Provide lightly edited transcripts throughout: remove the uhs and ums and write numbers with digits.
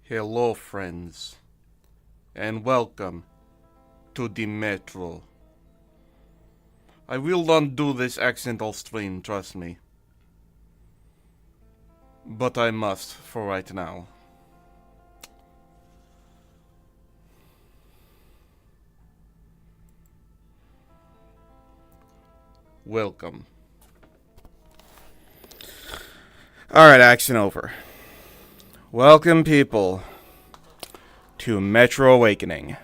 Hello, friends, and welcome to the Metro. I will not do this accidental stream, trust me. But I must for right now. Welcome. Alright, action over. Welcome, people, to Metro Awakening.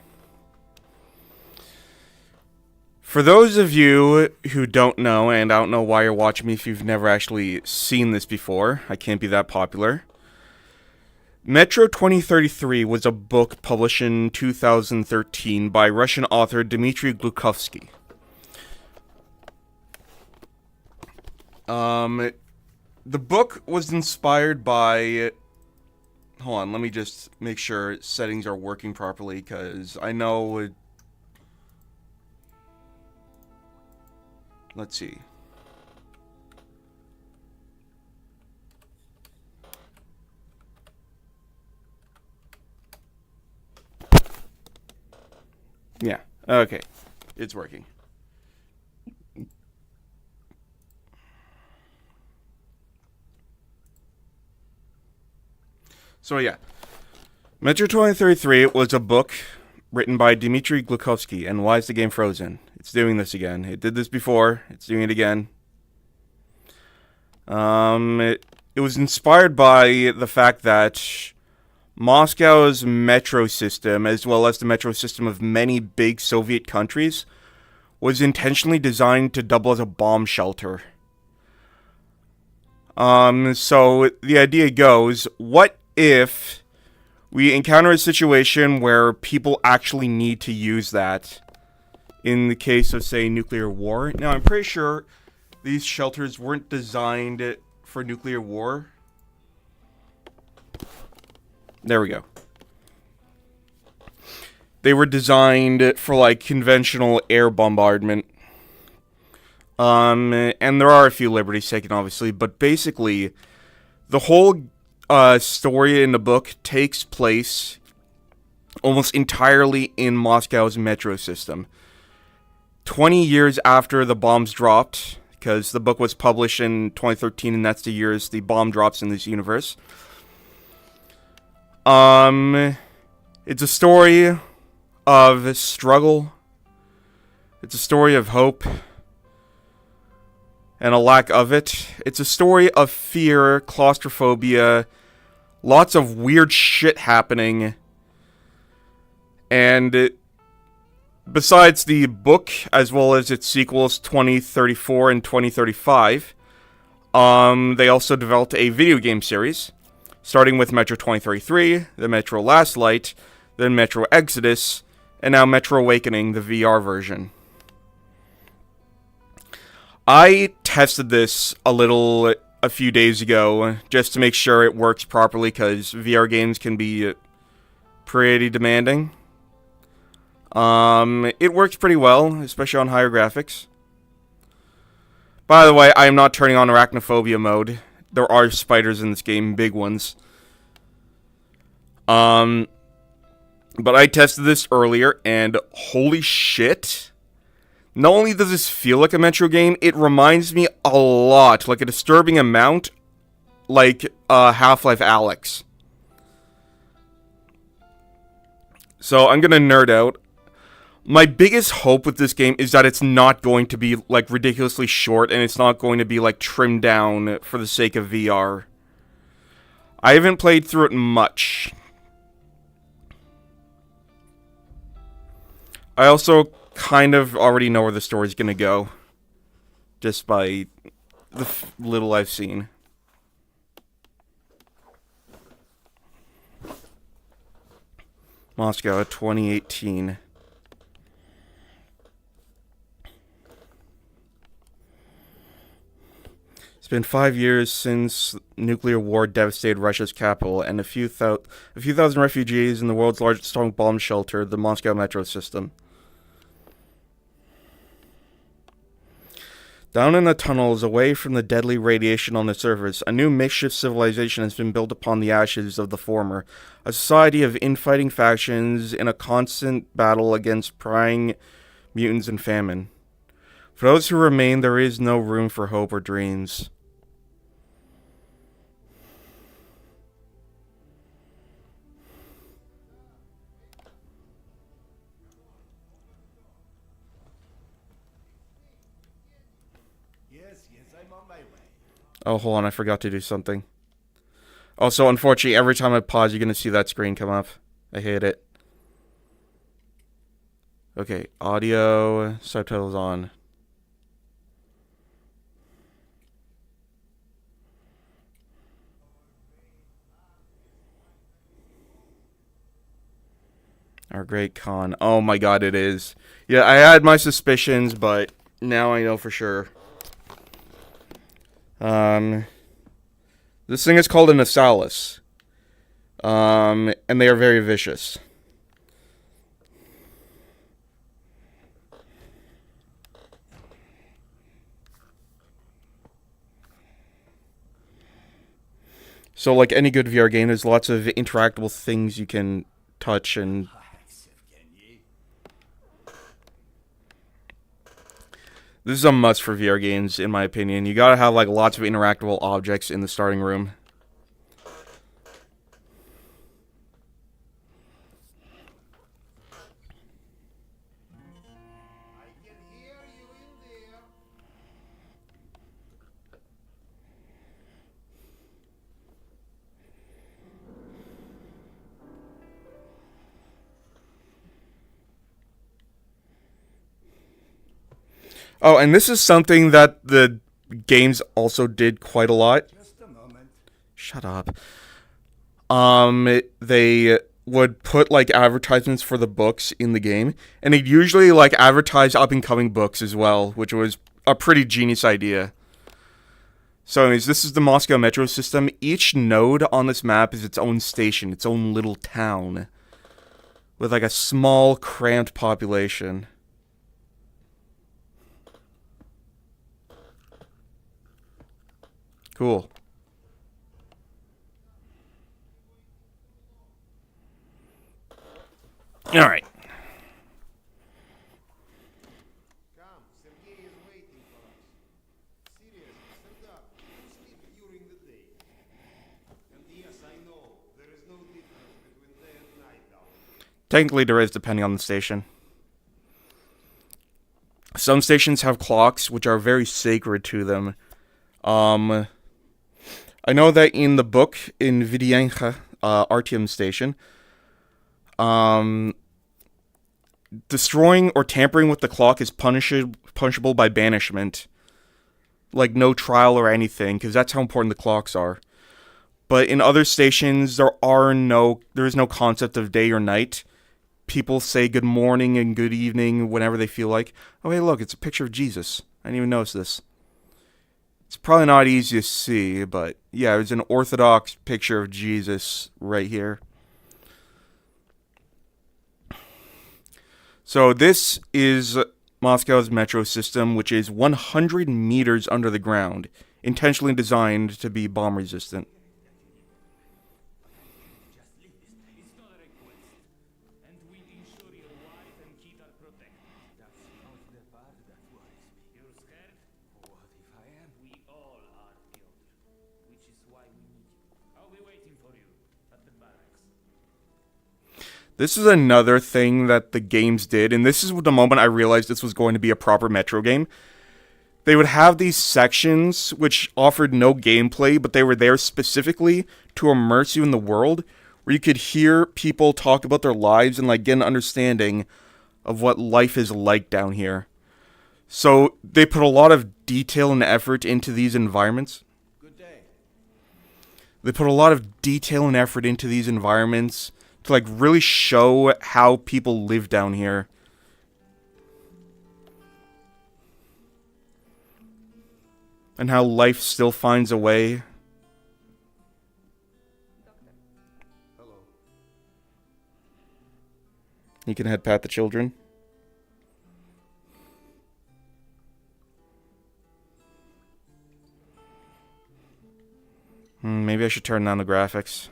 For those of you who don't know, and I don't know why you're watching me if you've never actually seen this before, I can't be that popular. Metro 2033 was a book published in 2013 by Russian author Dmitry Glukhovsky. The book was inspired by... Hold on, let me just make sure settings are working properly, because I know... Let's see. Yeah, okay. It's working. So yeah, Metro 2033 was a book written by Dmitry Glukhovsky, and why is the game frozen? It's doing this again. It did this before, it's doing it again. It was inspired by the fact that Moscow's metro system, as well as the metro system of many big Soviet countries, was intentionally designed to double as a bomb shelter. So the idea goes, what if we encounter a situation where people actually need to use that in the case of, say, nuclear war? Now, I'm pretty sure these shelters weren't designed for nuclear war. There we go. They were designed for, like, conventional air bombardment. And there are a few liberties taken, obviously, but basically, the whole story in the book takes place almost entirely in Moscow's metro system. 20 years after the bombs dropped, because the book was published in 2013, and that's the years the bomb drops in this universe. It's a story of struggle. It's a story of hope. And a lack of it. It's a story of fear, claustrophobia, lots of weird shit happening. And besides the book, as well as its sequels 2034 and 2035, they also developed a video game series, starting with Metro 2033, the Metro Last Light, then Metro Exodus, and now Metro Awakening, the VR version. I tested this a few days ago, just to make sure it works properly, because VR games can be pretty demanding. It works pretty well, especially on higher graphics. By the way, I am not turning on arachnophobia mode. There are spiders in this game, big ones. But I tested this earlier, and holy shit. Not only does this feel like a Metro game, it reminds me a lot, like a disturbing amount, like Half-Life Alyx. So I'm gonna nerd out. My biggest hope with this game is that it's not going to be, like, ridiculously short, and it's not going to be, like, trimmed down for the sake of VR. I haven't played through it much. I also kind of already know where the story's gonna go, just by the little I've seen. Moscow, 2018. It's been 5 years since nuclear war devastated Russia's capital, and a few thousand refugees in the world's largest atomic bomb shelter, the Moscow metro system. Down in the tunnels, away from the deadly radiation on the surface, a new makeshift civilization has been built upon the ashes of the former. A society of infighting factions in a constant battle against prying mutants and famine. For those who remain, there is no room for hope or dreams. Oh, hold on, I forgot to do something. Also, unfortunately, every time I pause, you're going to see that screen come up. I hate it. Okay, audio, subtitles on. Our great Khan. Oh my god, it is. Yeah, I had my suspicions, but now I know for sure. This thing is called a Nasalis. And they are very vicious. So, like any good VR game, there's lots of interactable things you can touch and... This is a must for VR games, in my opinion. You gotta have, like, lots of interactable objects in the starting room. Oh, and this is something that the games also did quite a lot. Just a moment. Shut up. They would put, like, advertisements for the books in the game, and they'd usually, like, advertise up-and-coming books as well, which was a pretty genius idea. So anyways, this is the Moscow metro system. Each node on this map is its own station, its own little town, with, like, a small, cramped population. Cool. All right. Come, Sergei is waiting for us. Seriously, Serdar, you sleep during the day. And yes, I know, there is no difference between day and night down here. Technically, there is, depending on the station. Some stations have clocks, which are very sacred to them. I know that in the book, in Vidienka, Artyom Station, destroying or tampering with the clock is punishable by banishment. Like, no trial or anything, because that's how important the clocks are. But in other stations, there is no concept of day or night. People say good morning and good evening whenever they feel like. Oh, hey, look, it's a picture of Jesus. I didn't even notice this. It's probably not easy to see, but yeah, there's an Orthodox picture of Jesus right here. So this is Moscow's metro system, which is 100 meters under the ground, intentionally designed to be bomb resistant. This is another thing that the games did, and this is the moment I realized this was going to be a proper Metro game. They would have these sections which offered no gameplay, but they were there specifically to immerse you in the world, where you could hear people talk about their lives and, like, get an understanding of what life is like down here. So they put a lot of detail and effort into these environments. Good day. They put a lot of detail and effort into these environments to, like, really show how people live down here. And how life still finds a way. Hello. You can head pat the children. Maybe I should turn down the graphics.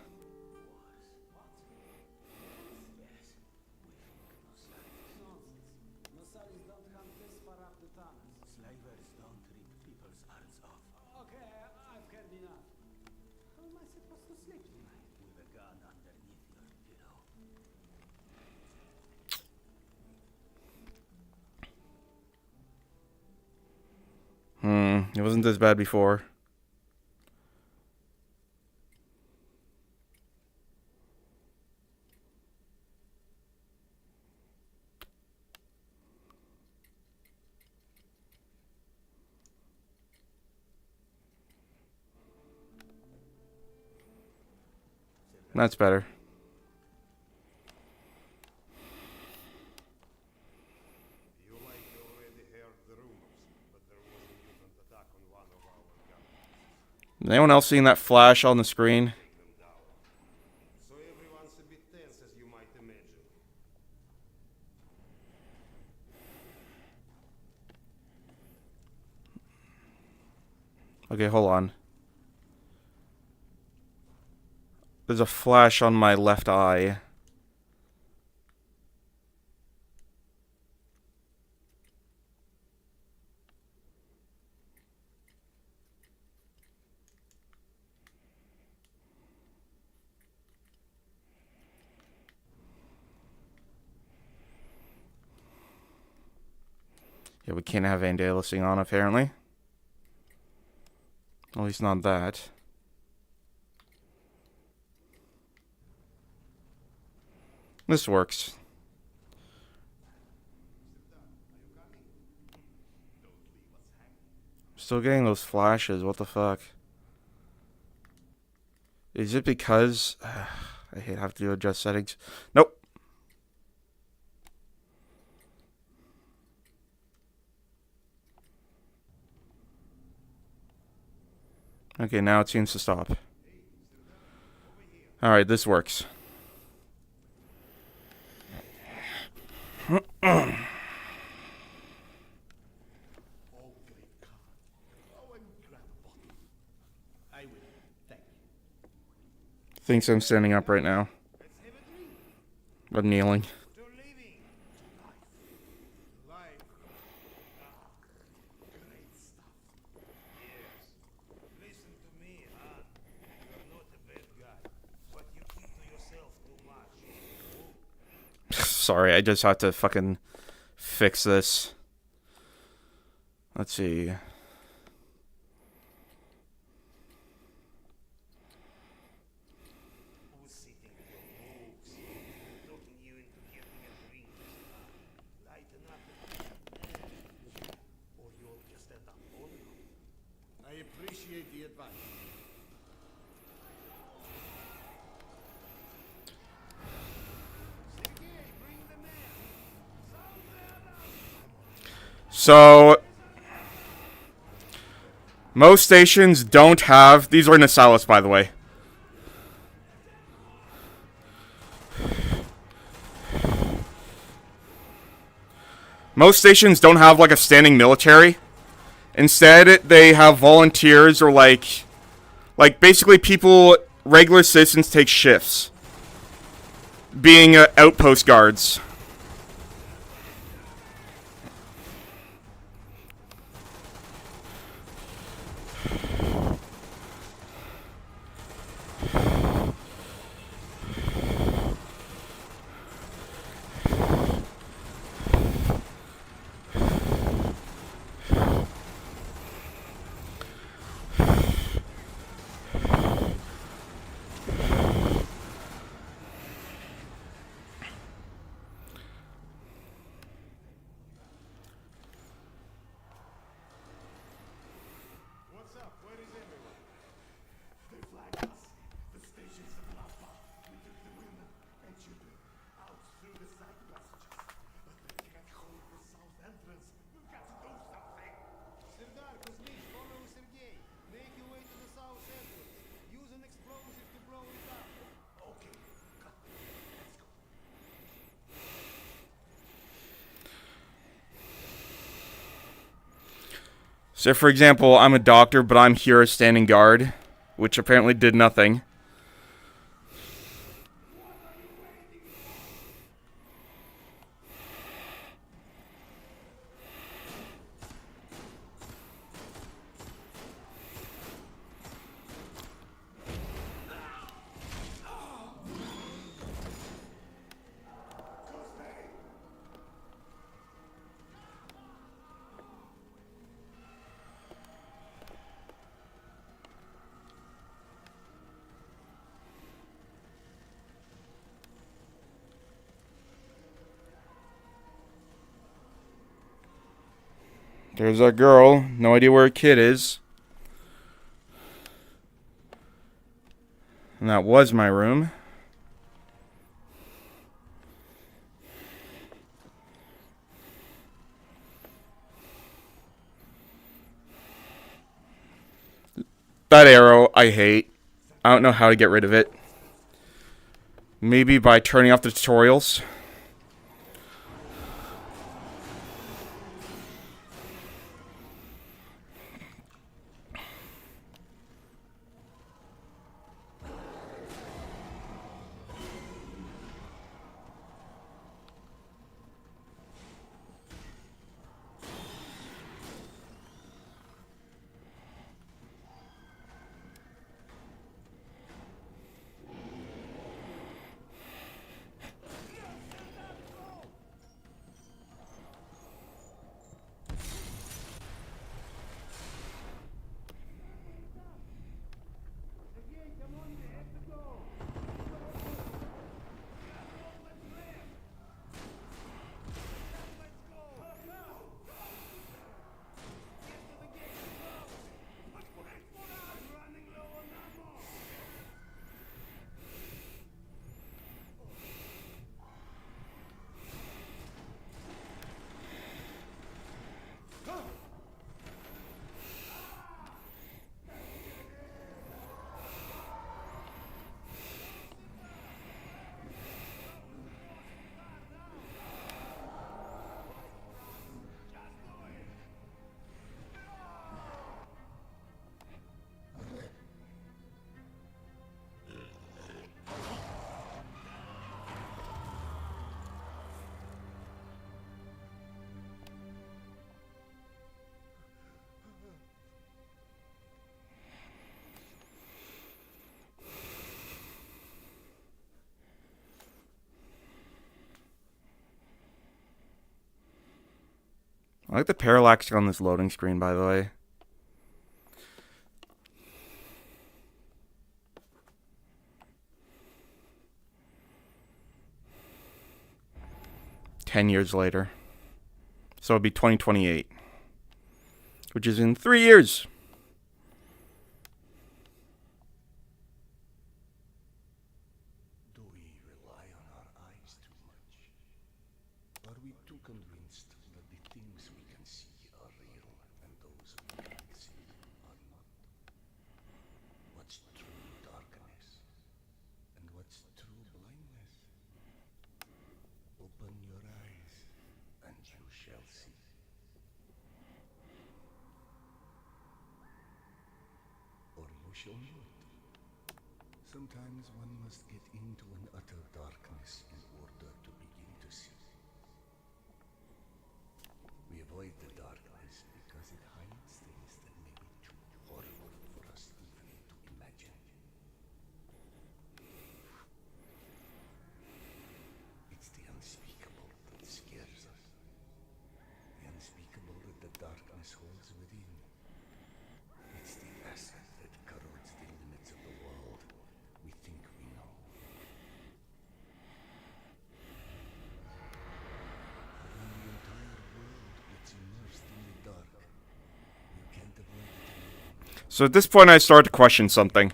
It wasn't this bad before. That's better. You likely already heard the rumors, but there was a mutant attack on one of our guns. Is anyone else seeing that flash on the screen? Take them down. So everyone's a bit tense, as you might imagine. Okay, hold on. There's a flash on my left eye. Yeah, we can't have Vandalicing on, apparently. At least not that. This works. Still getting those flashes, what the fuck? Is it because... I hate having to adjust settings. Nope. Okay, now it seems to stop. Alright, this works. Thinks I'm standing up right now. I'm kneeling. To living. Life. Great stuff. Yes. Listen to me, Han. You're not a bad guy, but you keep to yourself too much. Sorry, I just have to fucking fix this. Let's see. Who's sitting with your books? Talking you into getting a drink. Lighten up. Or you'll just end up on you. I appreciate the advice. Sergei, bring the man. So... most stations don't have... these are Nasalis, by the way. Most stations don't have, like, a standing military. Instead, they have volunteers or, like, basically people... regular citizens take shifts. Being outpost guards. What's up? Where is everyone? They flagged us. The station's a bloodbath. We took the women and children out through the side passages. But they can't hold the south entrance. We've got to do something. Serdar, Kuzmich, follow Sergei. Make your way to the south entrance. Use an explosive to blow it up. Okay, cut. Let's go. So, for example, I'm a doctor, but I'm here as standing guard. which apparently did nothing. There's that girl. No idea where her kid is. And that was my room. That arrow, I hate. I don't know how to get rid of it. Maybe by turning off the tutorials. I like the parallax on this loading screen, by the way. $10 later. So it'll be 2028. Which is in 3 years. Do we rely on our eyes too much? Are we too convinced that the things we can see are real and those we can't see are not? What's true darkness and what's true blindness? Open your eyes and you shall see. Or you shall not. Sometimes one must get into an utter darkness in order to begin to see. We avoid the darkness because it hides things that may be too horrible for us even to imagine. It's the unspeakable that scares us. The unspeakable that the darkness holds within. It's the acid that corrodes the limits of the world we think we know. When the entire world gets immersed in the dark, you can't avoid it any longer. So at this point, I start to question something.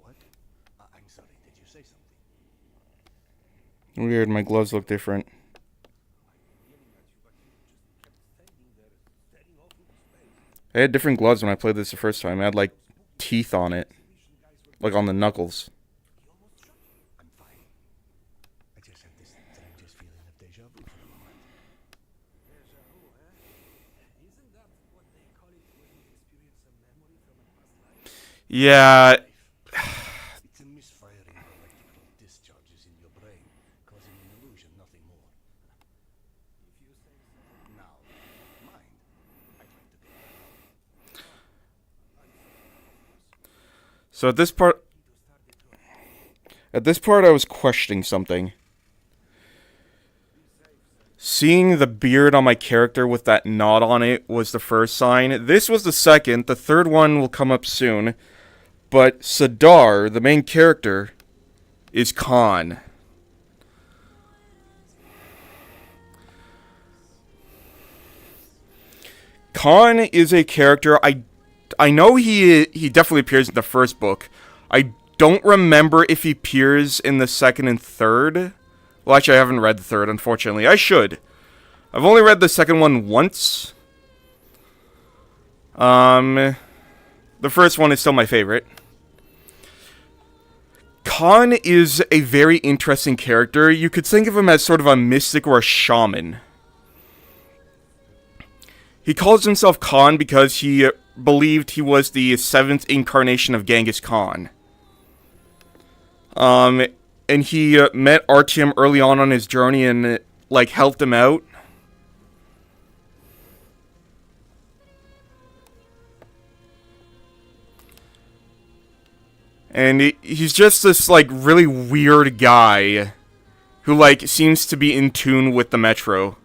What? I'm sorry, did you say something? Weird, my gloves look different. I had different gloves when I played this the first time. I had, like, teeth on it. Like, on the knuckles. I'm fine. I just had this strangest feeling of deja vu for a moment. Deja vu, eh? Isn't that what they call it when you experience a memory from a past life? Yeah. It's a misfiring of electrical discharges in your brain, causing an illusion, nothing more. If you say so. Now, mind, I'd like to get that out. So at this part... At this part, I was questioning something. Seeing the beard on my character with that knot on it was the first sign. This was the second. The third one will come up soon. But Sadar, the main character, is Khan. Khan is a character I know he definitely appears in the first book. I don't remember if he appears in the second and third. Well, actually, I haven't read the third, unfortunately. I should. I've only read the second one once. The first one is still my favorite. Khan is a very interesting character. You could think of him as sort of a mystic or a shaman. He calls himself Khan because he believed he was the 7th incarnation of Genghis Khan. And he met Artyom early on his journey and, like, helped him out. And he's just this, like, really weird guy who, like, seems to be in tune with the Metro.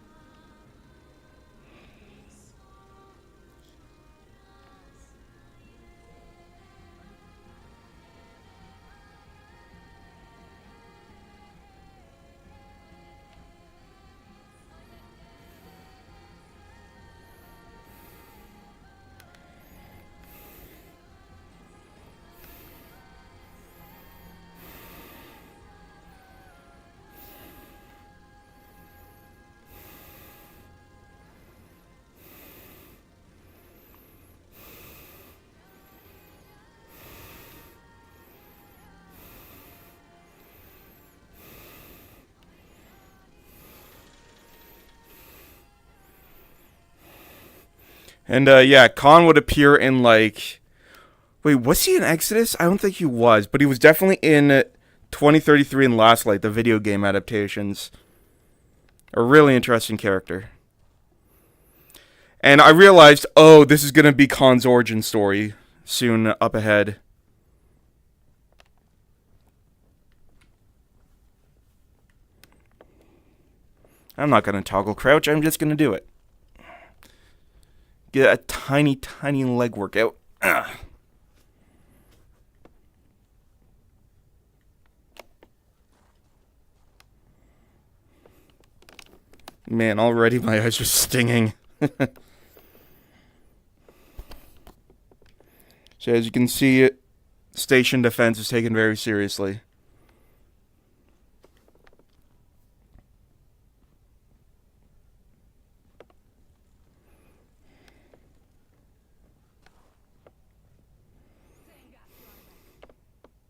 And, yeah, Khan would appear in, like... Wait, was he in Exodus? I don't think he was, but he was definitely in 2033 and Last Light, the video game adaptations. A really interesting character. And I realized, oh, this is going to be Khan's origin story soon up ahead. I'm not going to toggle crouch, I'm just going to do it. Get a tiny, tiny leg workout. Ugh. Man, already my eyes are stinging. So as you can see, station defense is taken very seriously. Thank God you are back.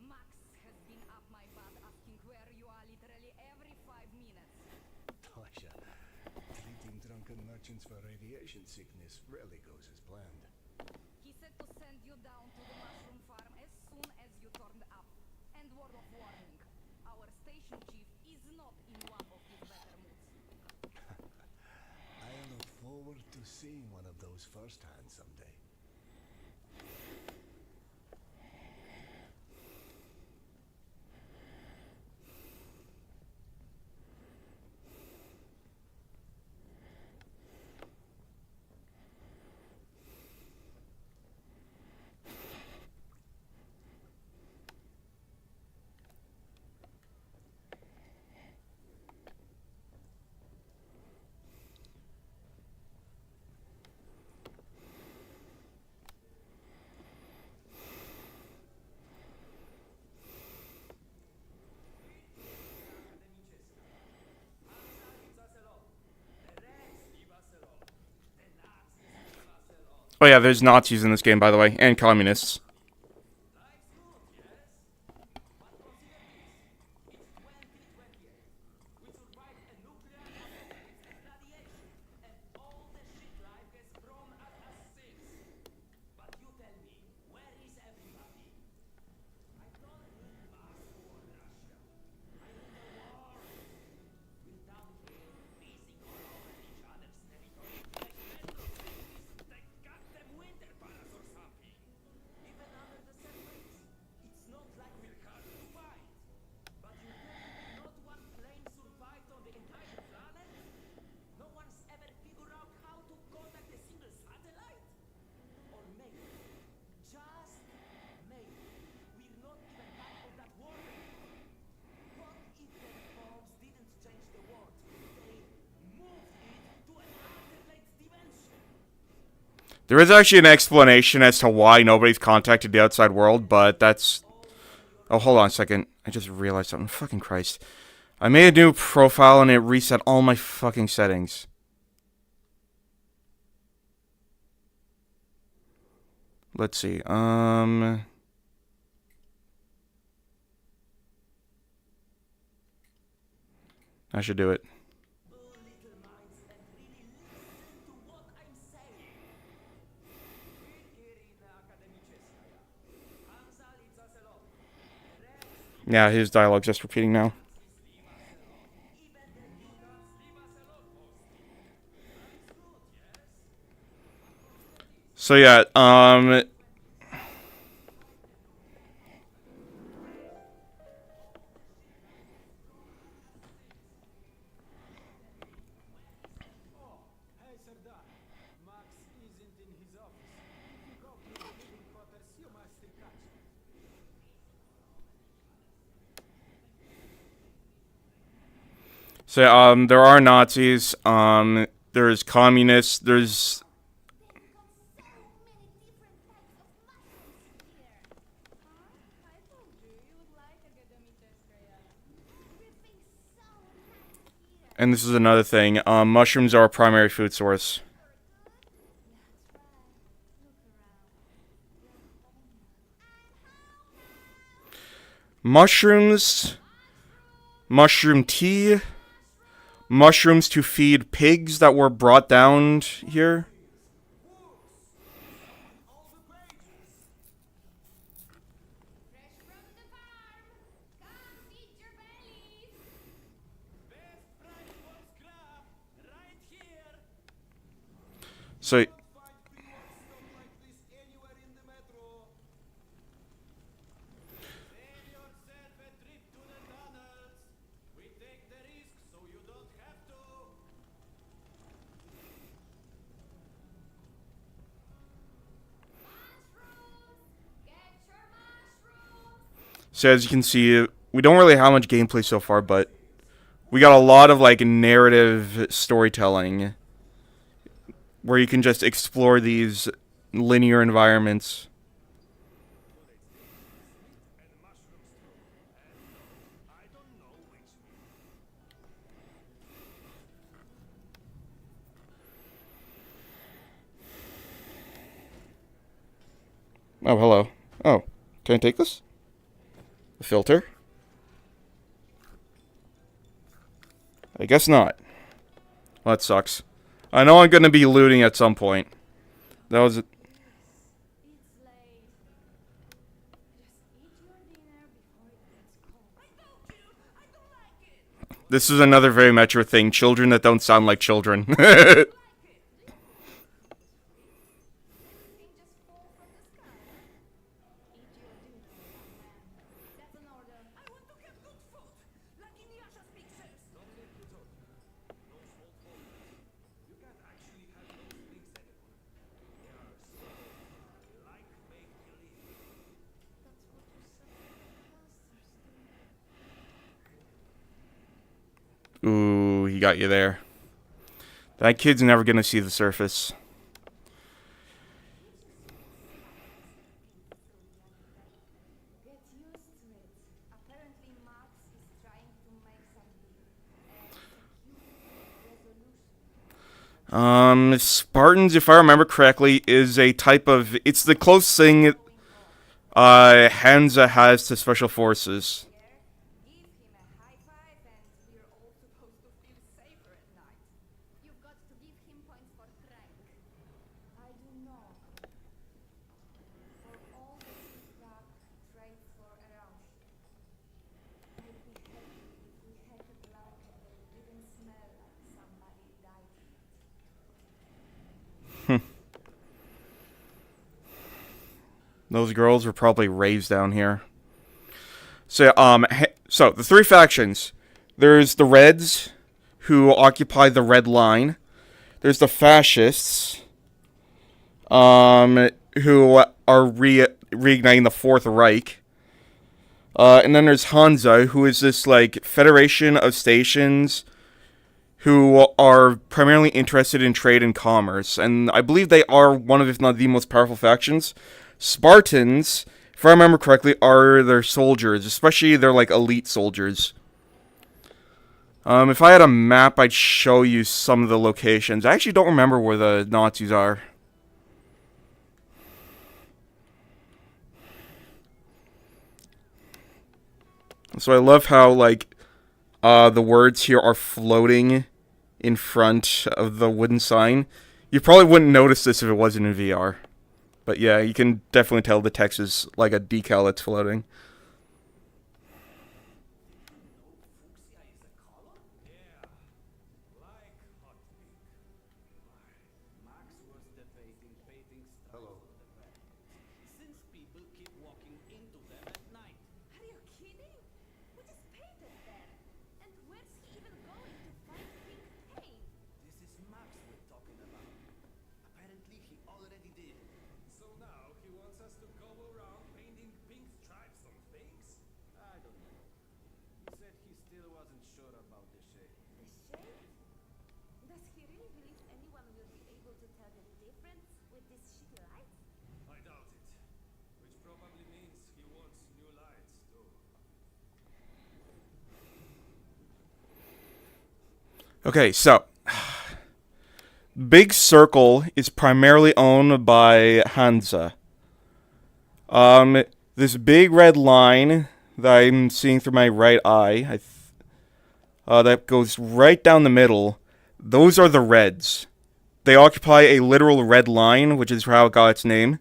Max has been up my butt asking where you are literally every 5 minutes. Tasha, treating drunken merchants for radiation sickness rarely goes as planned. He said to send you down to the mushroom farm as soon as you turned up. And word of warning, our station chief is not in one of his better moods. I look forward to seeing one of those firsthand someday. Oh yeah, there's Nazis in this game, by the way, and communists. There is actually an explanation as to why nobody's contacted the outside world, but that's... Oh, hold on a second. I just realized something. Fucking Christ. I made a new profile and it reset all my fucking settings. Let's see. I should do it. Yeah, his dialogue's just repeating now. So yeah, Hey, Sardar. Max isn't in his office. If you go to the living quarters, you might still catch him. so there are Nazis, there's communists, there's... And this is another thing, mushrooms are a primary food source. Mushrooms, mushroom tea, mushrooms to feed pigs that were brought down here. So, so as you can see, we don't really have much gameplay so far, but we got a lot of like narrative storytelling where you can just explore these linear environments. Oh, hello. Oh, can I take this? The filter? I guess not. Well, that sucks. I know I'm gonna be looting at some point. That was... This is another very Metro thing. Children that don't sound like children. Ooh, he got you there. That kid's never gonna see the surface. Spartans, if I remember correctly, is a type of. It's the closest thing Hansa has to special forces. Give him a high five and we're all supposed to feel safer at night. You've got to give him points for strength. I do know. For all the feedback trade for around. I'd be happy if we had a blanket that didn't smell like somebody died in it. Those girls were probably raised down here. So the three factions. There's the Reds, who occupy the Red Line. There's the Fascists, who are reigniting the Fourth Reich. And then there's Hansa, who is this like federation of stations who are primarily interested in trade and commerce, and I believe they are one of, if not the most powerful factions. Spartans, if I remember correctly, are their soldiers, especially their like elite soldiers. If I had a map, I'd show you some of the locations. I actually don't remember where the Nazis are. So I love how like the words here are floating in front of the wooden sign. You probably wouldn't notice this if it wasn't in VR. But yeah, you can definitely tell the text is like a decal that's floating. Hello. Since people keep walking into them at night. Are you kidding? We just painted them. And where's he even going to find pink paint? This is Max we're talking about. Apparently he already did. So now he wants us to go around painting pink stripes on things? I don't know. He said he still wasn't sure about the shape. The shade? Does he really believe anyone will be able to tell the difference with these shitty lights? I doubt it. Which probably means he wants new lights, too. Okay, so Big Circle is primarily owned by Hansa. This big red line that I'm seeing through my right eye, that goes right down the middle, those are the Reds. They occupy a literal red line, which is how it got its name.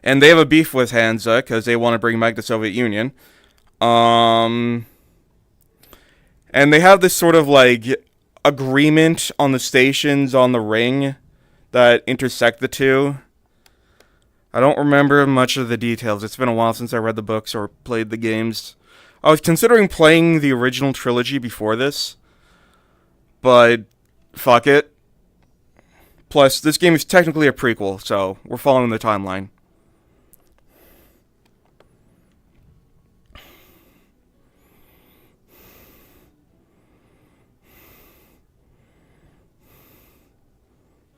And they have a beef with Hansa because they want to bring back the Soviet Union. And they have this sort of like agreement on the stations on the ring that intersect the two. I don't remember much of the details. It's been a while since I read the books or played the games. I was considering playing the original trilogy before this, but fuck it. Plus, this game is technically a prequel, so we're following the timeline.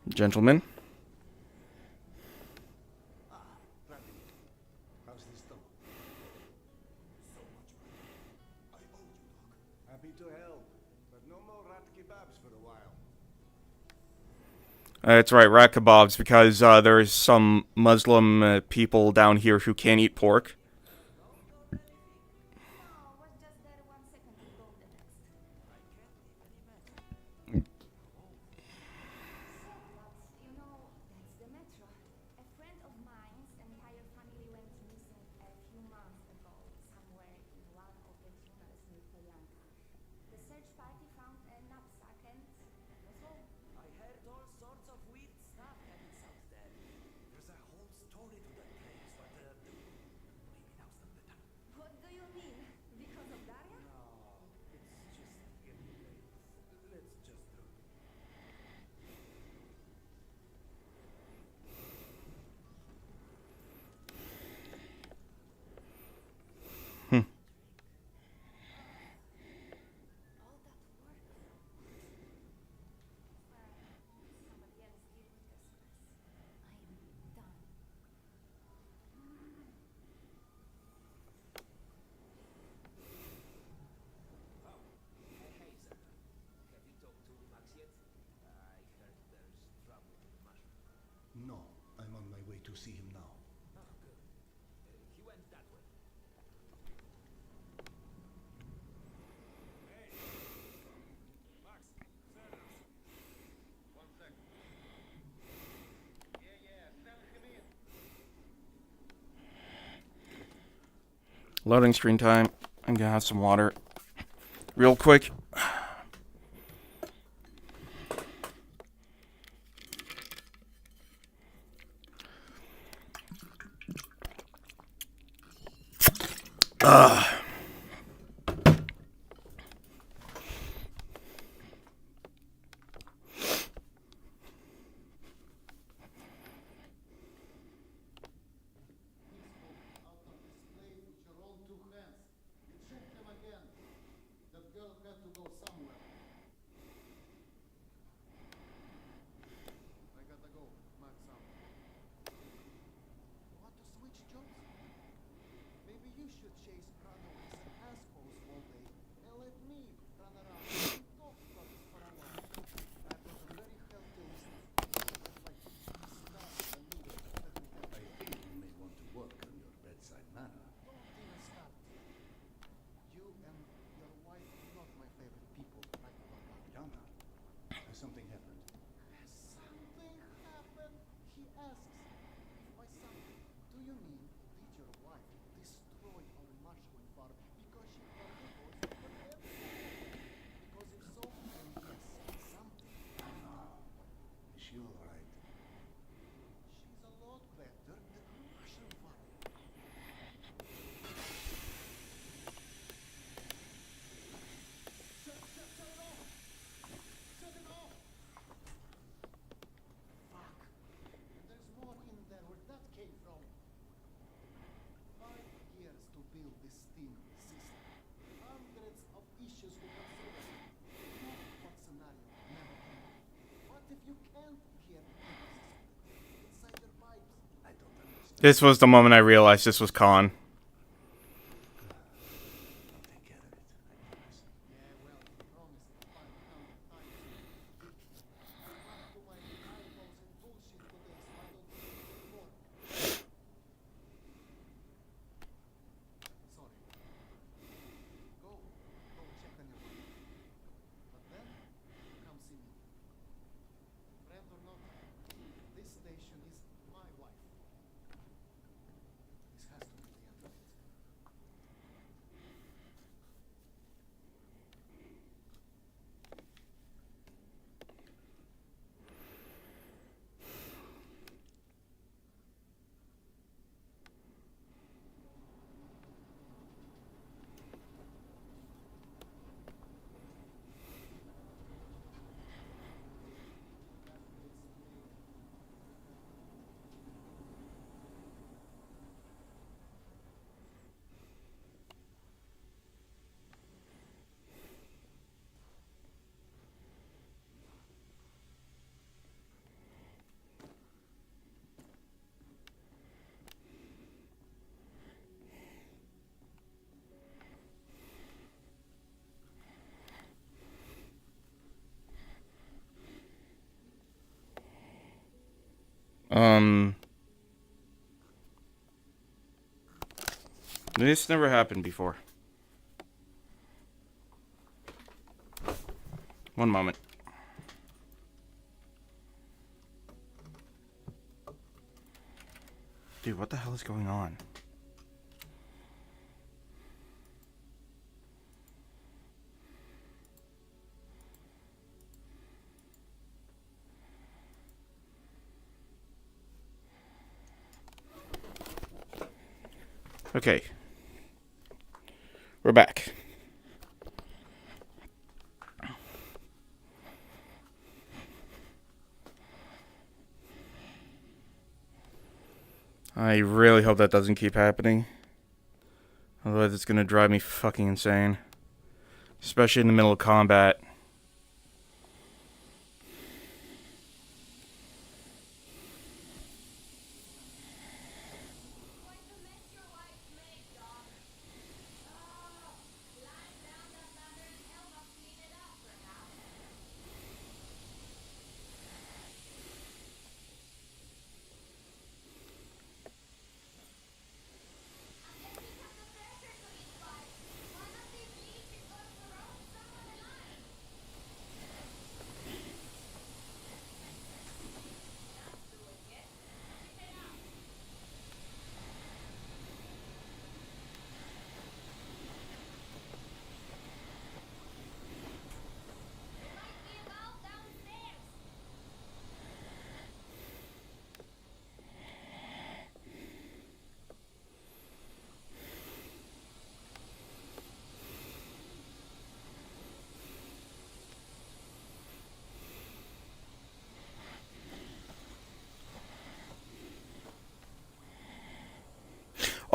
Gentlemen. Randy, how's this done? So much money. I owe you, Doc. Happy to help, but no more rat kebabs for a while. That's right, rat kebabs, because there's some Muslim people down here who can't eat pork. No, was just there 1 second to go the next. You know, that's the metro. A friend of mine's entire family went missing a few months ago, somewhere in one of the tunnels near Polanka. The search party found a knapsack and that was all. I heard all sorts of weird stuff happens out there. There's a whole story to that place, but maybe now's not the time. What do you mean? Because of Daria? No, it's just getting late. Let's just do it. All that work. Well, somebody else deal with this mess. I am done. to see him now. Oh, good. He went that way. Max, Sanders. One second. Yeah, send him in. Loading screen time. I'm gonna have some water. Real quick. Out of this plane with your own two hands. You check them again. That girl had to go somewhere. I gotta go. Max out. Want to switch jobs? Maybe you should chase runaways and assholes all day and let me run around and talk about it for a while. I've got a very healthy list of like stuff I need that will help. I think you may want to work on your bedside manner. Don't even start. You and your wife are not my favorite people, like Papa. Yana, has something happened? Has something happened? He asks. If by something, do you mean did your wife destroy our mushroom farm because she heard the voice of her head? Because if so, then yes, something. Is she all right? She's a lot better than the mushroom farm. Shut it off! Shut it off! Fuck. There's more in there where that came from. 5 years to build this steam system. Hundreds of issues we have through it. Not what scenario never came up. What if you can't hear impulses inside your pipes? I don't understand. This was the moment I realized this was Khan. I'll take care of it, I promise. Yeah, well, you promised 500 times. I'm up to my eyeballs in bullshit today, so I don't think anymore. Sorry. Go check on your wife. But then, come see me. Friend or not, this station is my wife. This has to be the end of it. This never happened before. One moment. Dude, what the hell is going on? Okay. We're back. I really hope that doesn't keep happening. Otherwise it's gonna drive me fucking insane. Especially in the middle of combat. Going to mess your wife's make, dog. Oh, lying down that ladder and help us clean it up, perhaps.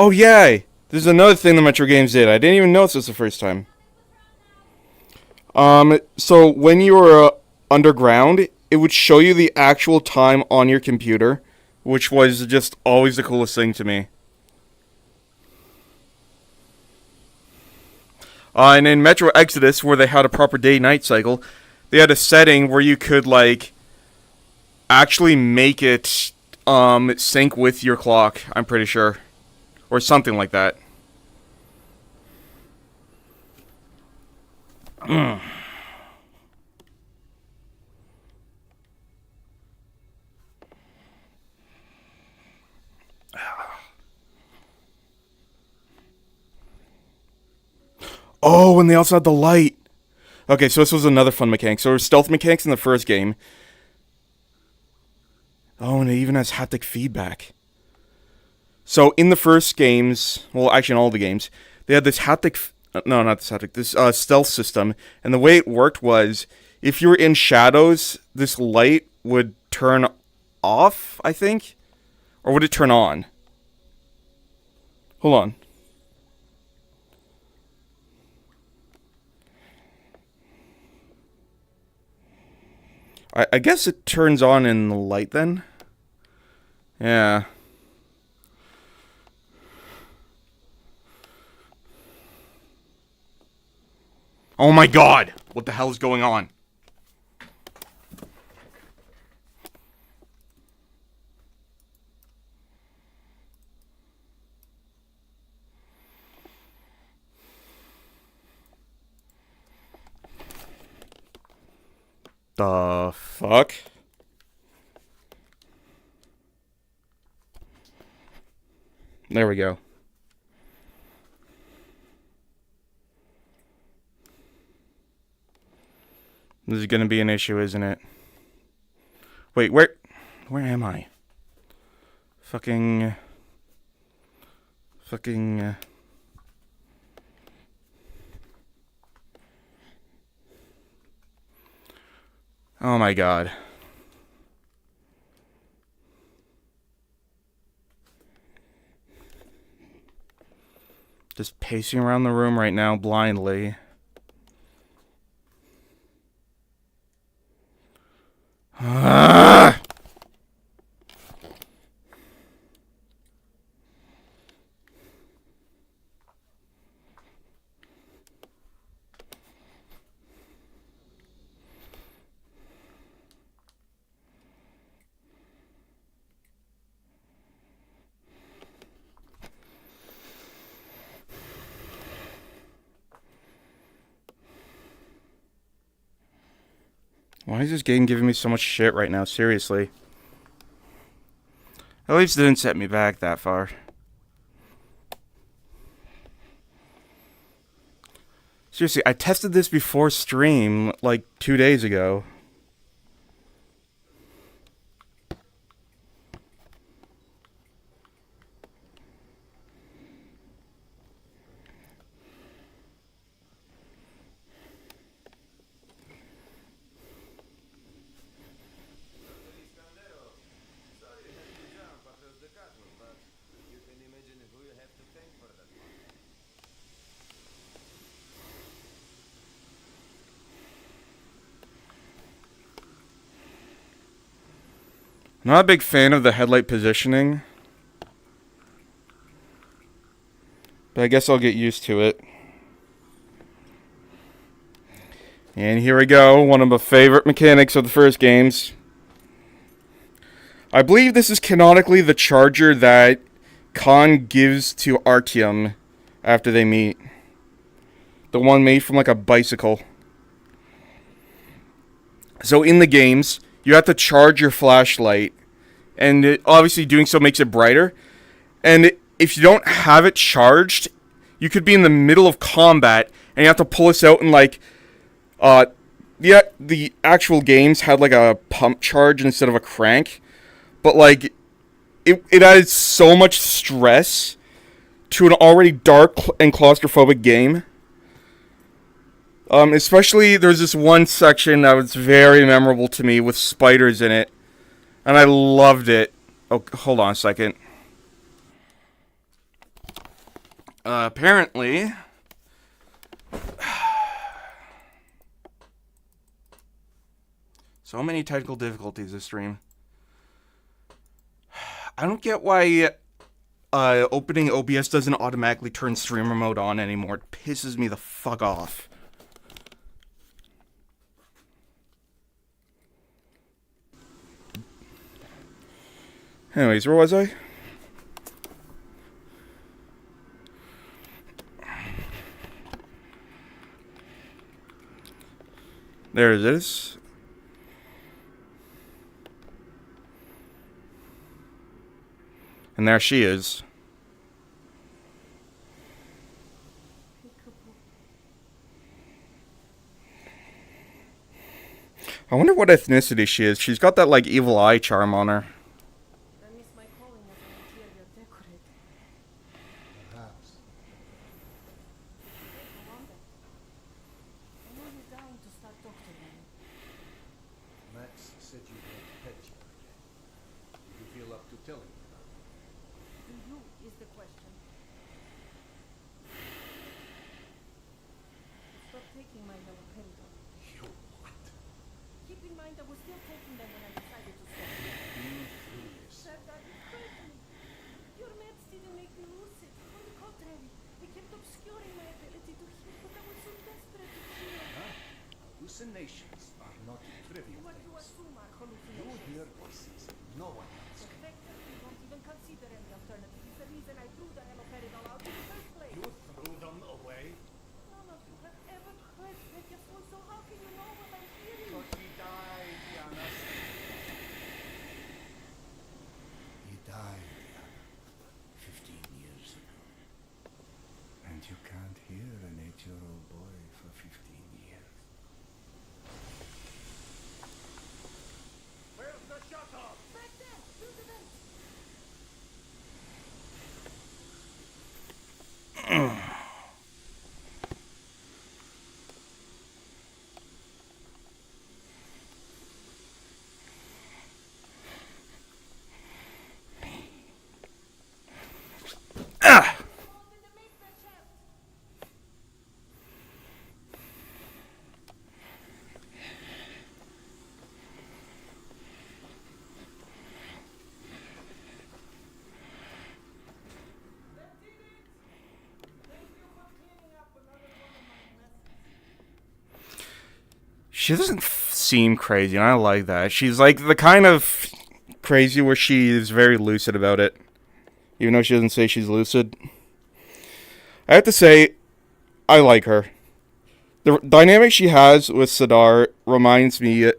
Oh, yeah! There's another thing the Metro games did. I didn't even notice this the first time. So when you were underground, it would show you the actual time on your computer, which was just always the coolest thing to me. And in Metro Exodus, where they had a proper day-night cycle, they had a setting where you could, like, actually make it sync with your clock, I'm pretty sure. Or something like that. Oh, and they also had the light. Okay, so this was another fun mechanic. So there were stealth mechanics in the first game. Oh, and it even has haptic feedback. So in the first games, well, actually in all the games, they had this haptic, no, not this haptic, this stealth system. And the way it worked was, if you were in shadows, this light would turn off, I think? Or would it turn on? Hold on. I guess it turns on in the light then? Yeah. Oh my god! What the hell is going on? The fuck? There we go. This is gonna be an issue, isn't it? Wait, where am I? Fucking... Oh my god. Just pacing around the room right now blindly. Ah! Why is this game giving me so much shit right now? Seriously. At least it didn't set me back that far. Seriously, I tested this before stream, like 2 days ago. I'm not a big fan of the headlight positioning, but I guess I'll get used to it. And here we go, one of my favorite mechanics of the first games. I believe this is canonically the charger that Khan gives to Artyom after they meet. The one made from like a bicycle. So in the games, you have to charge your flashlight, and obviously doing so makes it brighter. And if you don't have it charged, you could be in the middle of combat, and you have to pull this out and like, the actual games had like a pump charge instead of a crank, but like, it added so much stress to an already dark and claustrophobic game. Especially, there's this one section that was very memorable to me with spiders in it. And I loved it. Oh, hold on a second. Apparently... So many technical difficulties this stream. I don't get why opening OBS doesn't automatically turn streamer mode on anymore. It pisses me the fuck off. Anyways, where was I? There it is. And there she is. I wonder what ethnicity she is. She's got that, like, evil eye charm on her. I miss my calling as an interior decorator. Perhaps. I wonder. I know you're dying to start doctoring me. Max said you had pet you again. Do you feel up to telling me about it? Do you is the question. Stop taking my haloperidol. You what? Keep in mind I was still taking them when I decided to stop. Been through this. That hurt me. Your meds didn't make me lucid. On the contrary, they kept obscuring my ability to hear, but I was so desperate to hear. Huh? Hallucinations are not trivial What you things. assume are You hallucinations. hear voices no one else can. Perfected, we won't even consider any alternative. It's the reason I threw the haloperidol out in the first place. You threw them away? None of you have ever heard Petya's voice, so how can you know what I'm hearing? But he died, Janis. He died, Diana, 15 years ago. And you can't hear an 8-year-old boy for 15 years. Where's the shut-off? Back there! Through the vent! Open the maker chest! She doesn't seem crazy, and I like that. She's like the kind of crazy where she is very lucid about it. Even though she doesn't say she's lucid. I have to say, I like her. The dynamic she has with Sidar reminds me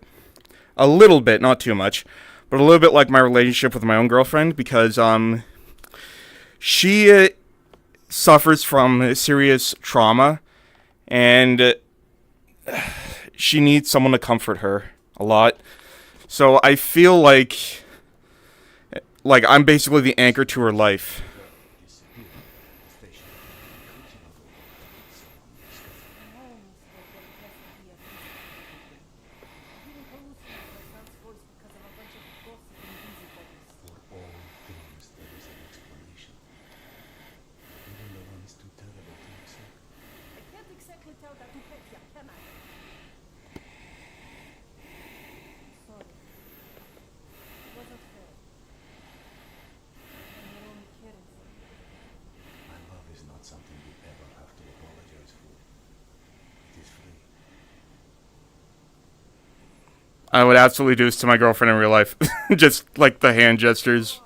a little bit, not too much, but a little bit like my relationship with my own girlfriend, because she suffers from serious trauma, and she needs someone to comfort her a lot. So I feel like I'm basically the anchor to her life. I would absolutely do this to my girlfriend in real life. Just like the hand gestures.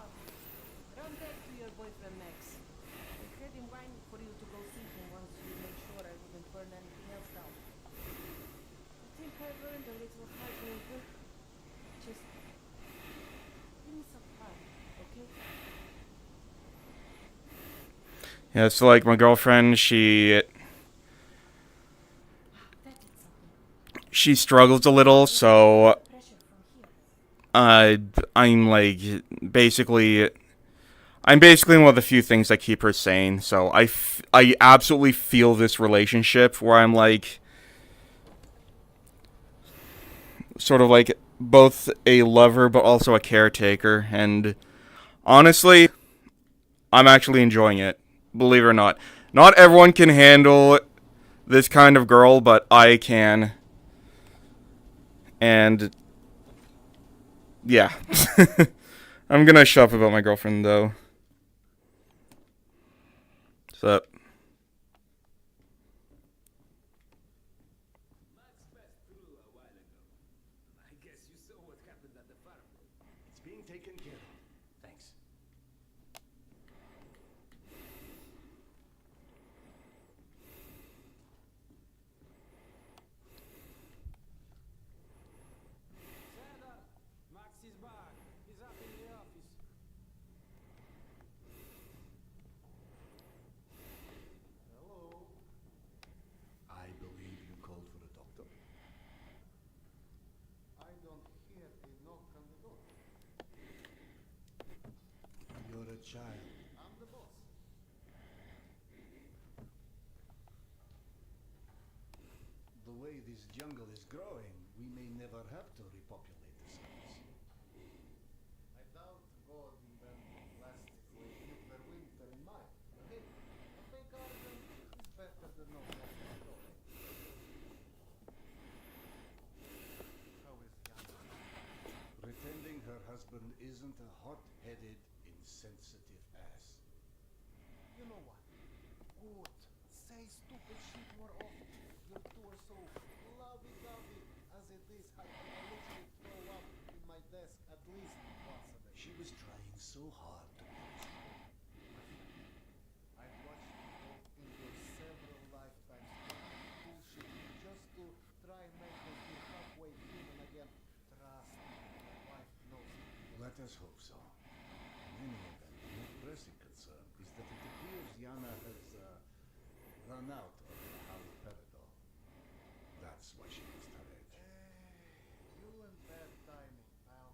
Run back to your boyfriend Max. I had him whine for you to go see him once you made sure I wouldn't burn anything else down. I think I've earned a little heartbreaker. Just give me some time, okay? Yeah, so like my girlfriend, she struggles a little, so Pressure from here. I'm like basically one of the few things that keep her sane. So I absolutely feel this relationship where I'm like sort of like both a lover but also a caretaker, and honestly, I'm actually enjoying it, believe it or not. Not everyone can handle this kind of girl, but I can. And yeah. I'm gonna shut up about my girlfriend though. What's up? Max passed through a while ago. I guess you saw what happened at the farm. It's being taken care of. Thanks. Santa, Max is back. He's up in the office. Hello. I believe you called for a doctor. I don't hear a knock on the door. You're a child. I'm the boss. The way this jungle is growing, we may never have to repopulate the surface. I doubt God invented plastic with nuclear winter in mind. Okay? A fake garden is better than no plastic at all. How is Yana? Pretending her husband isn't a hot-headed, insensitive ass. You know what? Good. Say stupid shit more often. Your two are so lovey-dovey as it is. I literally throw up in my desk at least once a day. She was trying so hard to be respectful. I've watched you endure several lifetimes of bullshit just to try and make us feel halfway human again. Trust me, my wife knows it. Let us hope so. In any event, the more pressing concern is that it appears Yana has run out of the haloperidol. That's why she missed her edge. You and bad timing, pal.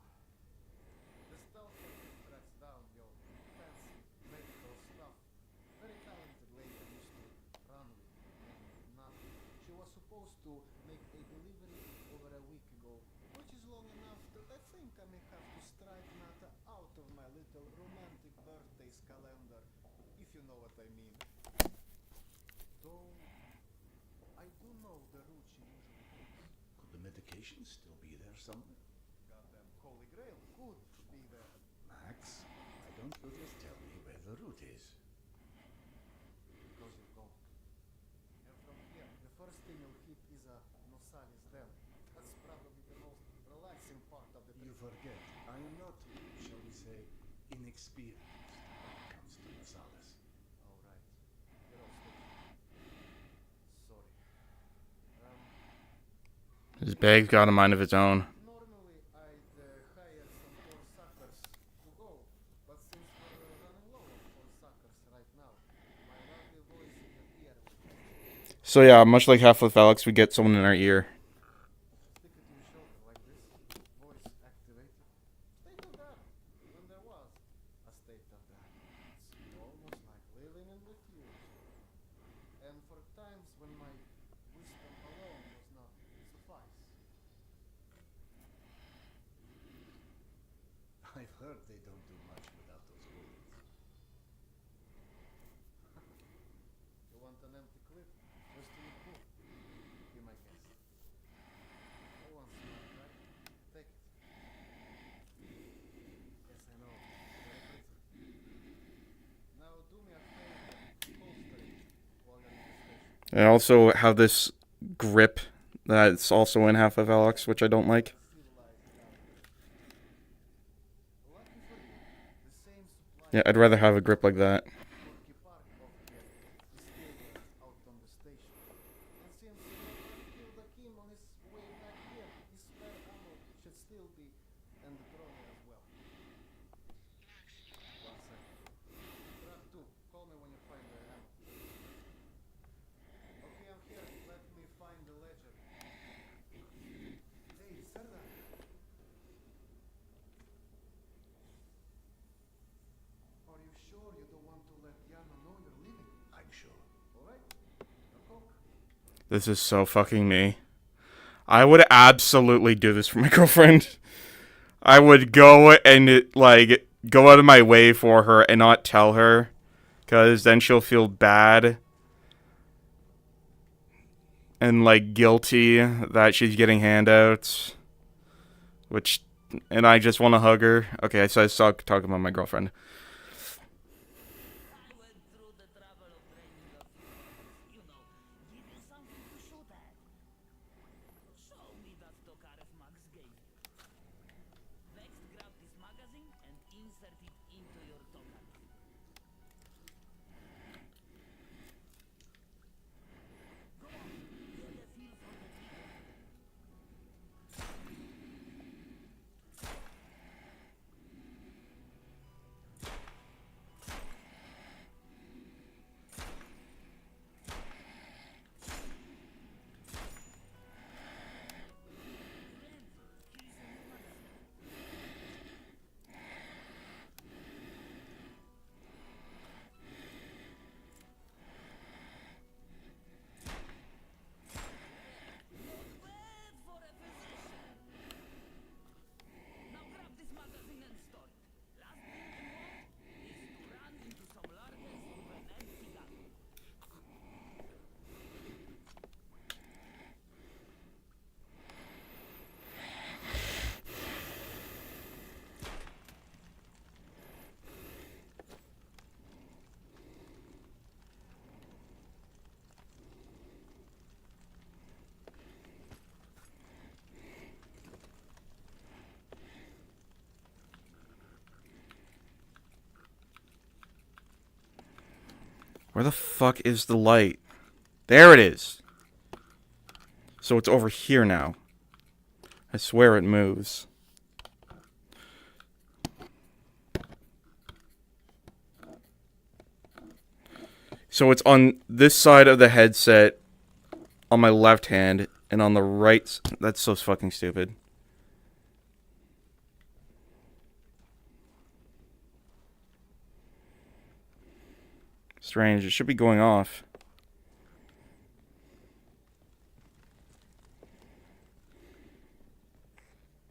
The stuff that tracks down your fancy medical stuff. Very talented lady I used to run with. And nothing. She was supposed to make a delivery over a week ago, which is long enough that I think I may have to strike Nata out of my little romantic birthdays calendar, if you know what I mean. Though, I do know the route she usually takes. Could the medication still be there somewhere? Goddamn Holy Grail could be there. Max, why don't you just tell me where the route is? Because you're gone. And from here, the first thing you'll hit is a Nosalis Den. That's probably the most relaxing part of the You trip. forget, I am not, shall we say, inexperienced when it comes to Gonzales. All right. You're all station. Sorry. His bag's got a mind of its own. Normally I'd hire some poor suckers to go, but since we're running low on poor suckers right now, my lovely voice in your ear will So yeah, much like Half-Life Alex, we get someone in our ear. stick it to your shoulder like this, voice activated. State of that, when there was a state of that. It's almost like living in the future. And for times when my wisdom alone does not suffice. I've heard they don't do much without those bullets. You want an empty clip? Just to look cool. Be my guest. No one's smart, right? Take it. Yes, I know. Very pretty. Now do me a favor. Holster it while you're in the station. I also have this grip that's also in Half-Life Alex, which I don't like. Civilized guy. Lucky for you, the same supply Yeah, I'd rather have a grip like that. Gorky Park off here is still there out on the station. And since you never killed a Kim on his way back here, his spare ammo should still be, and the trolley as well. 1 second. Track 2, call me when you find the ammo. Okay, I'm here. Let me find the ledger. Hey, Serdar. Are you sure you don't want to let Yana know you're leaving? I'm sure. Alright? A Coke? This is so fucking me. I would absolutely do this for my girlfriend. I would go and, go out of my way for her and not tell her. Because then she'll feel bad and like guilty that she's getting handouts, and I just want to hug her. Okay, so I stopped talking about my girlfriend. I went through the trouble of training a few months. You know, give you something to shoot at. Show me that Tokarev Max gave you. Vex, grab this magazine and insert it into your Tokarev. Go on, get a feel for the trigger. Bad for a physician. Now grab this magazine and store it. Last thing you want is to run into some largest with an empty gun. Where the fuck is the light? There it is. So it's over here now. I swear it moves. So it's on this side of the headset on my left hand, and on the right. That's so fucking stupid. Strange. It should be going off.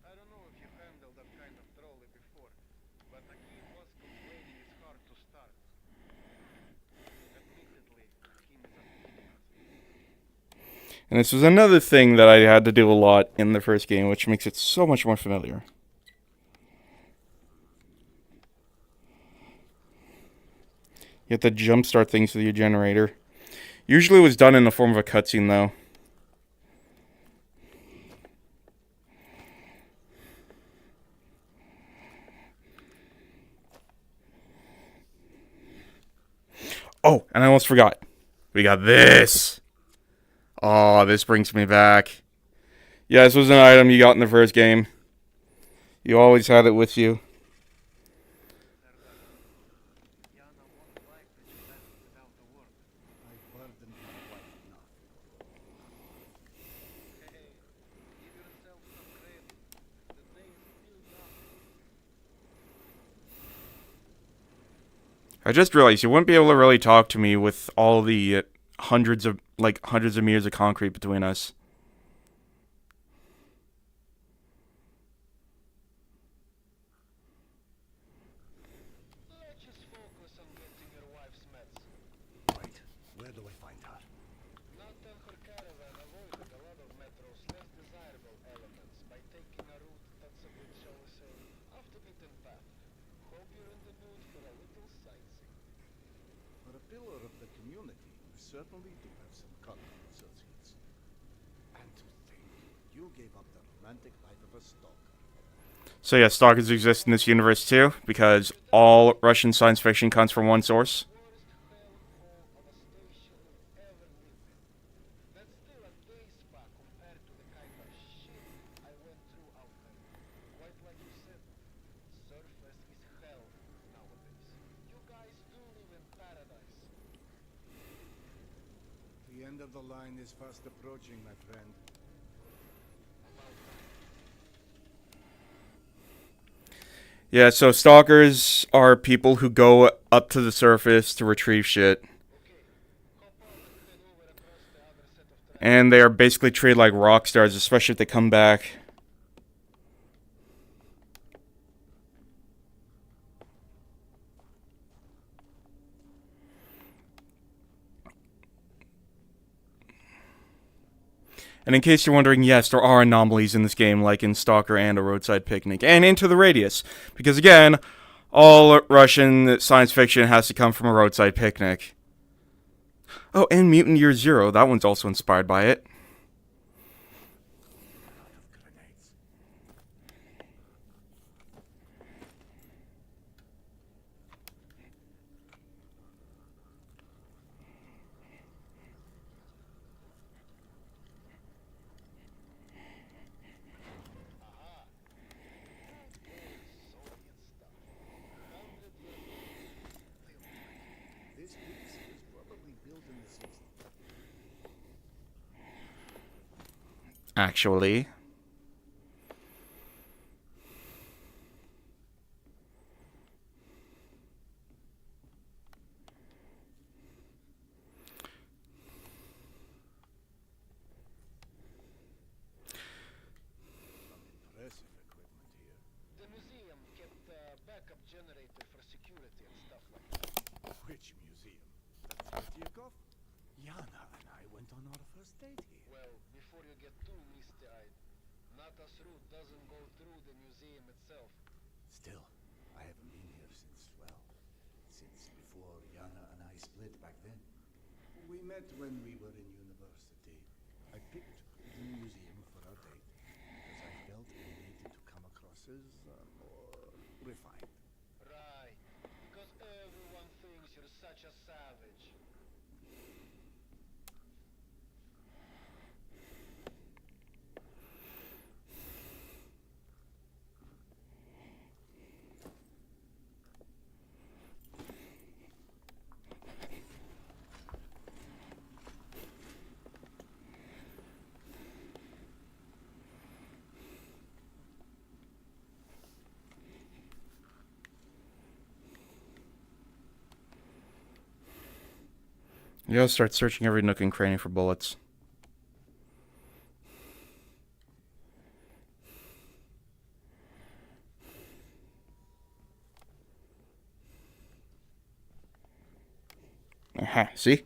I don't know if you handled that kind of trolley before, but Akim was complaining it's hard to start. Admittedly, Akim is an idiot. And this was another thing that I had to do a lot in the first game, which makes it so much more familiar. You have to jumpstart things with your generator. Usually it was done in the form of a cutscene, though. Oh, and I almost forgot. We got this. Oh, this brings me back. Yeah, this was an item you got in the first game. You always had it with you. Yana won't like that you left without a word. I burdened my wife enough. Hey, give yourself some credit. The day is still young. I just realized you wouldn't be able to really talk to me with all the hundreds of meters of concrete between us. Let's just focus on getting your wife's meds. Right. Where do I find her? Not and her caravan avoided a lot of Metro's less desirable elements by taking a route that's a bit, shall we say, off the beaten path. Hope you're in the mood for a little sightseeing. For a pillar of the community, you certainly do have some cunning associates. And to think, you gave up the romantic life of a stalker. So yeah, stalkers exist in this universe too, because all Russian science fiction comes from one source. Worst hellhole of a station you've ever lived in. That's still a day spa compared to the kind of shit I went through out there. Quite like you said, surface is hell nowadays. You guys do live in paradise. The end of the line is fast approaching, my friend. Yeah, so stalkers are people who go up to the surface to retrieve shit. And they are basically treated like rock stars, especially if they come back. And in case you're wondering, yes, there are anomalies in this game, like in Stalker and A Roadside Picnic, and Into the Radius. Because again, all Russian science fiction has to come from A Roadside Picnic. Oh, and Mutant Year Zero, that one's also inspired by it. Grenades. This piece was probably built in the 60s. Actually. Impressive equipment here. The museum kept a backup generator for security and stuff like that. Which museum? The Tretьякov? Yana and I went on our first date here. Well, before you get too misty-eyed, Nata's route doesn't go through the museum itself. Still, I haven't been here since before Yana and I split back then. We met when we were in university. I picked the museum for our date because I felt it needed to come across as more refined. Right. Because everyone thinks you're such a savage. You gotta start searching every nook and cranny for bullets. Aha, see?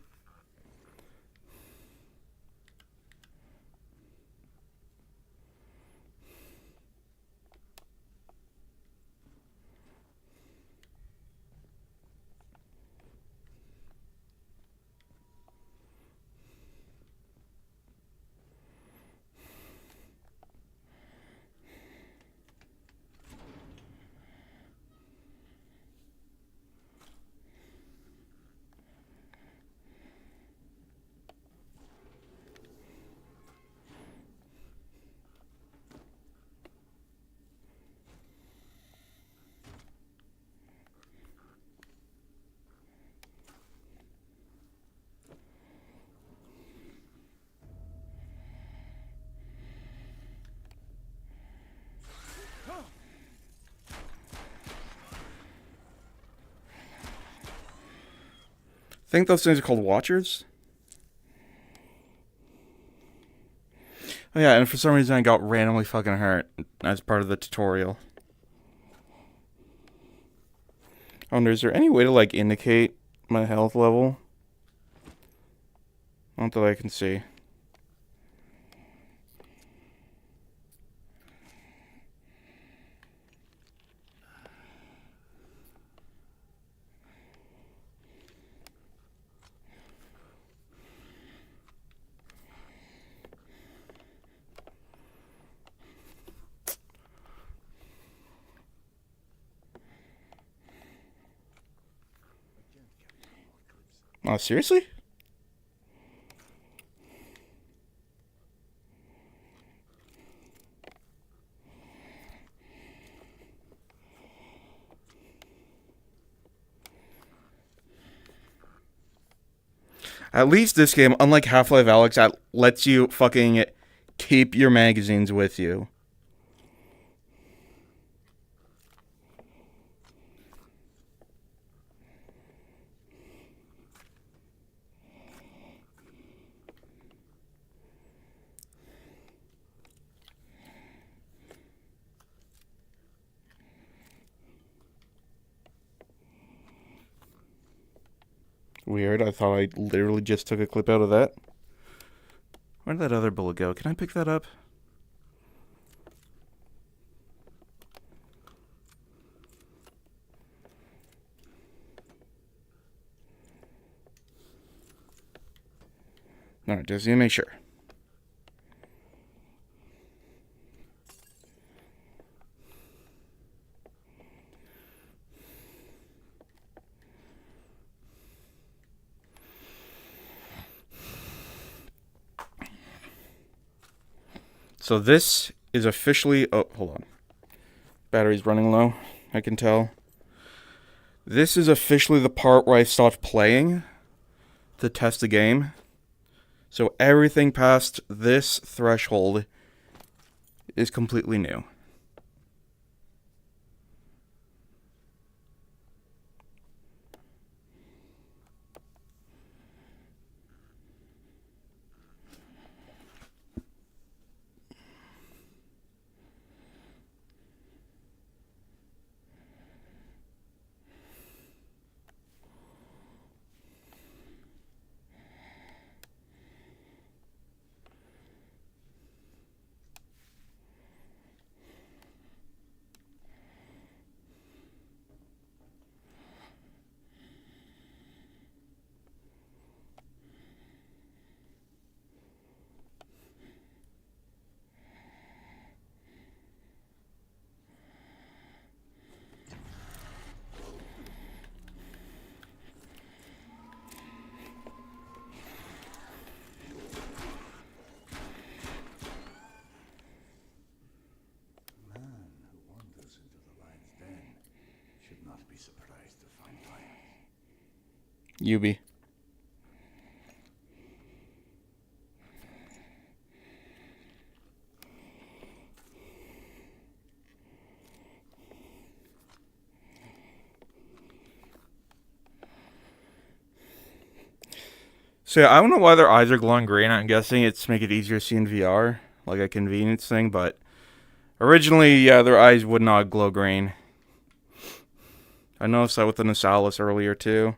I think those things are called Watchers. Oh yeah, and for some reason I got randomly fucking hurt as part of the tutorial. I wonder, is there any way to, like, indicate my health level? Not that I can see. Again, capture more clips. Oh, seriously? At least this game, unlike Half-Life Alyx, that lets you fucking keep your magazines with you. Weird, I thought I literally just took a clip out of that. Where did that other bullet go? Can I pick that up? Alright, just to make sure. So this is officially... Oh, hold on. Battery's running low, I can tell. This is officially the part where I stopped playing to test the game. So everything past this threshold is completely new. Man who wanders into the lion's den should not be surprised to find fire. Yubi. So yeah, I don't know why their eyes are glowing green. I'm guessing it's to make it easier to see in VR, like a convenience thing, but originally, yeah, their eyes would not glow green. I noticed that with the Nasalis earlier too.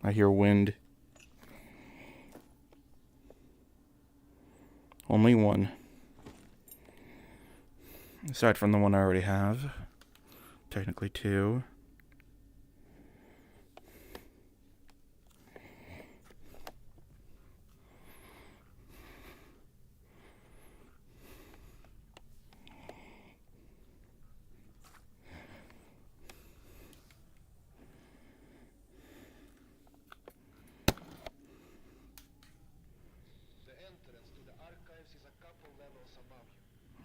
I hear wind. Only one. Aside from the one I already have. Technically two. The entrance to the archives is a couple levels above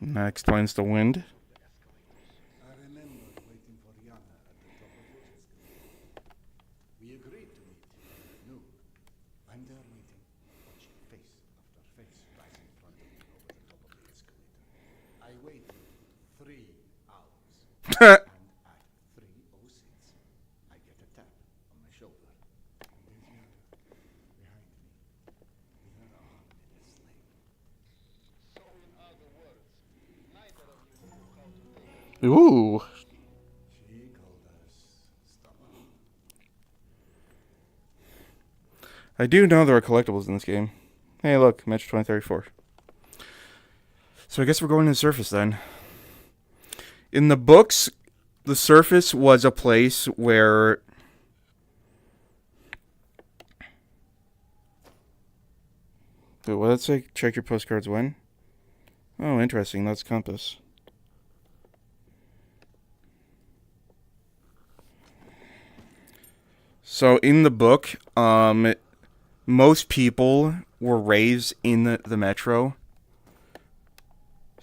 you. That explains the wind. I remember waiting for Yana at the top of your escalator. We agreed to meet at noon. I'm there waiting, watching face after face rise in front of me over the top of the escalator. I waited 3 hours. And at 3:06, I get a tap on my shoulder. And there's Yana, behind me, with her arm in a sling. So in other words, neither of you knew how to take it. Ooh. She called us stubborn. I do know there are collectibles in this game. Hey, look, Metro 2034. So I guess we're going to the surface then. In the books, the surface was a place where... Wait, what did it say? Check your postcards when? Oh, interesting. That's compass. So in the book, most people were raised in the metro.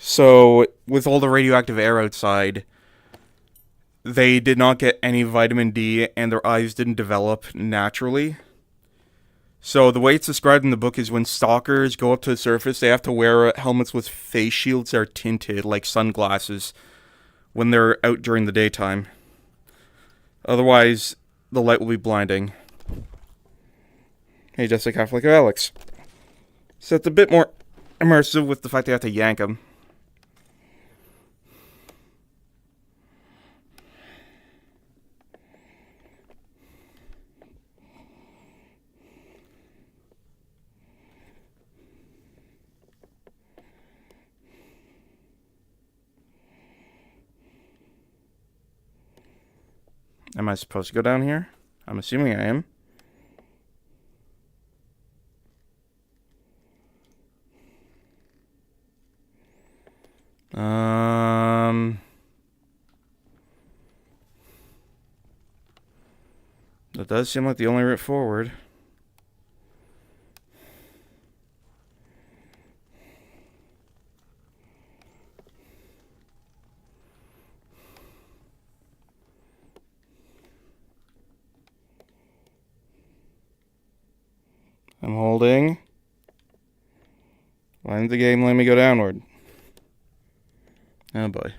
So with all the radioactive air outside, they did not get any vitamin D and their eyes didn't develop naturally. So the way it's described in the book is when stalkers go up to the surface, they have to wear helmets with face shields that are tinted like sunglasses when they're out during the daytime. Otherwise, the light will be blinding. Hey, just like half like Alex. So it's a bit more immersive with the fact they have to yank him. Am I supposed to go down here? I'm assuming I am. That does seem like the only route forward. I'm holding. Why didn't the game let me go downward? Oh boy.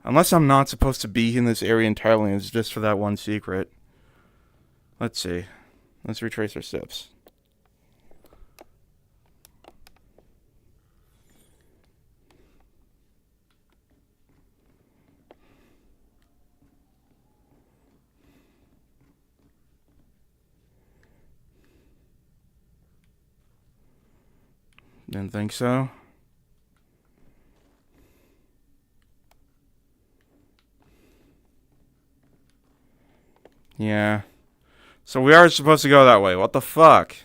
Unless I'm not supposed to be in this area entirely, it's just for that one secret. Let's see. Let's retrace our steps. Didn't think so. Yeah. So we are supposed to go that way. What the fuck?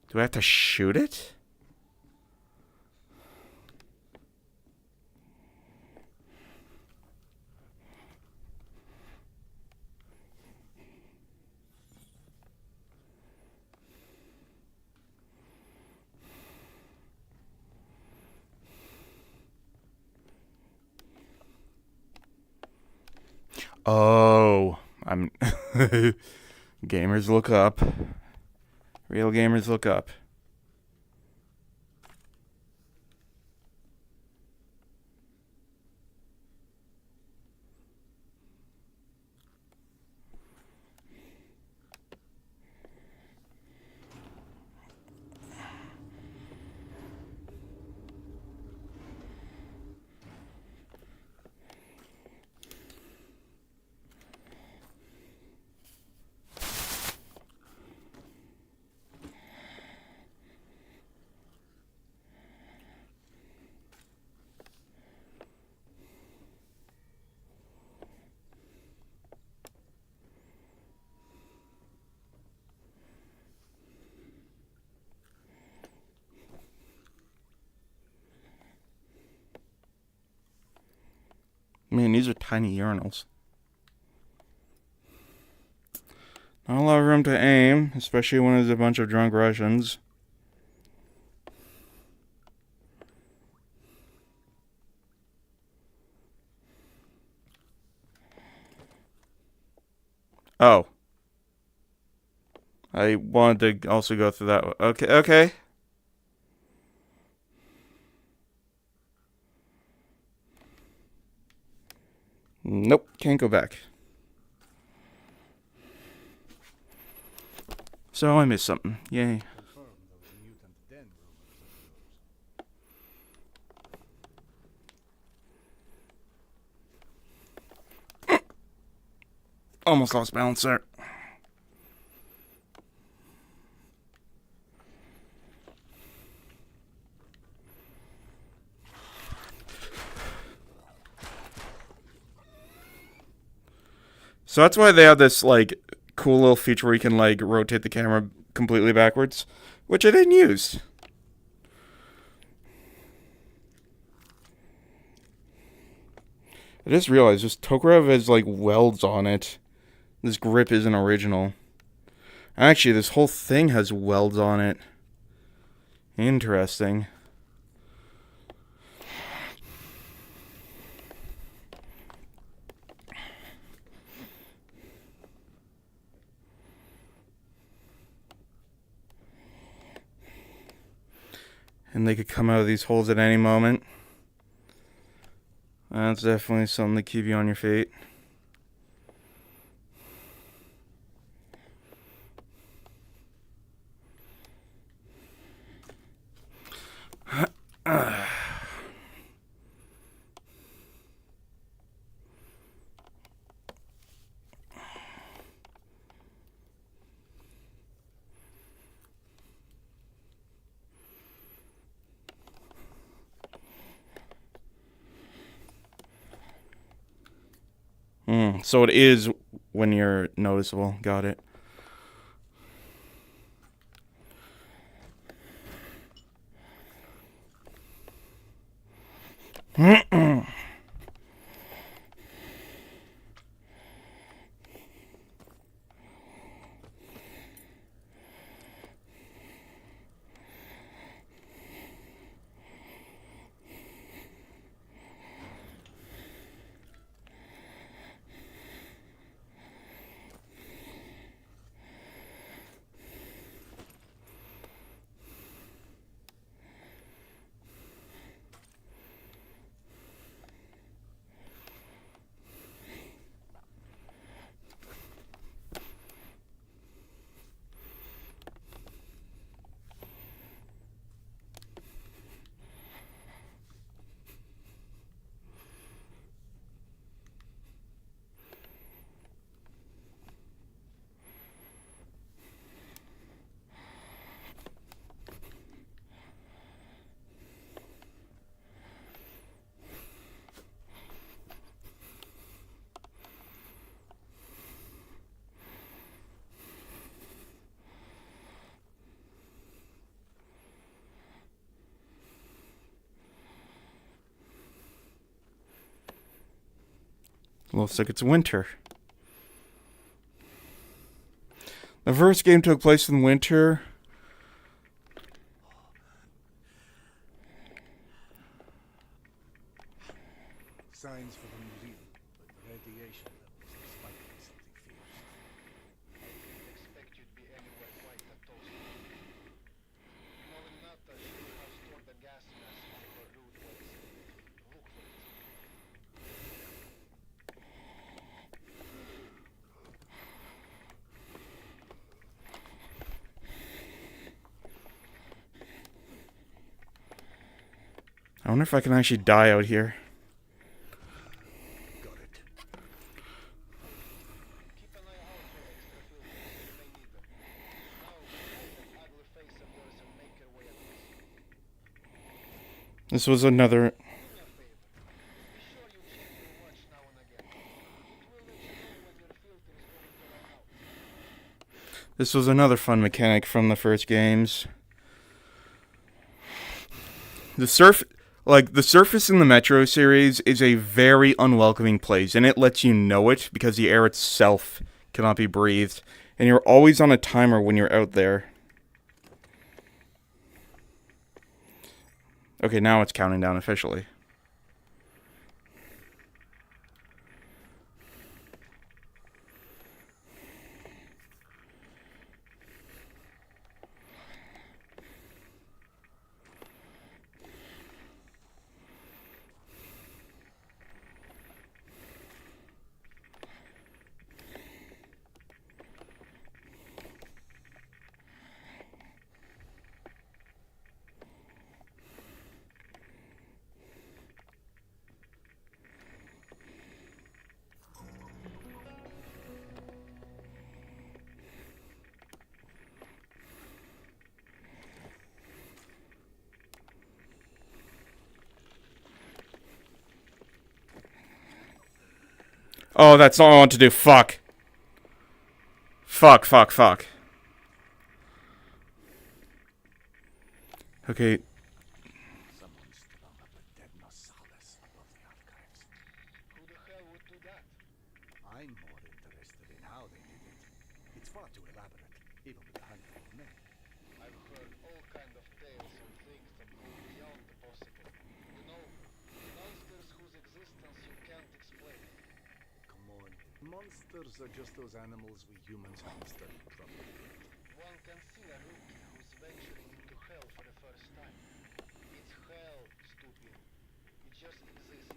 Do I have to shoot it? Oh, I'm gamers look up. Real gamers look up. Man, these are tiny urinals. Not a lot of room to aim, especially when there's a bunch of drunk Russians. Oh. I wanted to also go through that. Okay. Nope, can't go back. So I missed something. Yay. Confirm those mutant den rumors of yours. Almost lost balance there. So that's why they have this, like, cool little feature where you can, like, rotate the camera completely backwards, which I didn't use. I just realized this Tokarev has, like, welds on it. This grip isn't original. Actually, this whole thing has welds on it. Interesting. And they could come out of these holes at any moment. That's definitely something to keep you on your feet. So it is when you're noticeable. Got it. Looks like it's winter. The first game took place in winter. Signs for them real, but the radiation levels are spiking something fierce. I didn't expect you to be anywhere quite that toasty. Knowing not that she will have stored the gas mask in her rude ways. Look for it. I wonder if I can actually die out here. Got it. Keep an eye out for extra filters. You may need them. Now, hide that ugly face of yours and make your way at this. This was another... Do me a favor. Be sure you check your watch now and again. It will let you know when your filter is going to run out. This was another fun mechanic from the first games. The surface in the Metro series is a very unwelcoming place, and it lets you know it because the air itself cannot be breathed, and you're always on a timer when you're out there. Okay, now it's counting down officially. Oh, that's not what I want to do. Fuck. Fuck. Okay. Someone's strung up a dead Nosalis above the archives. Who the hell would do that? I'm more interested in how they did it. It's far too elaborate, even with a handful of men. I've heard all kind of tales and things that go beyond the possible. You know, monsters whose existence you can't explain. Come on. Monsters are just those animals we humans haven't studied properly. One can see a rookie who's venturing into hell for the first time. just exist,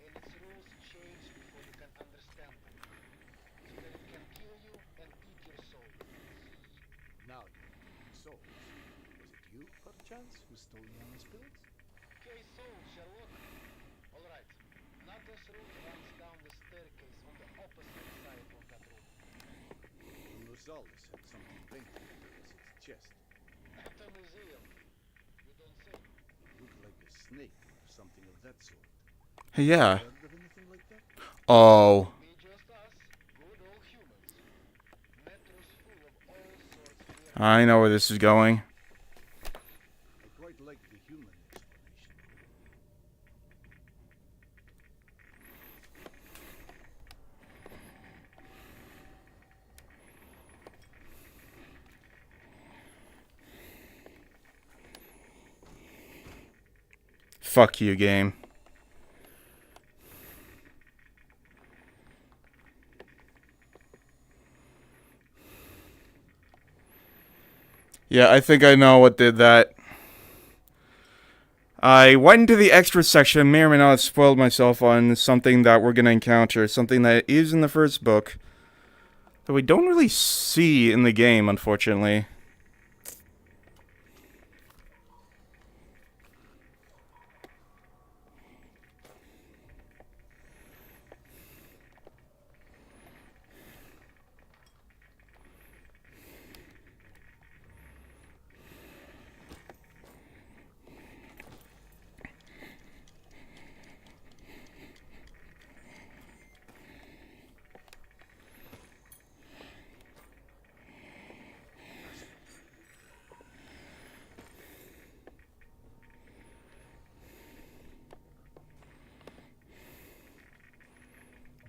and its rules change before you can understand them, so that it can kill you and eat your soul. Now you're eating souls. Was it you, perchance, who stole Yana's pills? Okay, soul, Sherlock. All right. Nathan's route runs down the staircase on the opposite side of that room. Rosales had something painted across its chest. At the museum. You don't say. Looked like a snake or something of that sort. Yeah. Heard of anything like that? Oh. Be just us, good old humans. Metro's full of all sorts of weird. I know where this is going. I quite like the human explanation. Fuck you, game. Yeah, I think I know what did that. I went into the extra section, may or may not have spoiled myself on something that we're going to encounter, something that is in the first book, that we don't really see in the game, unfortunately.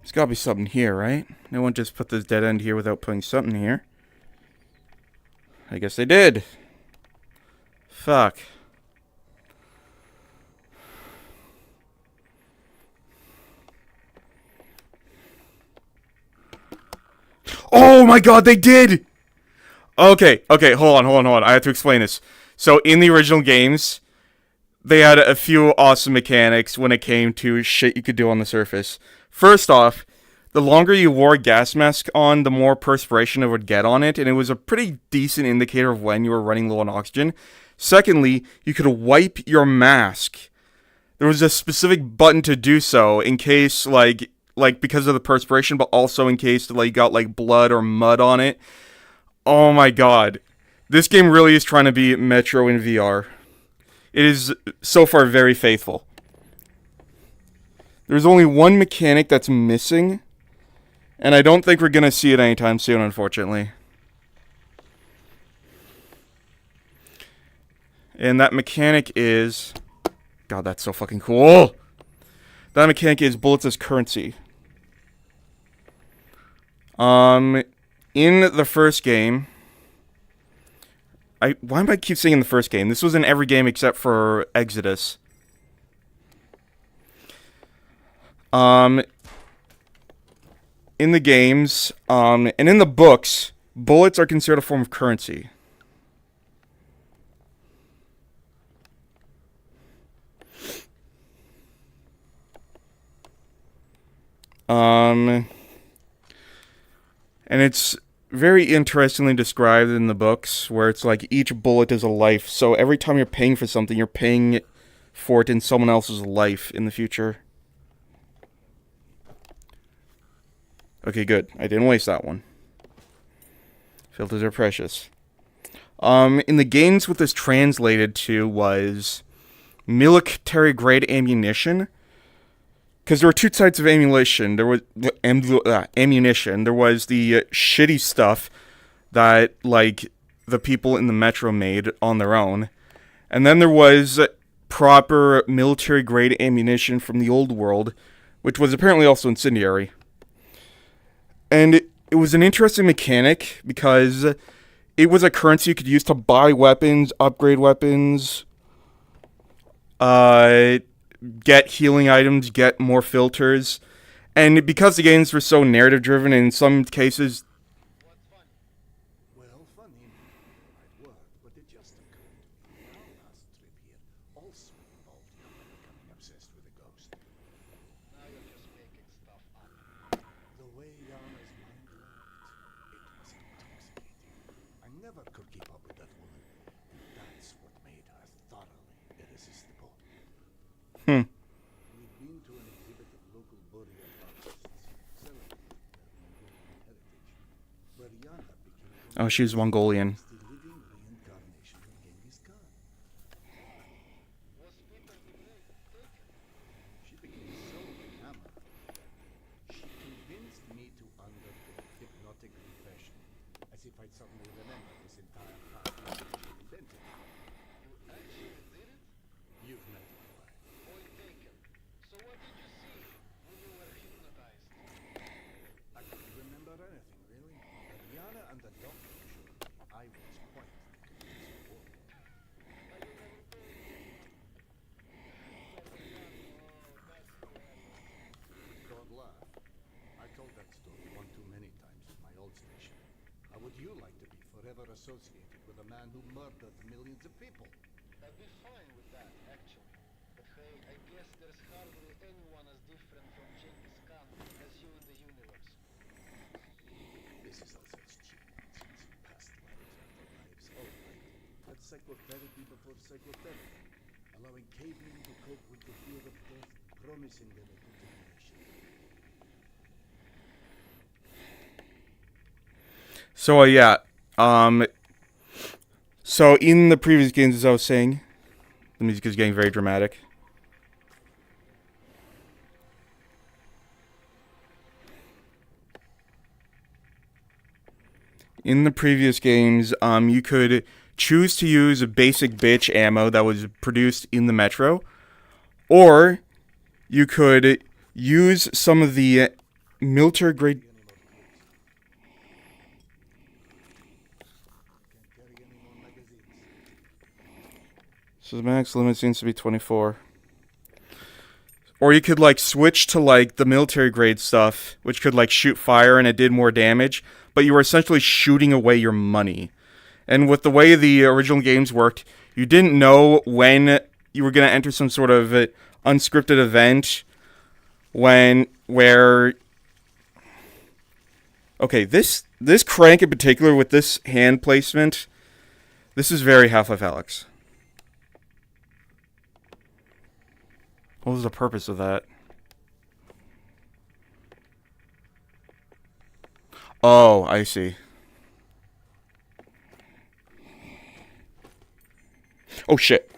There's gotta be something here, right? No one just put this dead end here without putting something here. I guess they did. Fuck. Oh my god, they did! Okay, hold on. I have to explain this. So, in the original games, they had a few awesome mechanics when it came to shit you could do on the surface. First off, the longer you wore a gas mask on, the more perspiration it would get on it, and it was a pretty decent indicator of when you were running low on oxygen. Secondly, you could wipe your mask. There was a specific button to do so in case, like because of the perspiration, but also in case, like, you got, like, blood or mud on it. Oh my god. This game really is trying to be Metro in VR. It is, so far, very faithful. There's only one mechanic that's missing, and I don't think we're gonna see it anytime soon, unfortunately. And that mechanic is... God, that's so fucking cool! That mechanic is bullets as currency. In the first game... Why am I keep saying in the first game? This was in every game except for Exodus. In the games, and in the books, bullets are considered a form of currency. And it's very interestingly described in the books, where it's like each bullet is a life, so every time you're paying for something, you're paying for it in someone else's life in the future. Okay, good. I didn't waste that one. Filters are precious. In the games, what this translated to was military-grade ammunition. Because there were two types of ammunition. There was ammunition. There was the shitty stuff that, like, the people in the Metro made on their own. And then there was proper military-grade ammunition from the old world, which was apparently also incendiary. And it was an interesting mechanic because it was a currency you could use to buy weapons, upgrade weapons, get healing items, get more filters. And because the games were so narrative driven, in some cases... What's funny? Well, funny may not be the right word, but it just occurred to me. Our last trip here also involved Yana becoming obsessed with a ghost. Now you're just making stuff up. The way Yana's mind worked, it was intoxicating. I never could keep up with that woman, and that's what made her thoroughly irresistible. Hmm. We've been to an exhibit of local burial artists celebrating their Mongolian heritage, where Yana became Oh, she was Mongolian. the living reincarnation of Genghis Khan. Was Peter the Great taken? She became so enamored. She convinced me to undergo hypnotic repression, as if I'd suddenly remembered this entire past she invented. You actually did it? You've met my wife. Point taken. So what did you see when you were hypnotized? I couldn't remember anything, really. But Yana and the doctor showed me I was quite the convincing warrior. But you never told me. Oh, that's hilarious. Don't laugh. I told that story one too many times at my old station. How would you like to be forever associated with a man who murdered millions of people? I'd be fine with that, actually. But hey, I guess there's hardly anyone as different from Genghis Khan as you in the universe. This is all such cheap nonsense. Past lives, afterlives, all right. That's psychotherapy before psychotherapy. Allowing cavemen to cope with the fear of death, promising them a continuation. So yeah, so in the previous games, as I was saying, the music is getting very dramatic. In the previous games, you could choose to use a basic bitch ammo that was produced in the Metro, or you could use some of the military grade. Can't carry any more magazines. So the max limit seems to be 24. Or you could like switch to like the military grade stuff, which could like shoot fire and it did more damage, but you were essentially shooting away your money. And with the way the original games worked, you didn't know when you were going to enter some sort of unscripted event where okay, this crank in particular with this hand placement, this is very Half-Life Alyx. What was the purpose of that? Oh, I see. Oh, shit.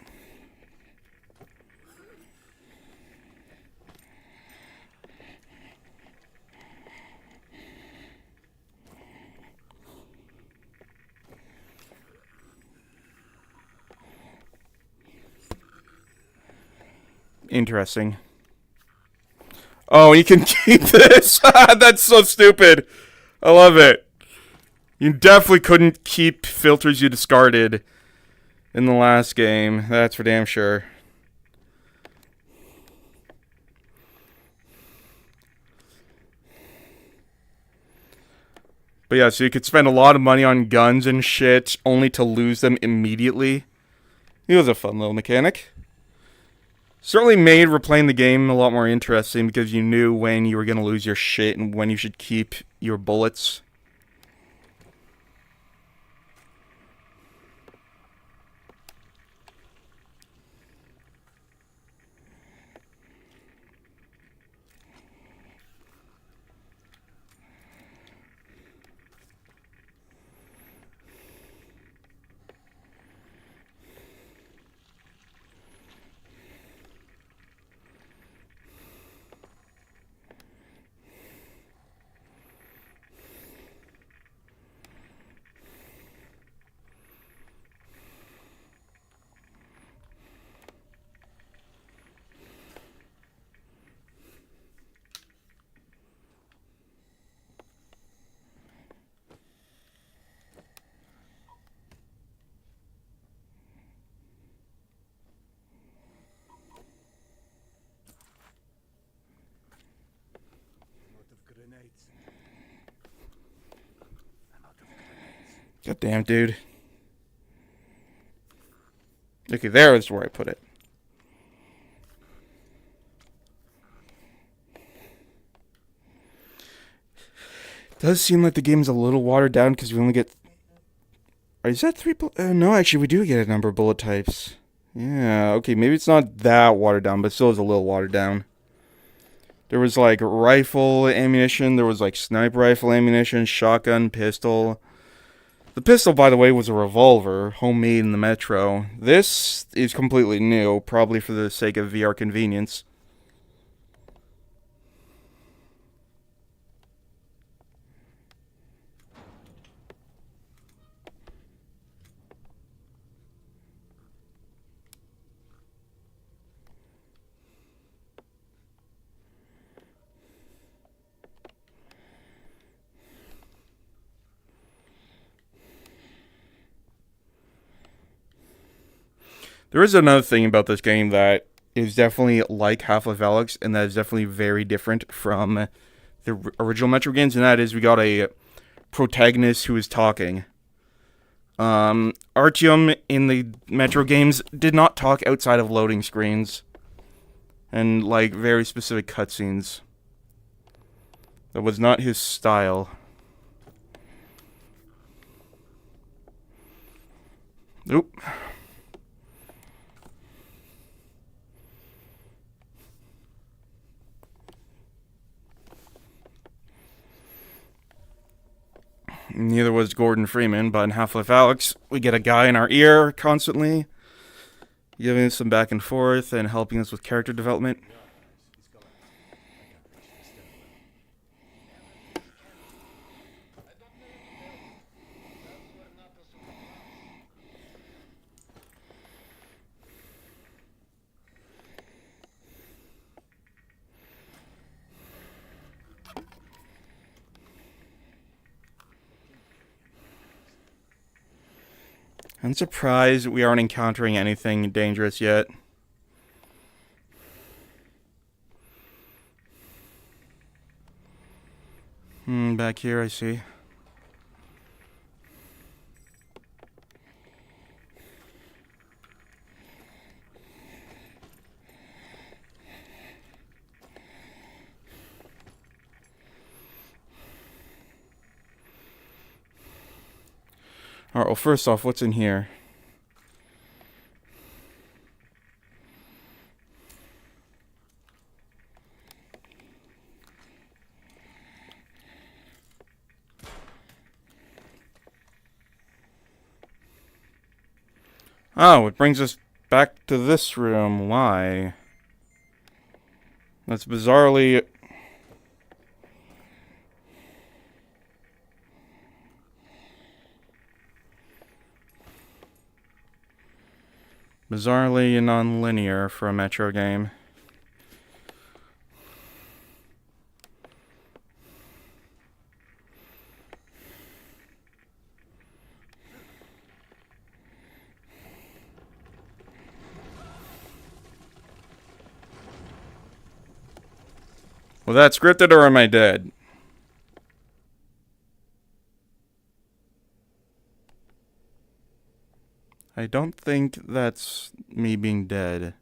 Interesting. Oh, you can keep this. That's so stupid. I love it. You definitely couldn't keep filters you discarded in the last game. That's for damn sure. But yeah, so you could spend a lot of money on guns and shit only to lose them immediately. It was a fun little mechanic. Certainly made replaying the game a lot more interesting because you knew when you were going to lose your shit and when you should keep your bullets. I'm out of grenades. I'm out of grenades. God damn, dude. Okay, there is where I put it. Does seem like the game's a little watered down because we only get. Is that 3? No, actually, we do get a number of bullet types. Yeah, okay, maybe it's not that watered down, but still is a little watered down. There was like rifle ammunition, there was like sniper rifle ammunition, shotgun, pistol. The pistol, by the way, was a revolver, homemade in the Metro. This is completely new, probably for the sake of VR convenience. There is another thing about this game that is definitely like Half-Life Alyx, and that is definitely very different from the original Metro games, and that is we got a protagonist who is talking. Artyom in the Metro games did not talk outside of loading screens and like very specific cutscenes. That was not his style. Oop. Neither was Gordon Freeman, but in Half-Life Alyx, we get a guy in our ear constantly, giving us some back and forth and helping us with character development. I'm surprised we aren't encountering anything dangerous yet. Back here I see. Alright, well, first off, what's in here? Oh, it brings us back to this room. Why? That's bizarrely... bizarrely non-linear for a Metro game. Was that scripted or am I dead? I don't think that's me being dead.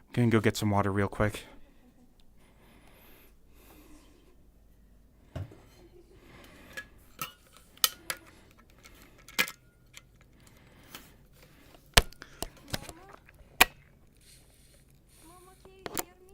I'm gonna go get some water real quick. Mama, can you hear me?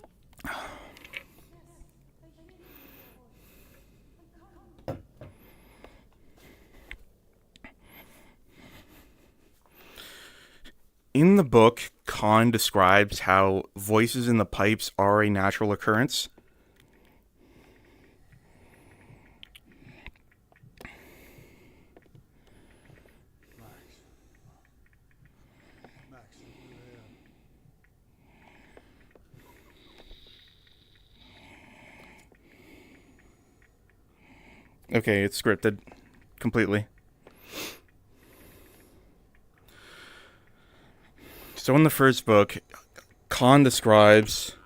In the book, Khan describes how voices in the pipes are a natural occurrence. Max, Okay, it's scripted completely. So in the first book, Khan describes,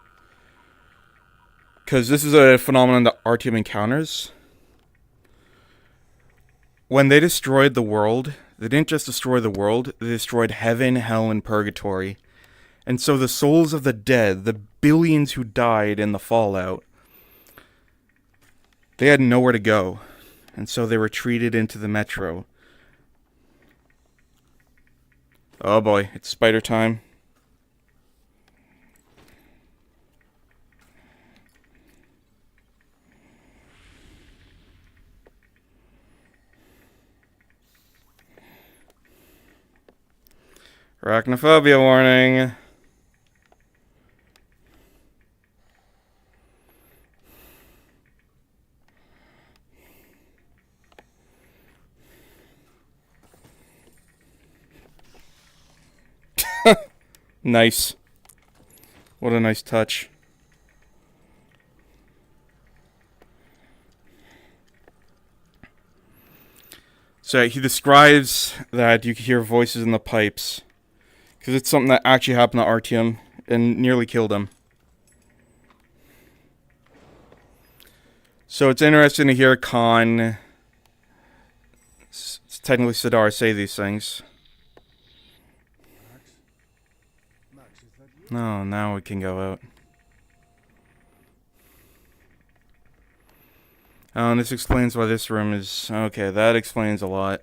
because this is a phenomenon that Artyom encounters, when they destroyed the world, they didn't just destroy the world, they destroyed heaven, hell, and purgatory. And so the souls of the dead, the billions who died in the fallout, they had nowhere to go. And so they retreated into the metro. Oh boy, it's spider time. Arachnophobia warning. Nice. What a nice touch. So he describes that you can hear voices in the pipes. Because it's something that actually happened to Artyom and nearly killed him. So it's interesting to hear Khan, it's technically Sidar, say these things. Max, is that you? No, now we can go out. Oh, and this explains why this room is... Okay, that explains a lot.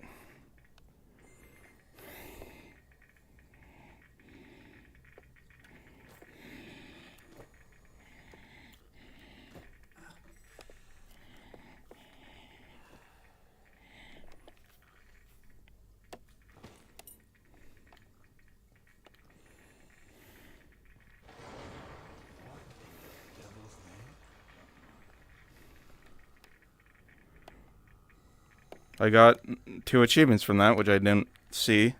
I got 2 achievements from that, which I didn't see.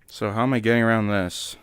So how am I getting around this?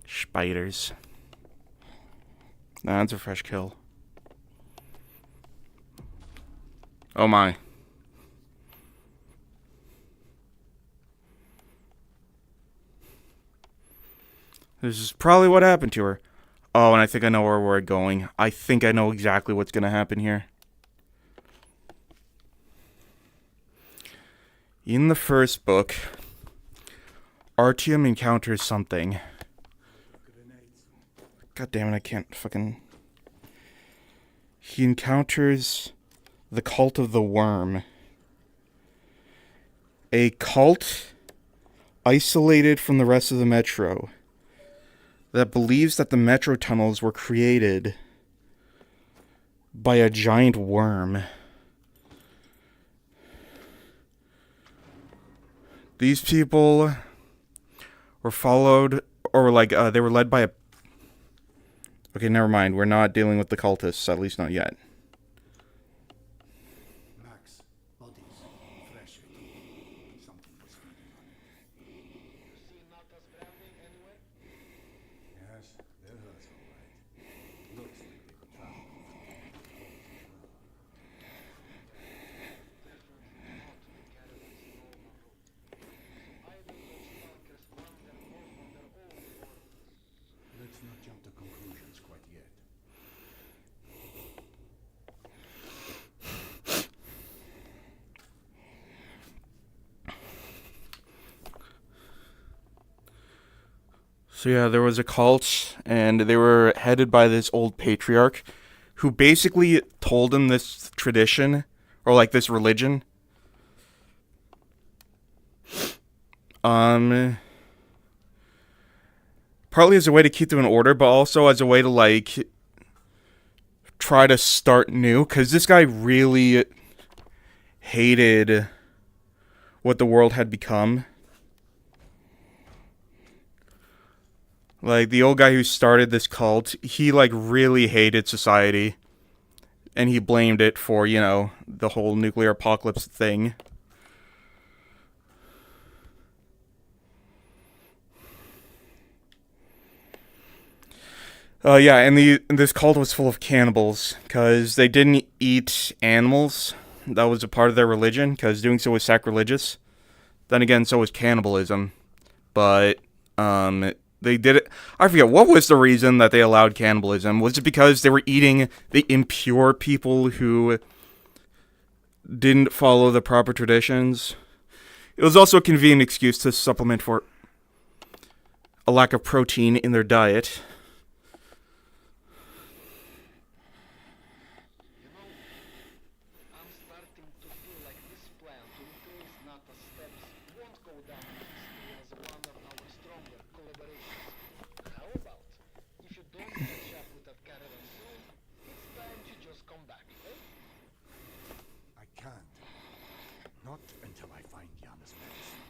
Spiders. Nah, that's a fresh kill. Oh my. This is probably what happened to her. Oh, and I think I know where we're going. I think I know exactly what's going to happen here. In the first book, Artyom encounters something. God damn it, I can't fucking... He encounters the cult of the worm. A cult isolated from the rest of the metro that believes that the metro tunnels were created by a giant worm. These people were followed, or like, they were led by a... Okay, never mind. We're not dealing with the cultists, at least not yet. Max, bodies. Fresh. Something was feeding on it. You see Natas branding anywhere? Yes, they're hers all right. Looks like they could travel with Definitely not the caravans normal route. Either those fuckers wander off on their own or... Let's not jump to conclusions quite yet. So yeah, there was a cult, and they were headed by this old patriarch, who basically told him this tradition, or like this religion. Partly as a way to keep them in order, but also as a way to like try to start new, because this guy really hated what the world had become. Like, the old guy who started this cult, he, like, really hated society. And he blamed it for, you know, the whole nuclear apocalypse thing. Yeah, and this cult was full of cannibals, because they didn't eat animals. That was a part of their religion, because doing so was sacrilegious. Then again, so was cannibalism. But, they did it. I forget, what was the reason that they allowed cannibalism? Was it because they were eating the impure people who didn't follow the proper traditions? It was also a convenient excuse to supplement for a lack of protein in their diet. I'm starting to feel like this plan to retrace Nata's steps won't go down easily as one of our stronger collaborations. How about, if you don't catch up with that caravan soon, it's time to just come back, eh? I can't. Not until I find Yana's medicine.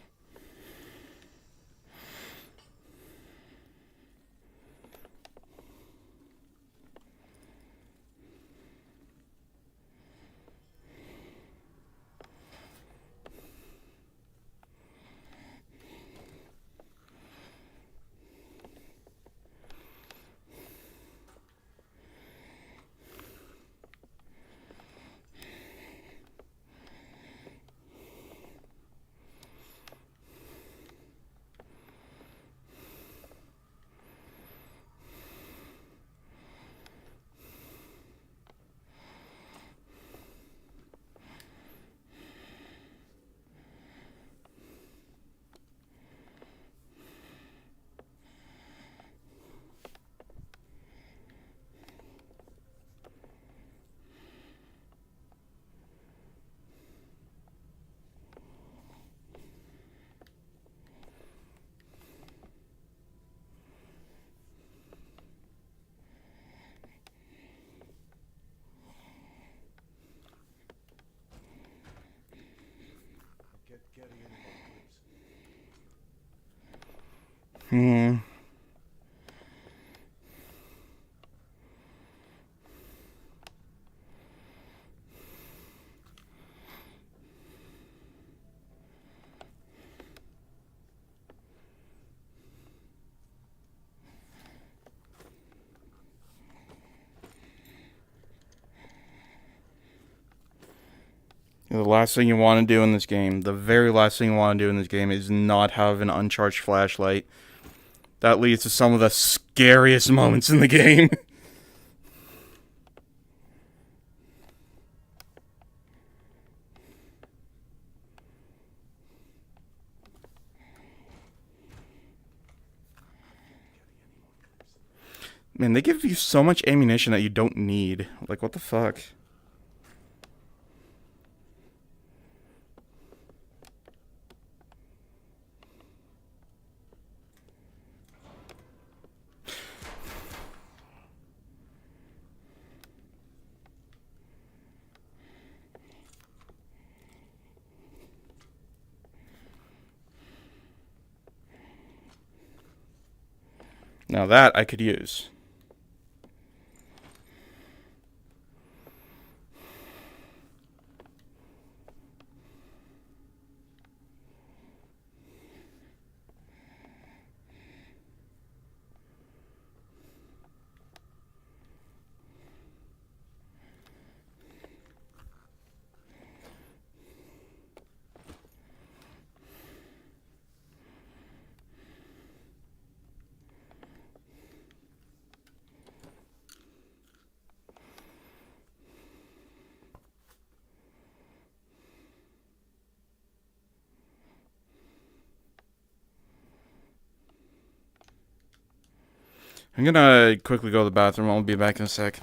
Can't carry any more clips. The last thing you want to do in this game, the very last thing you want to do in this game is not have an uncharged flashlight. That leads to some of the scariest moments in the game. Man, they give you so much ammunition that you don't need. Like, what the fuck? Now that I could use. I'm gonna quickly go to the bathroom. I'll be back in a sec.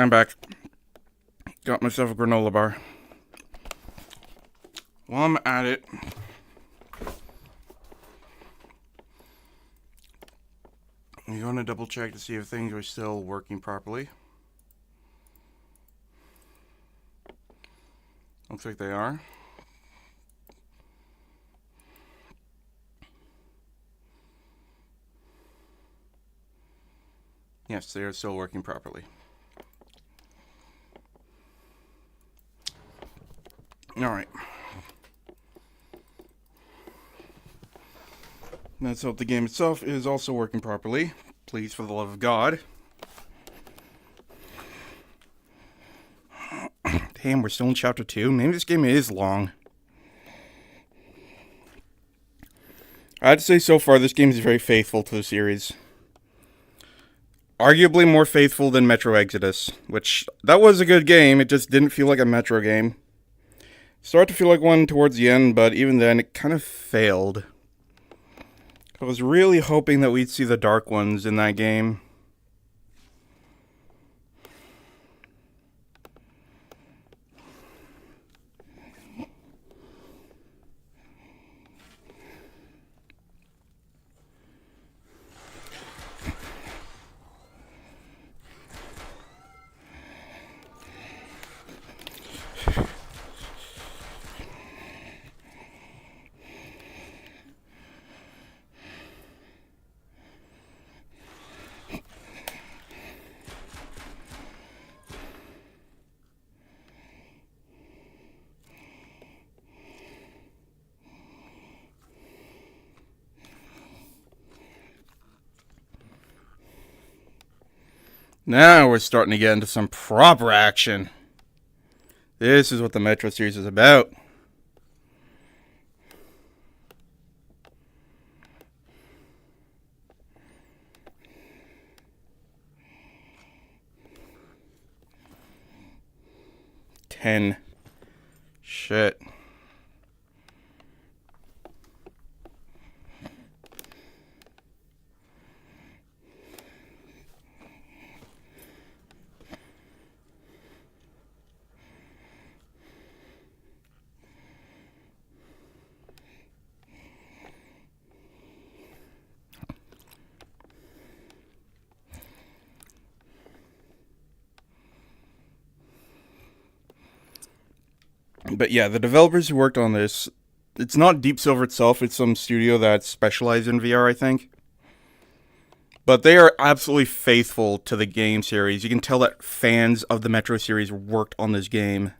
I'm back. Got myself a granola bar. While I'm at it, I'm going to double check to see if things are still working properly. Looks like they are. Yes, they are still working properly. Alright. Let's hope the game itself is also working properly. Please, for the love of God. Damn, we're still in chapter 2. Maybe this game is long. I'd say so far this game is very faithful to the series. Arguably more faithful than Metro Exodus, which, that was a good game, it just didn't feel like a Metro game. Started to feel like one towards the end, but even then, it kind of failed. I was really hoping that we'd see the Dark Ones in that game. Now we're starting to get into some proper action. This is what the Metro series is about. Ten. Shit. But yeah, the developers who worked on this, it's not Deep Silver itself, it's some studio that specialized in VR, I think. But they are absolutely faithful to the game series. You can tell that fans of the Metro series worked on this game.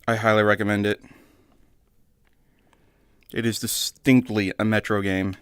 I highly recommend it. It is distinctly a Metro game.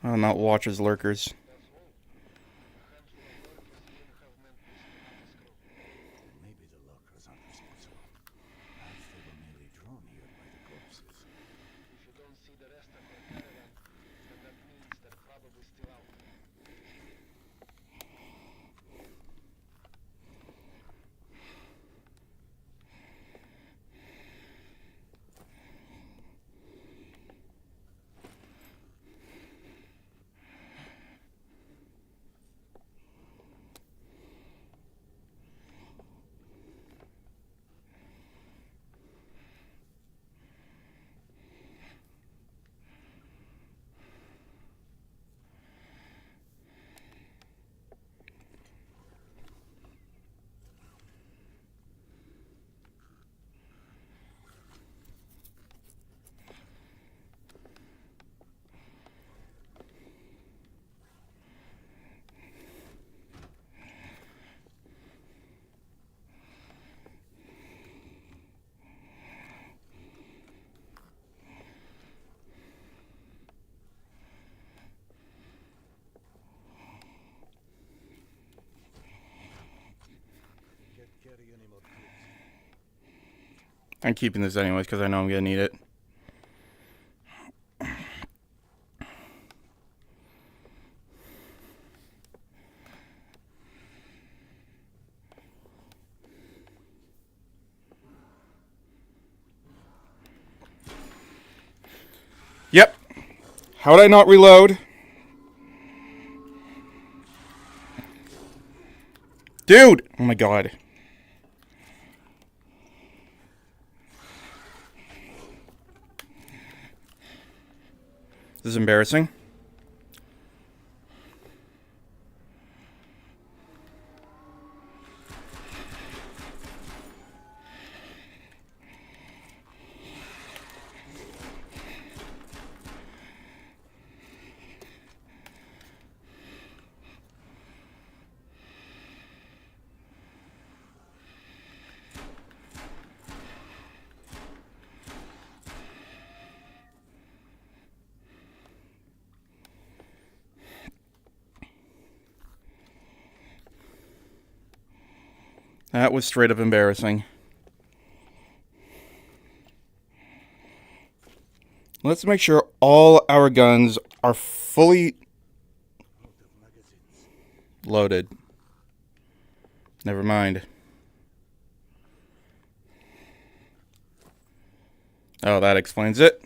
Oh, not watchers, lurkers. Maybe the lurkers aren't responsible. Perhaps they were merely drawn here by the corpses. If you don't see the rest of their caravan, then that means they're probably still out there. I'm keeping this anyways because I know I'm gonna need it. Yep. How would I not reload? Dude! Oh my god. This is embarrassing. That was straight up embarrassing. Let's make sure all our guns are fully loaded. Never mind. Oh, that explains it.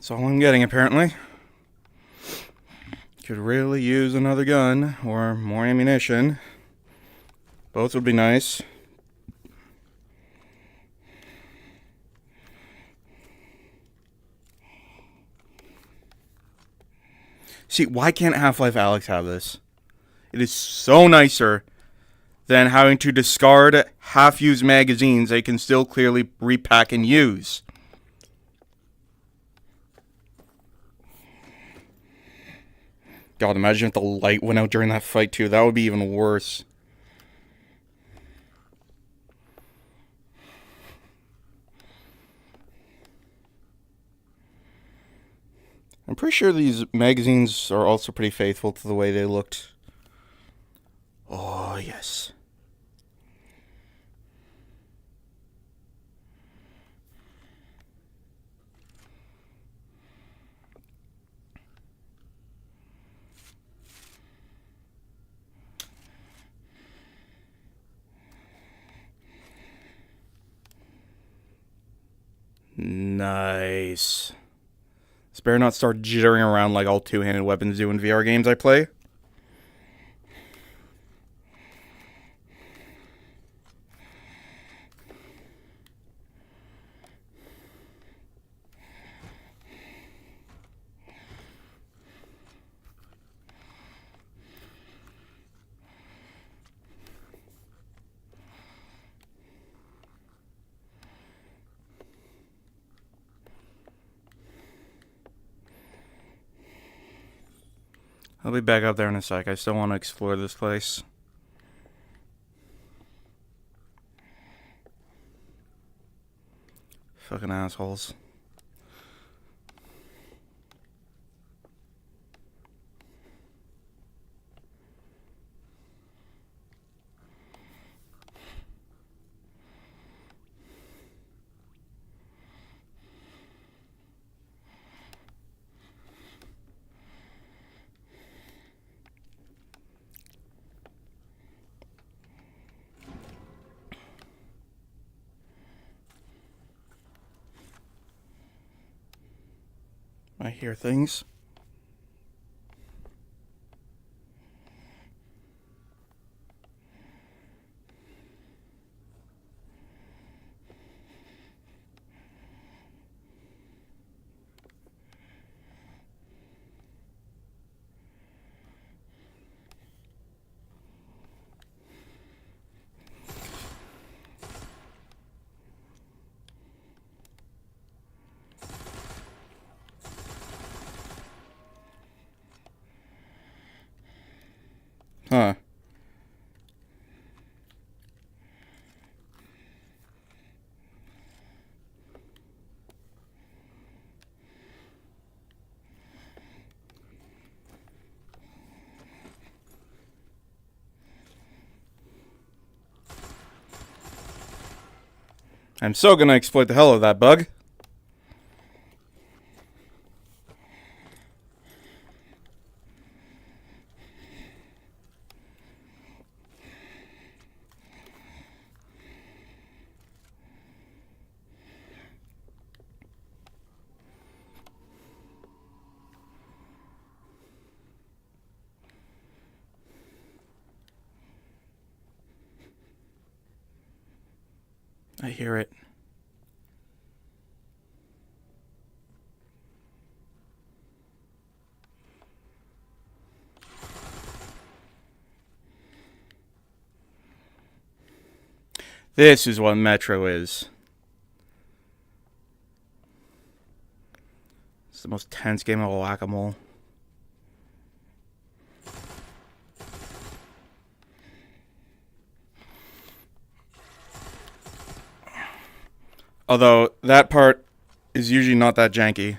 That's all I'm getting, apparently. Could really use another gun or more ammunition. Both would be nice. See, why can't Half-Life Alyx have this? It is so nicer than having to discard half-used magazines they can still clearly repack and use. God, imagine if the light went out during that fight too. That would be even worse. I'm pretty sure these magazines are also pretty faithful to the way they looked. Oh, yes. Nice. This better not start jittering around like all two-handed weapons do in VR games I play. I'll be back up there in a sec. I still want to explore this place. Fucking assholes. I hear things. I'm so gonna exploit the hell out of that bug. I hear it. This is what Metro is. It's the most tense game of whack-a-mole. Although, that part is usually not that janky.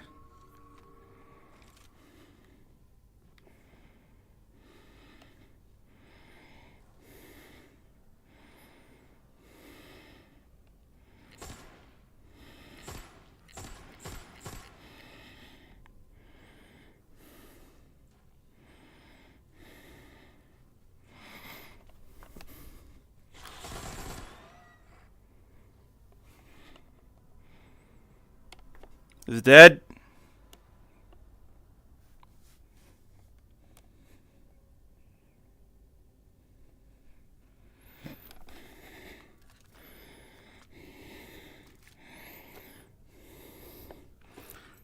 Is it dead?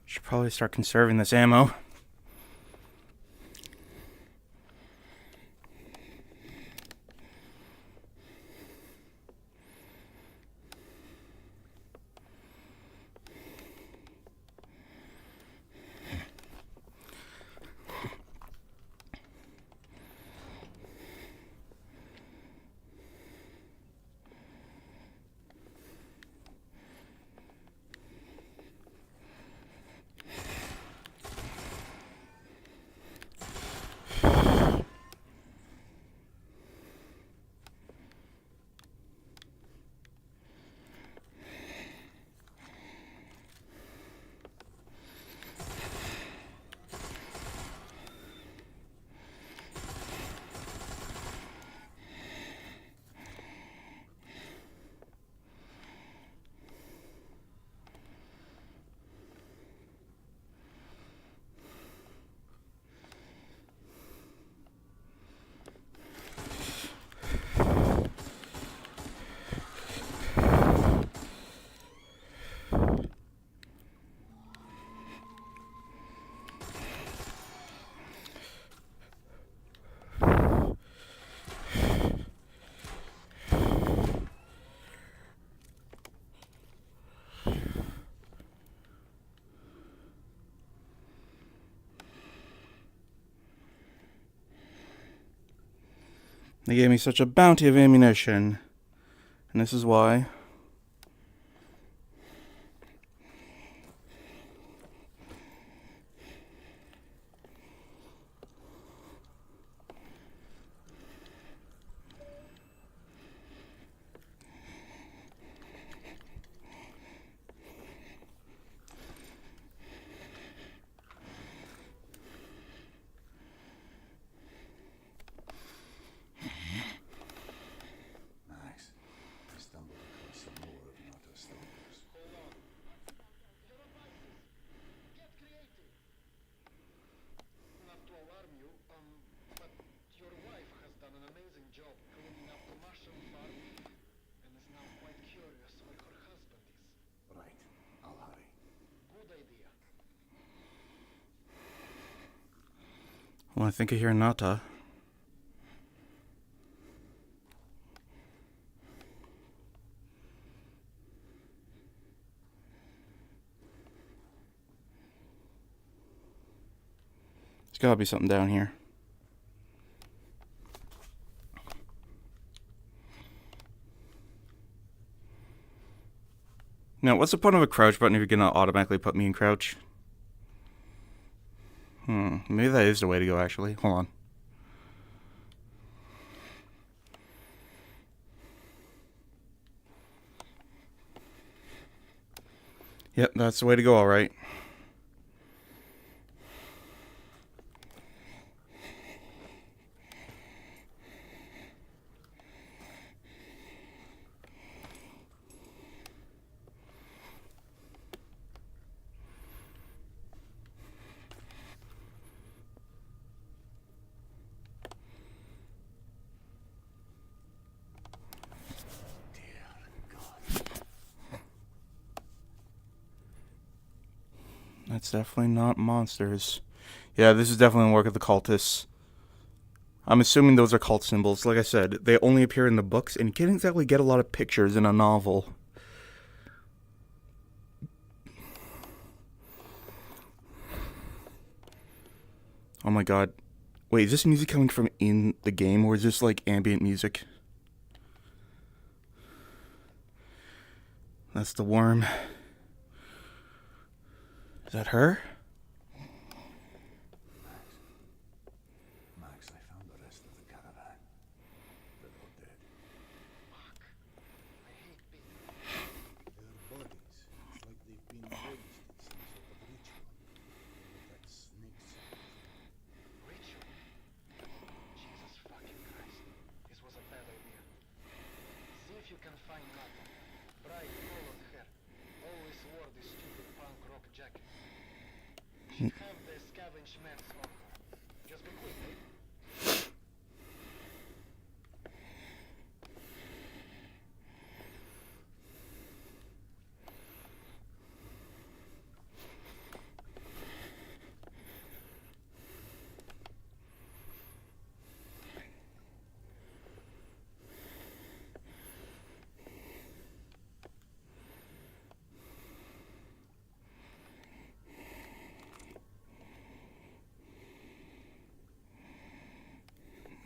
Should probably start conserving this ammo. They gave me such a bounty of ammunition. And this is why. Nice. I stumbled across some more of Nata's stories. Hold on. Your advices. Get creative. Not to alarm you, but your wife has done an amazing job cleaning up the mushroom farm and is now quite curious where her husband is. Right. I'll hurry. Good idea. Well, I think I hear Nata. There's gotta be something down here. Now, what's the point of a crouch button if you're gonna automatically put me in crouch? Maybe that is the way to go, actually. Hold on. Yep, that's the way to go, alright. That's definitely not monsters. Yeah, this is definitely the work of the cultists. I'm assuming those are cult symbols. Like I said, they only appear in the books, and you can't exactly get a lot of pictures in a novel. Oh my god. Wait, is this music coming from in the game, or is this like ambient music? That's the worm. Is that her? Max, I found the rest of the caravan. They're all dead. I hate Peter. Their bodies, it's like they've been raised in some sort of ritual. With that snake scent. Ritual? Jesus fucking Christ. This was a bad idea. See if you can find Nata. Bright colored hair. Always wore this stupid punk rock jacket. She'd have the scavenge meds on her. Just be quick, eh?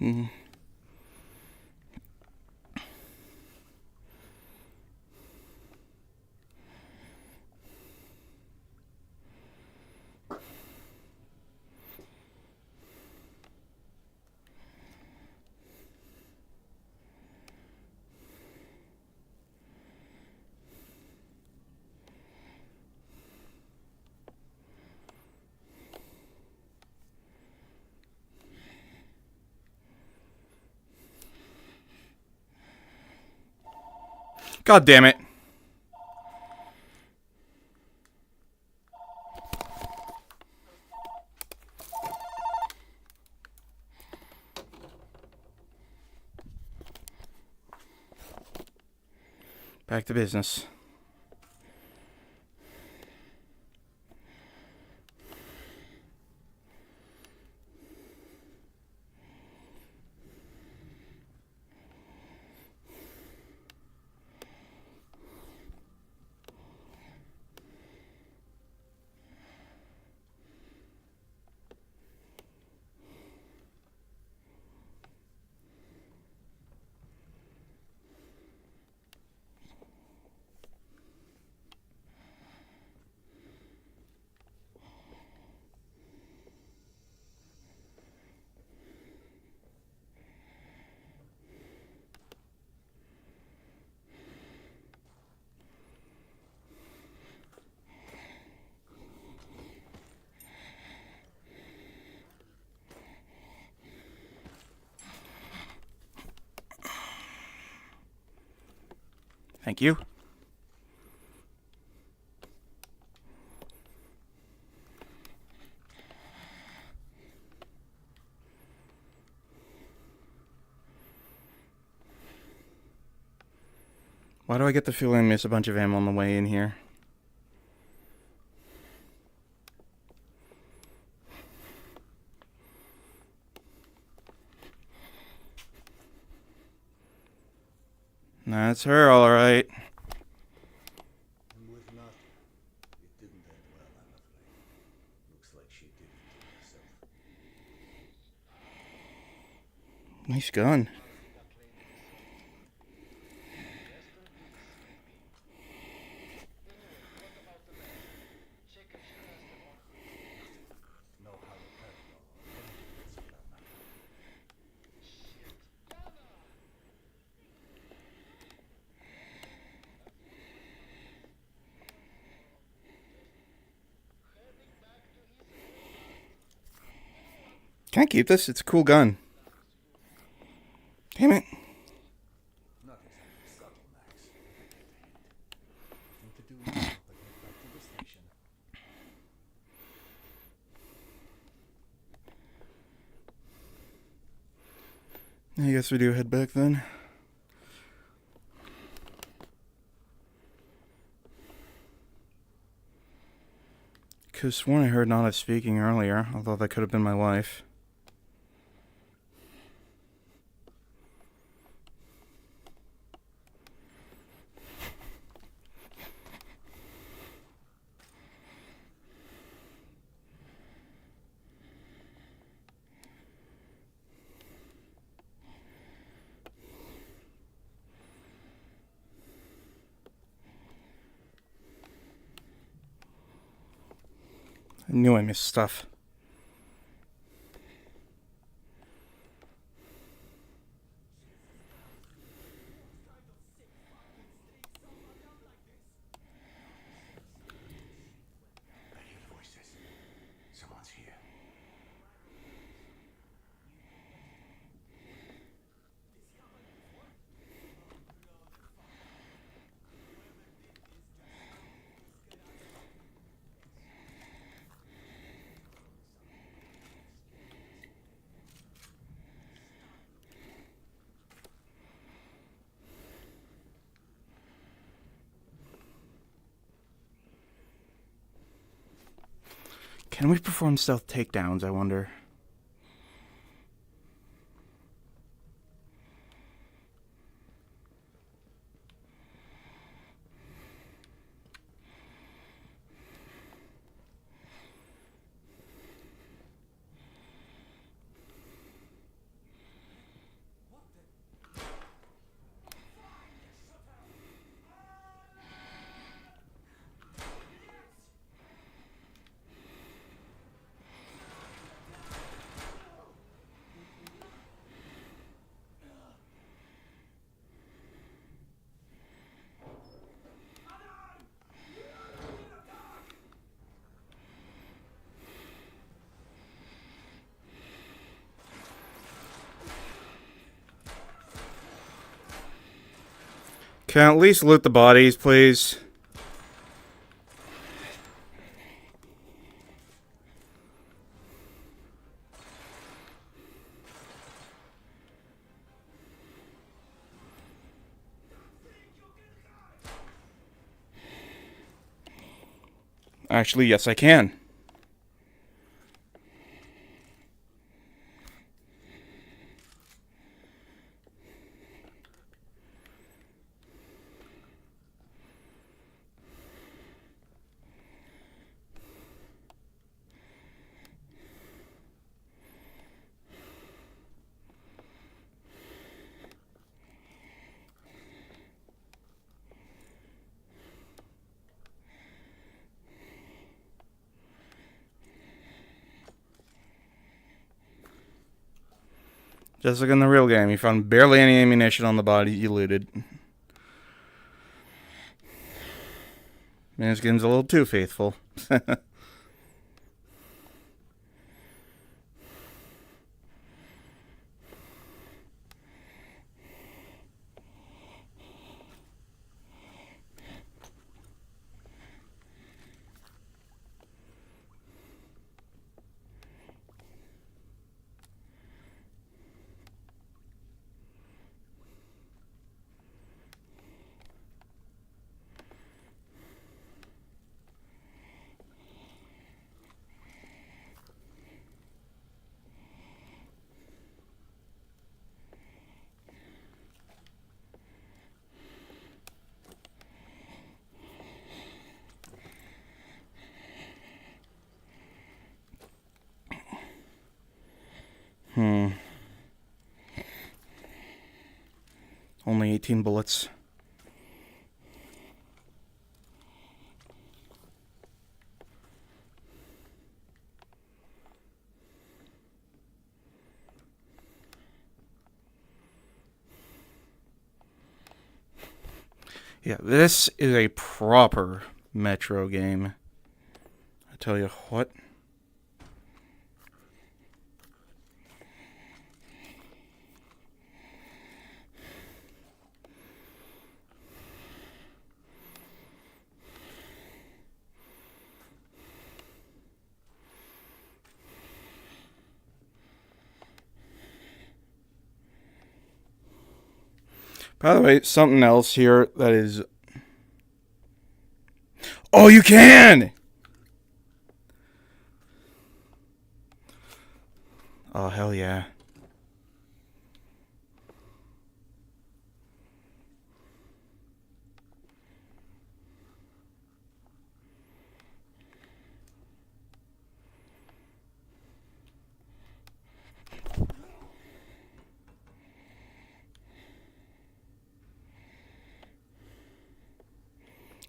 Mm. God damn it. Back to business. Thank you. Why do I get the feeling I miss a bunch of ammo on the way in here? That's her, alright. And with Nata, it didn't end well, I'm afraid. Looks like she did it to herself. Nice gun. Rest in peace, maybe. Anyway, what about the meds? Check if she has them on her. No haloperidol or anything that similar matter. Shit. Yana! Can I keep this? It's a cool gun. Damn it. Not exactly subtle, Max. Nothing to do now but head back to the station. I guess we do head back then. Could have sworn I heard Nana speaking earlier, although that could have been my wife. I knew I missed stuff. I hear voices. Someone's here. Can we perform stealth takedowns, I wonder? Can I at least loot the bodies, please? Actually, yes, I can. Just like in the real game, you found barely any ammunition on the body you looted. Man, this game's a little too faithful. Only 18 bullets. Yeah, this is a proper Metro game. I tell you what. By the way, something else here that is... Oh, you can! Oh, hell yeah.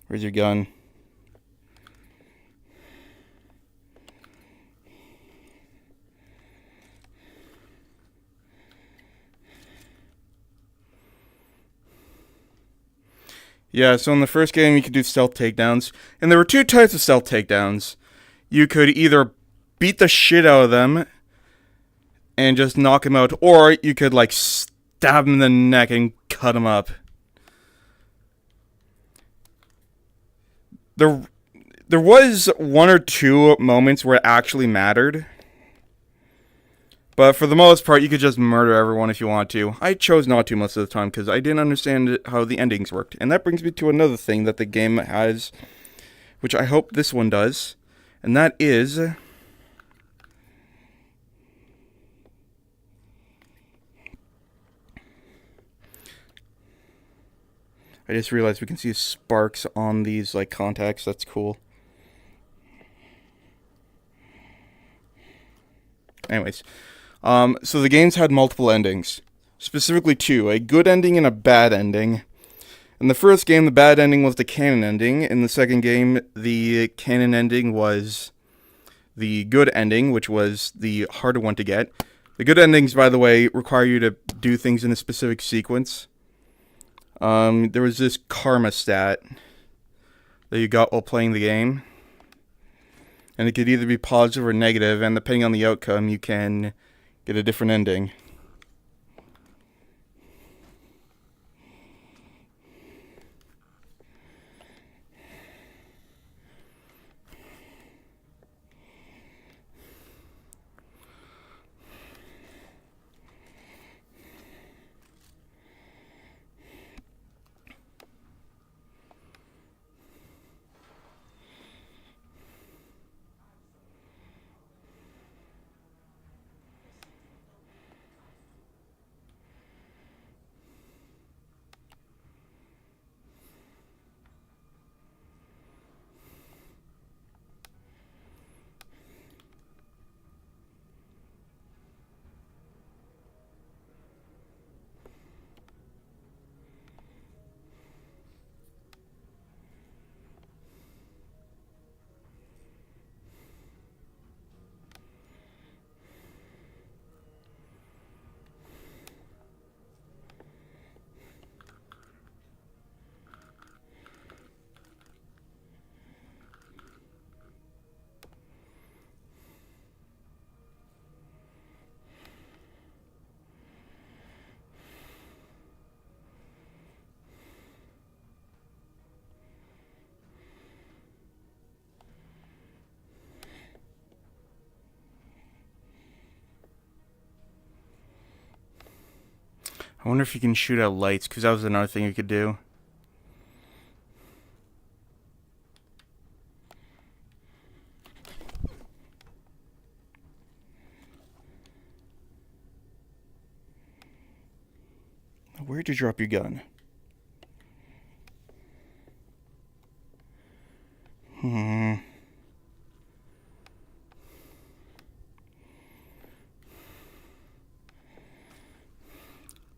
Where's your gun? Yeah, so in the first game you could do stealth takedowns, and there were two types of stealth takedowns. You could either beat the shit out of them and just knock them out, or you could like stab them in the neck and cut them up. There was one or two moments where it actually mattered. But for the most part, you could just murder everyone if you want to. I chose not to most of the time because I didn't understand how the endings worked. And that brings me to another thing that the game has, which I hope this one does. And that is... I just realized we can see sparks on these like contacts. That's cool. Anyways, so the games had multiple endings, specifically two, a good ending and a bad ending. In the first game, the bad ending was the canon ending. In the second game, the canon ending was the good ending, which was the harder one to get. The good endings, by the way, require you to do things in a specific sequence. There was this karma stat that you got while playing the game. And it could either be positive or negative, and depending on the outcome, you can get a different ending. I wonder if you can shoot out lights, because that was another thing you could do. Where'd you drop your gun?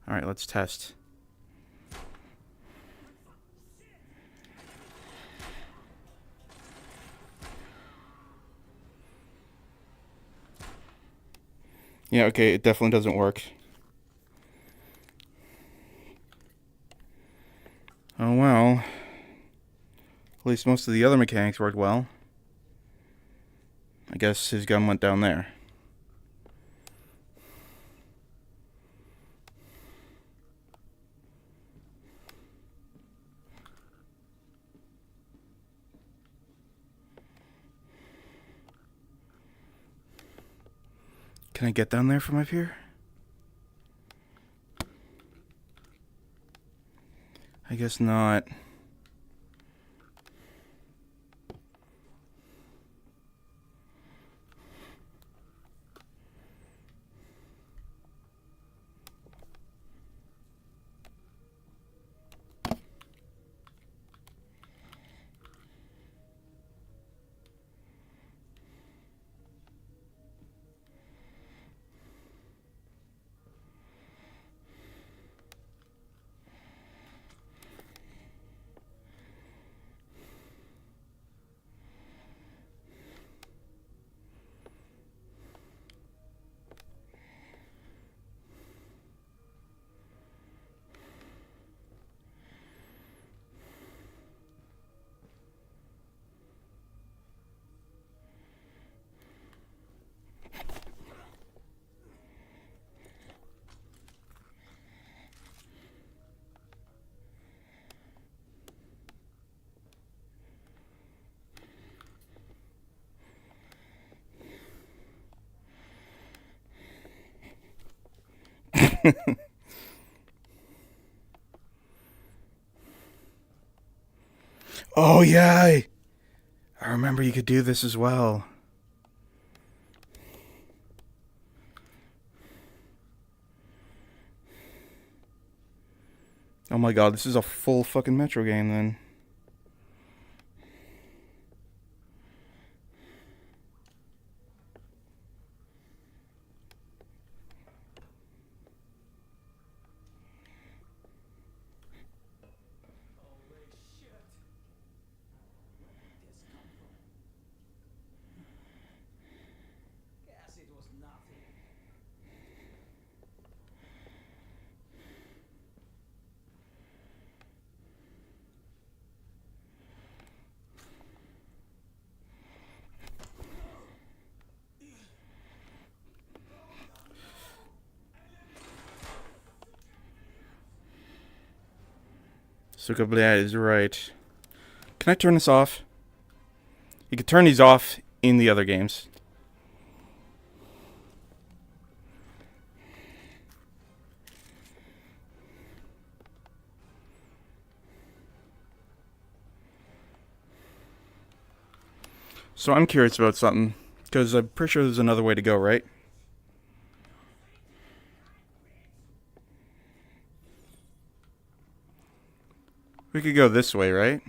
Alright, let's test. Yeah, okay, it definitely doesn't work. Oh well. At least most of the other mechanics worked well. I guess his gun went down there. Can I get down there from up here? I guess not. Oh yeah, I remember you could do this as well. Oh my god, this is a full fucking Metro game then. Holy shit. Where did this come from? Guess it was nothing. Sukablea is right. Can I turn this off? You can turn these off in the other games. So I'm curious about something, because I'm pretty sure there's another way to go, right? We could go this way, right?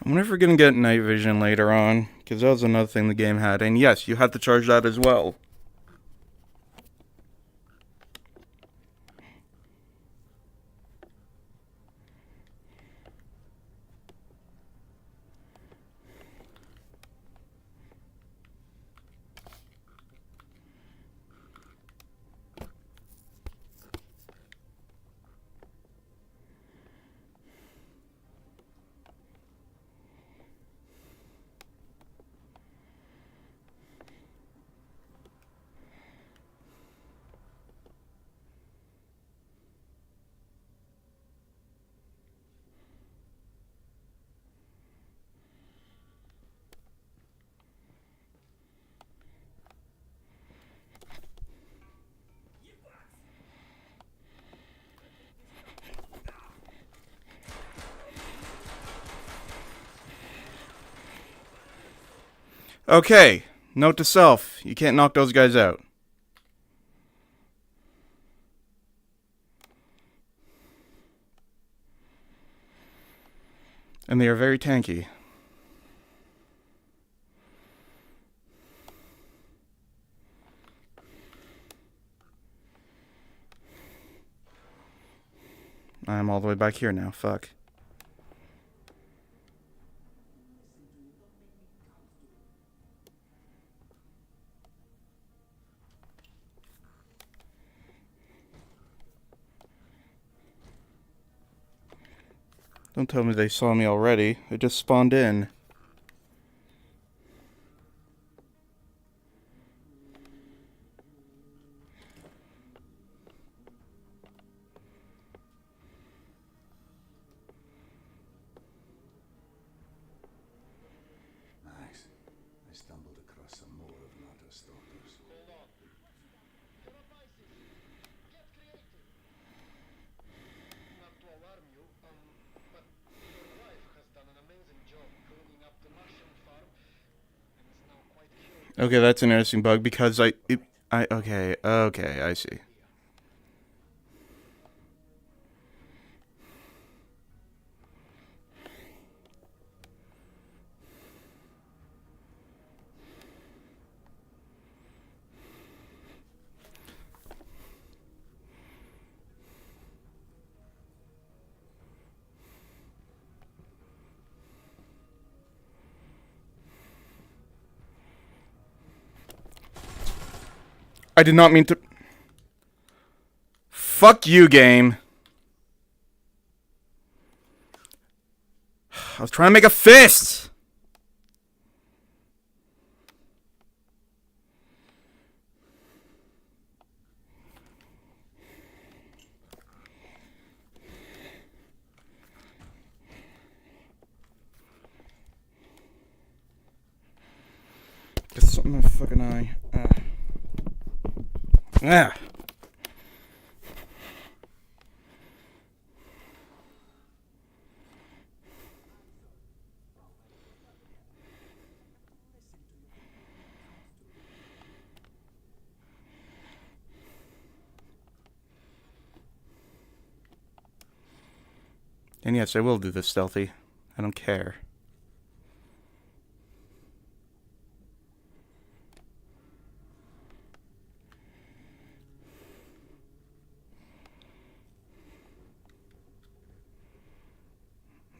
I wonder if we're gonna get night vision later on, because that was another thing the game had. And yes, you have to charge that as well. Okay, note to self, you can't knock those guys out. And they are very tanky. I'm all the way back here now, fuck. Don't tell me they saw me already. They just spawned in. Nice. I stumbled across some more of Nata's stalkers. Hold on. Your advice is get creative. Not to alarm you, but your wife has done an amazing job cleaning up the mushroom farm and is now quite curious. Okay, that's an interesting bug because okay, I see. I did not mean to. Fuck you, game. I was trying to make a fist. Get something in my fucking eye. Ah. And yes, I will do this stealthy. I don't care.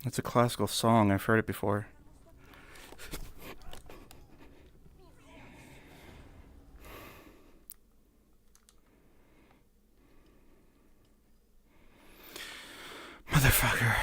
It's a classical song. I've heard it before. Motherfucker.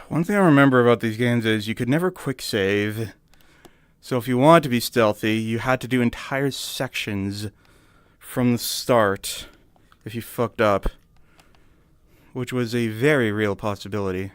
One thing I remember about these games is you could never quick save. So if you wanted to be stealthy, you had to do entire sections from the start if he fucked up, which was a very real possibility.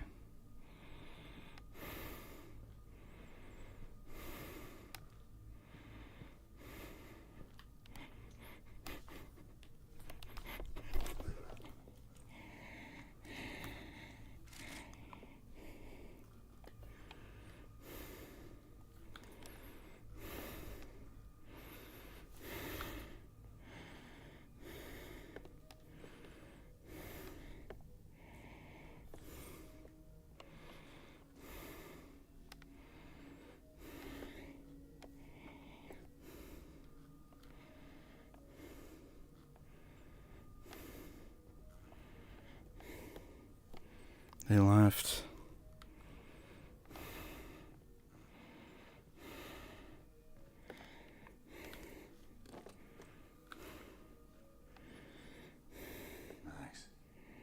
They left. Nice.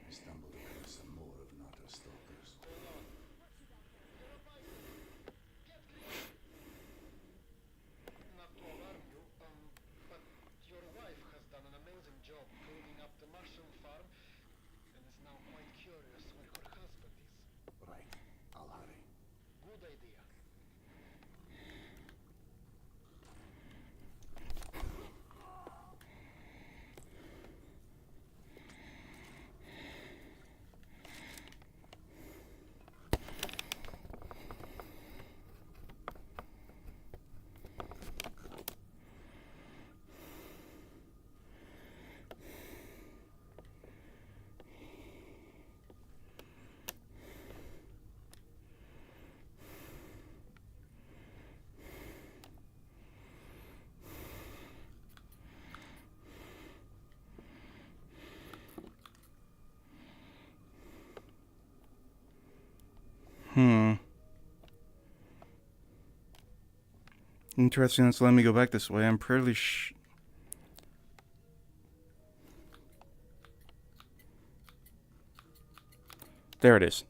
I stumbled across some more of Nato's stalkers. Not to alarm you, but your wife has done an amazing job cleaning up the mushroom farm and is now quite curious where her husband is. Right. I'll hurry. Good idea. Interesting, that's letting me go back this way. I'm pretty There it is.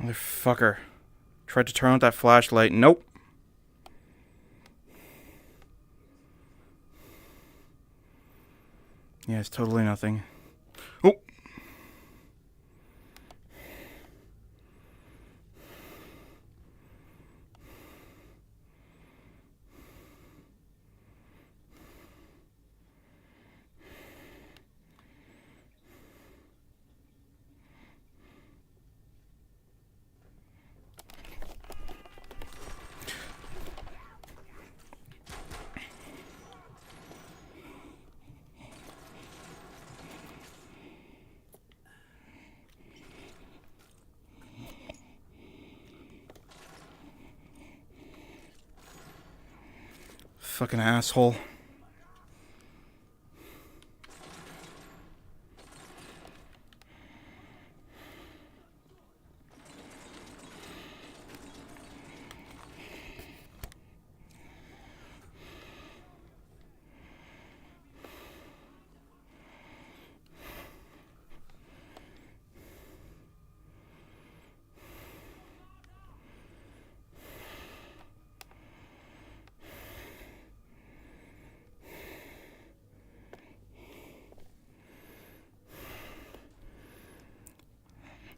Motherfucker. Tried to turn on that flashlight. Nope. Yeah, it's totally nothing. Oh! Fucking asshole.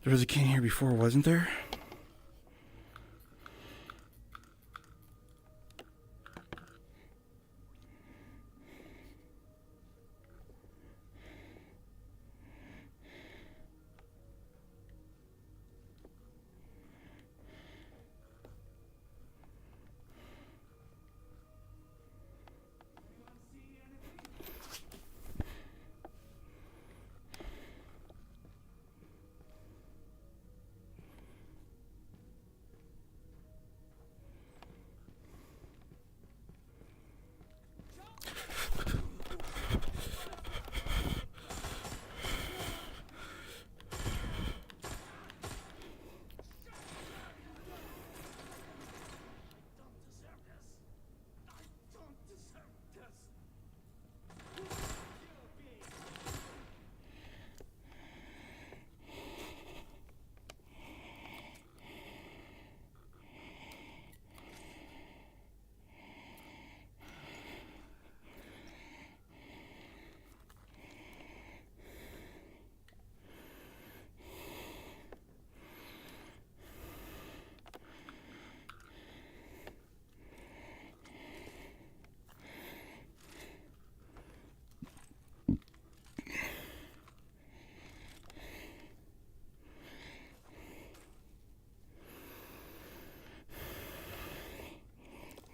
There was a king here before, wasn't there?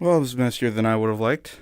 Well, it was messier than I would have liked.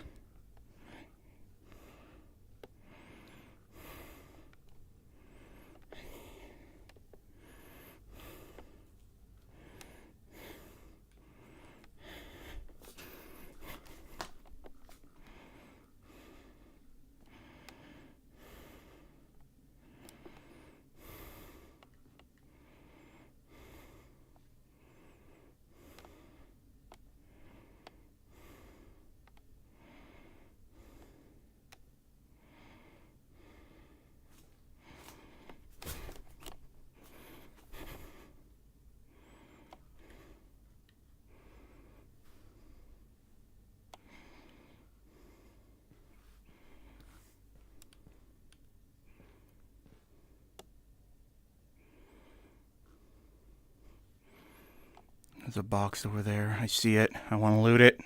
There's a box over there. I see it. I want to loot it.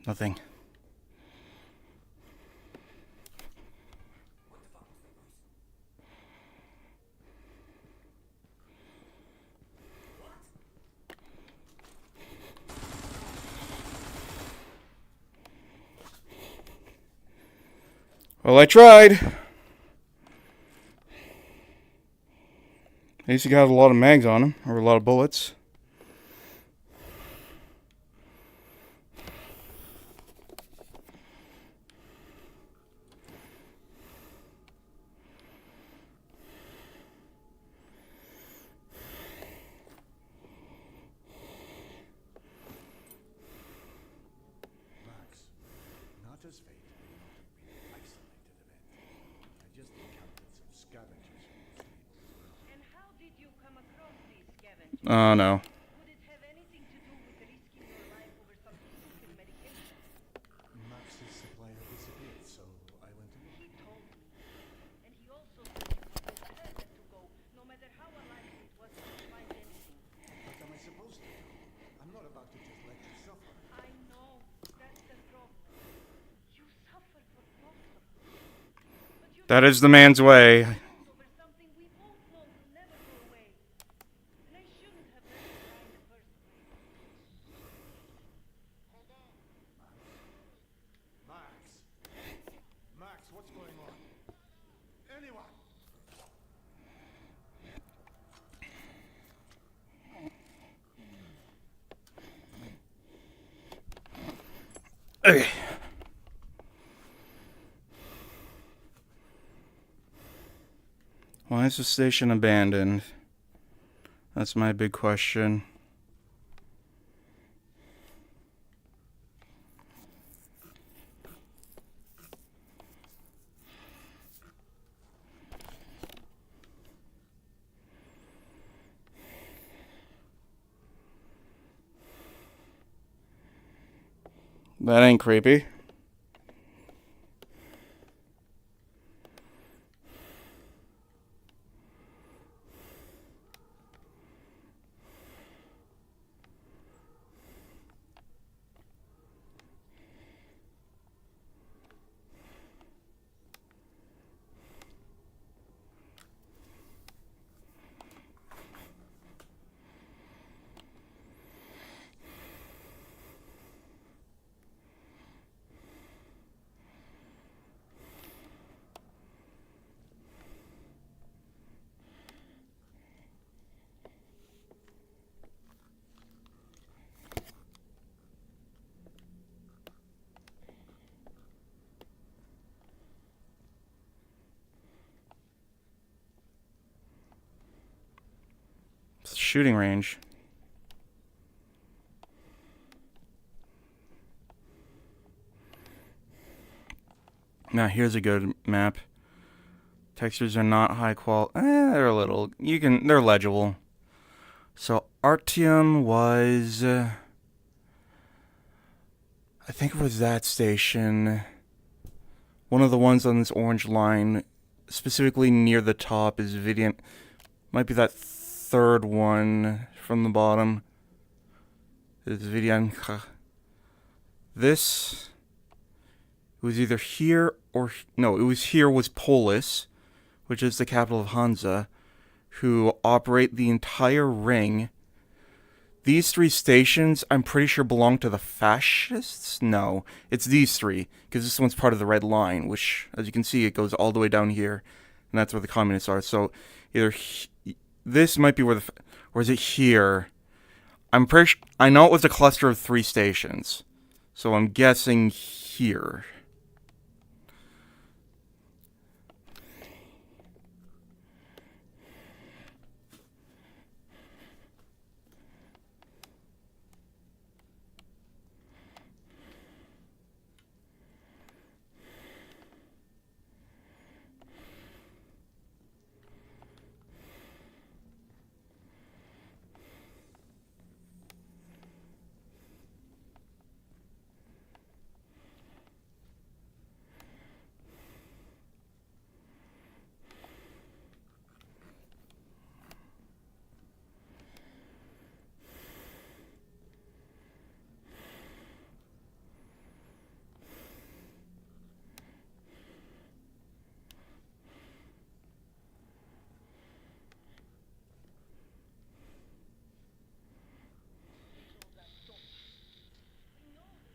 Nothing. Well, I tried. At least he got a lot of mags on him, or a lot of bullets. Max, not as fate may not have been an isolated event. I just encountered some scavengers on the street as well. And how did you come across these scavengers? Oh, no. Would it have anything to do with risking your life over some stupid medication? Max's supplier disappeared, so I went to look. He told me. And he also said you would go wherever to go, no matter how unlikely it was to find anything. What am I supposed to do? I'm not about to just let you suffer. I know. That's the problem. You suffer for both of us. But you're That is the man's way. over something we both know will never go away. And I shouldn't have let you die in the first place. Max! Max, what's going on? Anyone! Okay. Why is the station abandoned? That's my big question. That ain't creepy. It's a shooting range. Now here's a good map. Textures are not high quality. They're a little. They're legible. So Artyom was. I think it was that station. One of the ones on this orange line, specifically near the top, is Vidian. Might be that third one from the bottom. It's Vidianka. This was either here or no. It was here was Polis, which is the capital of Hansa, who operate the entire ring. These 3 stations, I'm pretty sure, belong to the fascists? No, it's these 3, because this one's part of the Red Line, which, as you can see, it goes all the way down here, and that's where the communists are. So, either this might be where or is it here? I'm pretty sure, I know it was a cluster of 3 stations, so I'm guessing here.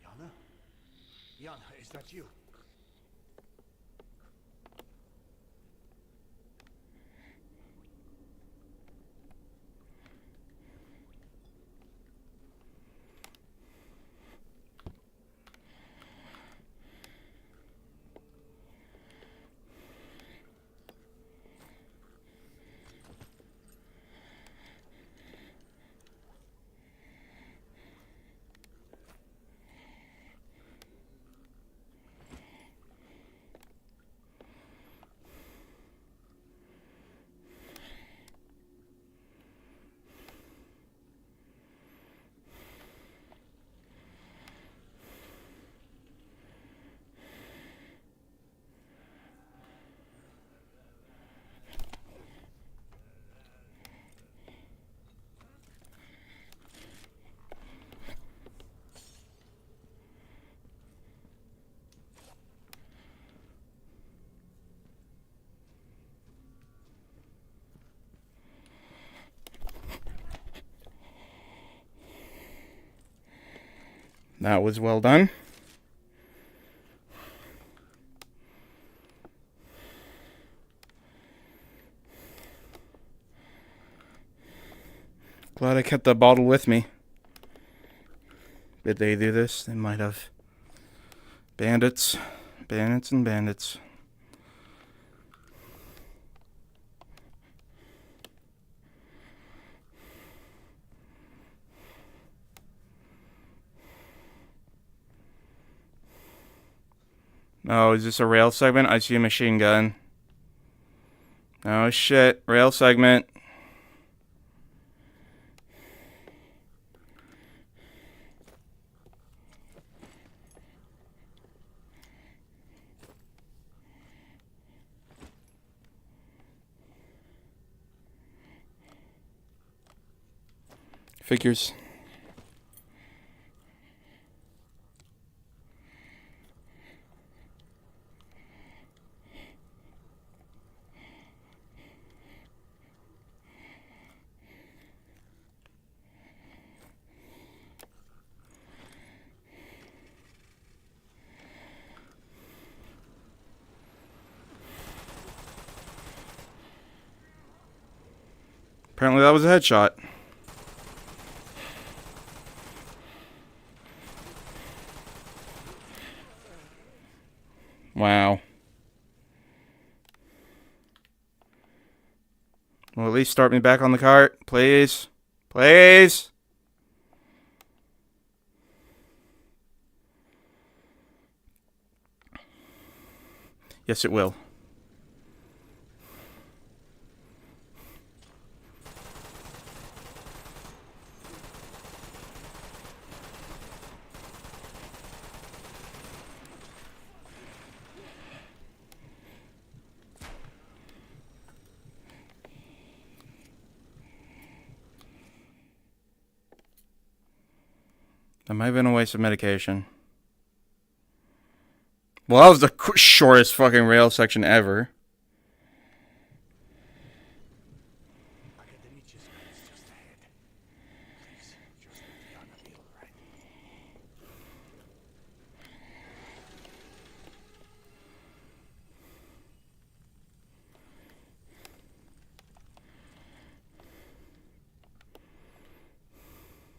Yana? Yana, is that you? That was well done. Glad I kept the bottle with me. Did they do this? They might have. Bandits. Bandits and bandits. Oh, is this a rail segment? I see a machine gun. Oh shit, rail segment. Figures. Apparently that was a headshot. Wow. Well, at least start me back on the cart, please. Please. Yes, it will. That might have been a waste of medication. Well, that was the shortest fucking rail section ever. Academiches is just ahead. Please, just let Yana be alright.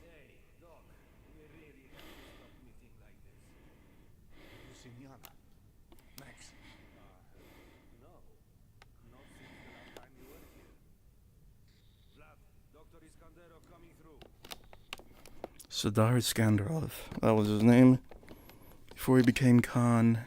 Hey, Doc, we really have to stop meeting like this. Have you seen Yana? Max, No, not since the last time you were here. Vlad, Dr. Iskanderov coming through. Sadar Iskandarov. That was his name. Before he became Khan.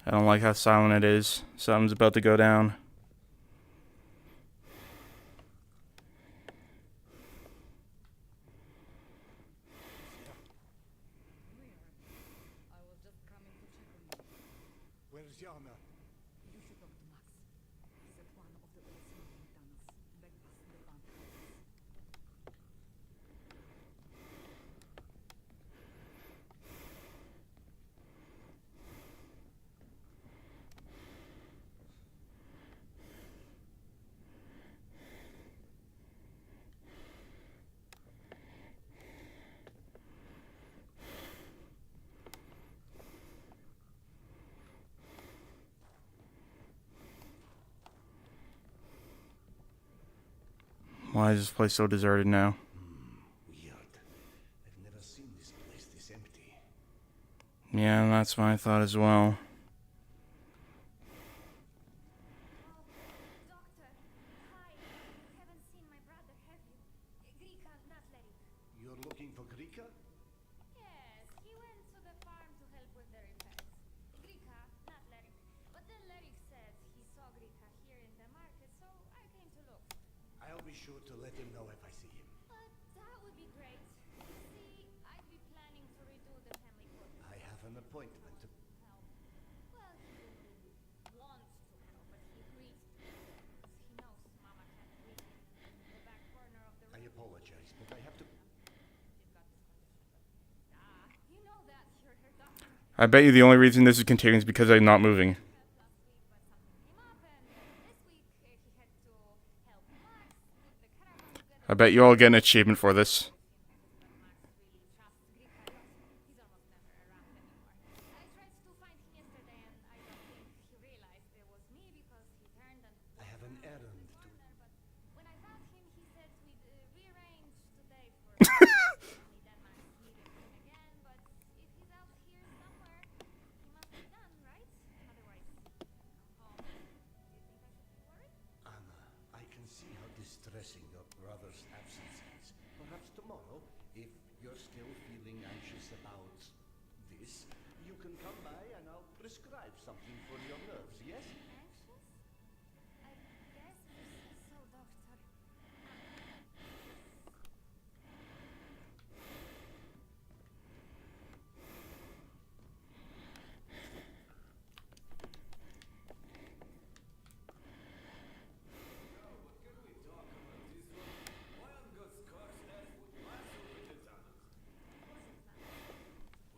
I don't like how silent it is. Something's about to go down. I was just coming to check on you. where's Yana? You should talk to Max. He's at one of the old smuggling tunnels, back past the bank houses. Why is this place so deserted now? Weird. I've never seen this place this empty. Yeah, that's my thought as well. Doctor, hi. You haven't seen my brother, have you? Grika, not Larry. You're looking for Grika? Yes, he went to the farm to help with the repairs. Grika, not Larry. But then Larry said he saw Grika here in the market, so I came to look. I'll be sure to let him know if I see him. But that would be great. You see, I'd be planning to redo the family portrait. I have an appointment to... Help. Well, he didn't really want to help, but he agreed to. Because he knows Mama can't read in the back corner of the I room. apologize, but I have to... You've got this condition, but you know that you're her doctor. I bet you the only reason this is continuing is because I'm not moving. Last week, but something came up, and this week he had to help Max put the caravan together. I bet you all get an achievement for this. But Max really trusts Grika a lot. He's almost never around anymore. I tried to find him yesterday, and I don't think he realized it was me because he turned and I have an walked around errand the to... corner. But when I found him, he said we'd rearrange today for only then Max needed him again. But if he's out here somewhere, he must be done, right? Otherwise, come home. Do you think I should be worried? Anna, I can see how distressing your brother's absence is. Perhaps tomorrow, if you're still feeling anxious about this, you can come by and I'll prescribe something for your nerves, yes? Anxious? I guess you say so, Doctor.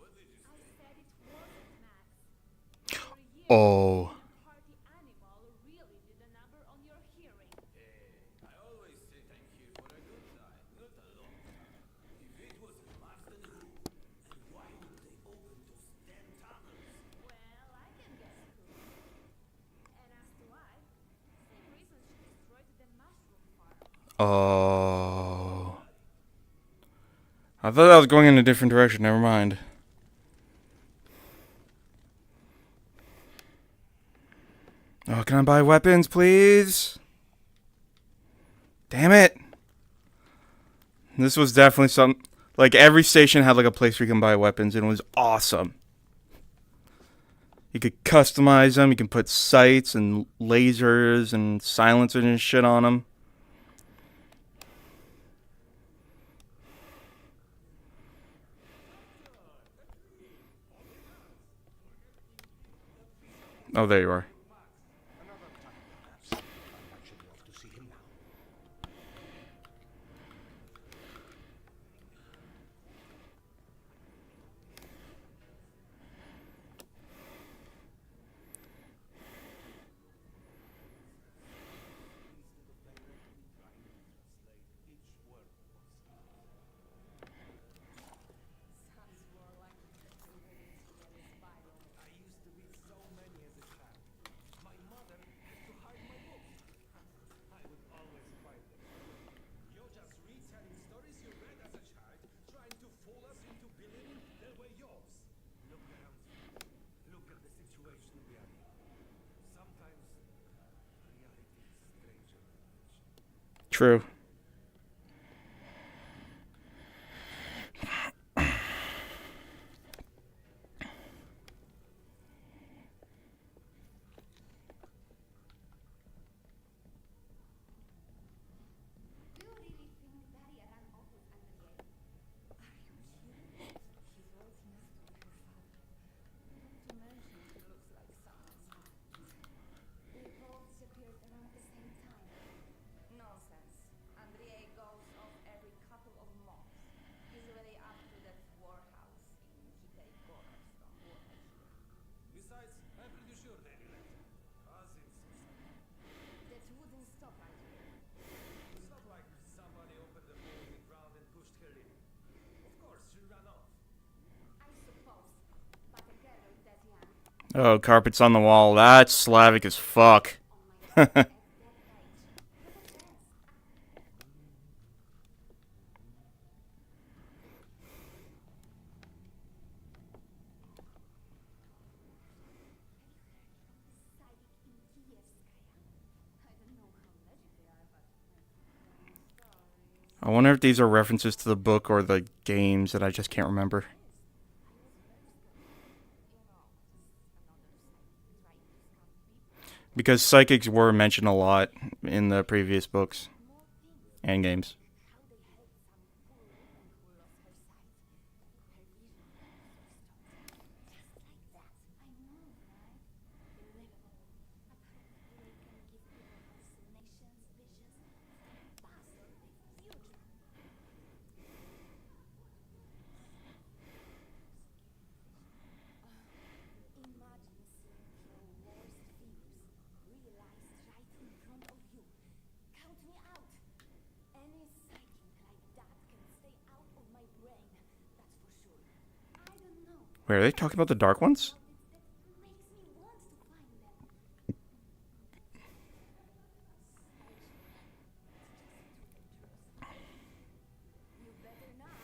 I said it wasn't Max. For years, Oh. the party animal really did a number on your hearing. I always say I'm here for a good time, not a long time. If it was Max, then who? And why Oh. I thought I was going in a different direction. Never mind. Oh, can I buy weapons, please? Damn it. This was definitely some... Like, every station had, like, a place where you can buy weapons, and it was awesome. You could customize them. You can put sights and lasers and silencers and shit on them. Oh, there you are. Another time, perhaps. I'm actually off to see him now. Sounds more like Captain Vivian's than his Bible. I used to read so many as a child. My mother had to hide my books. I would always find them. You're just retelling stories you read as a child, trying to fool us into believing they were yours. Look around you. Look at the situation we are in. Sometimes reality is stranger than fiction. True. Do you really think Daria ran off with Andrei? Are you kidding? He's right next to her father. Not to mention he looks like someone's son. They both disappeared around the same time. Nonsense. Andrei goes off every couple of months. Usually up to that warehouse in Kitay Gorovston, what I hear. Besides, I'm pretty sure they relate. Cousins or something. That wouldn't stop Andrei. It's not like somebody opened the hole in the ground and pushed her in. Of course, she ran off. I suppose. But a girl that young, Oh, carpets on the wall. That's Slavic as fuck. on my at that age, what a chance. Psychic in Kievskaya. I don't know how legit they are, but I wonder if these are references to the book or the games that I just can't remember. Because psychics were mentioned a lot in the previous books and games. how they help some poor woman who lost her sight. Her vision was restored. Just like that. I know, right? Believable. Apparently they can give people hallucinations, visions, of the past or the future. Imagine seeing your worst fears realized right in front of you. Count me out. Any psychic like that can stay out of my brain, that's for sure. I don't know Wait, are they talking about the dark ones? what that makes me want to find them. You better not.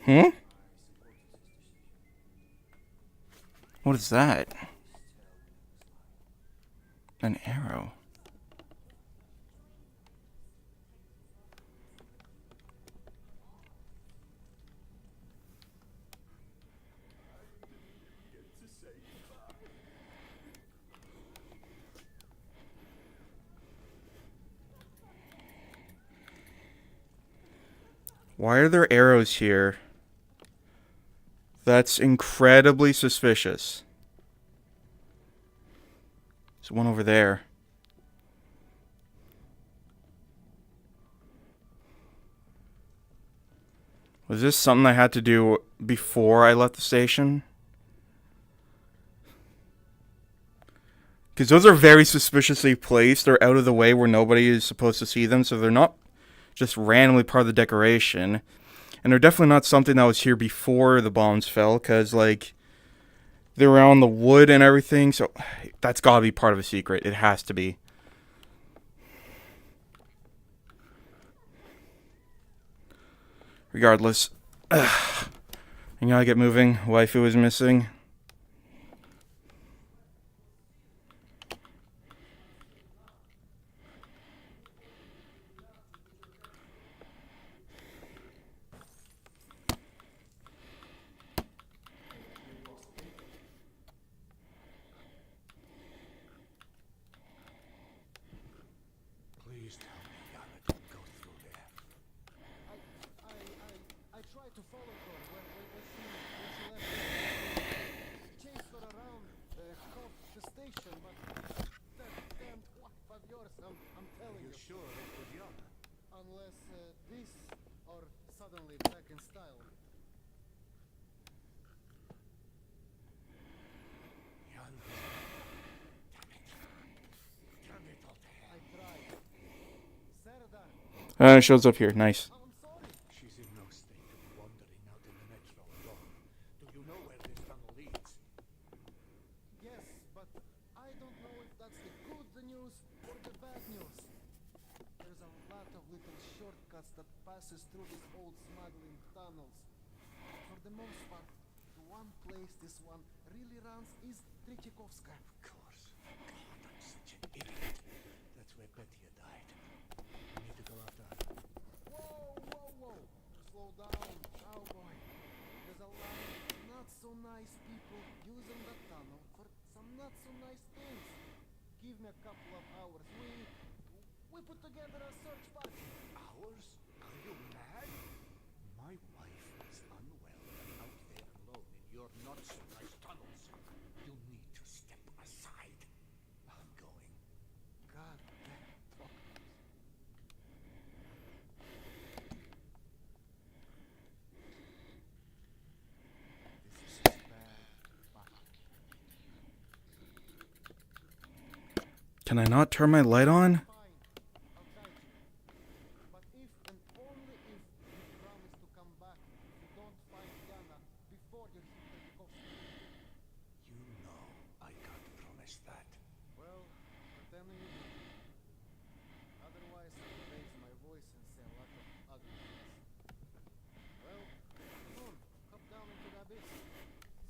Hmm? What is that? An arrow. Why are there arrows here? That's incredibly suspicious. There's one over there. Was this something I had to do before I left the station? Because those are very suspiciously placed. They're out of the way where nobody is supposed to see them, so they're not just randomly part of the decoration. And they're definitely not something that was here before the bombs fell, because, like, they were on the wood and everything, so that's gotta be part of a secret. It has to be. Regardless. I gotta get moving. Waifu is missing. Please tell me Yana didn't go through there. I tried to follow her when she left. Chased her around the station, but that damn wife of yours, I'm telling you. Sure it was Yana? Unless this or suddenly back in style. Yana. Damn it all to hell. I tried. Serdar, Shows up here. Nice. I'm sorry. She's in no state to be wandering out in the metro alone. Do you know where this tunnel leads? Yes, but I don't know if that's the good news or the bad news. There's a lot of little shortcuts that passes through these old smuggling tunnels. For the most part, the one place this one really runs is Trichikovska. Of course. God, I'm such an idiot. That's where Petya died. I need to go after her. Whoa! Slow down, cowboy. There's a lot of not so nice people using the tunnel for some not so nice things. Give me a couple of hours. We put together a search party. Ours? Are you mad? My wife is unwell and out there alone in your not-so-nice tunnels. You need to step aside. I'm going. God damn doctors. This is bad. Can I not turn my light on? Fine, I'll guide you. But if and only if you promise to come back if you don't find Yana before you hit Trichikovska. You know I can't promise that. Well, pretending you do. Otherwise, I will raise my voice and say a lot of ugly things. Well, soon, hop down into the abyss.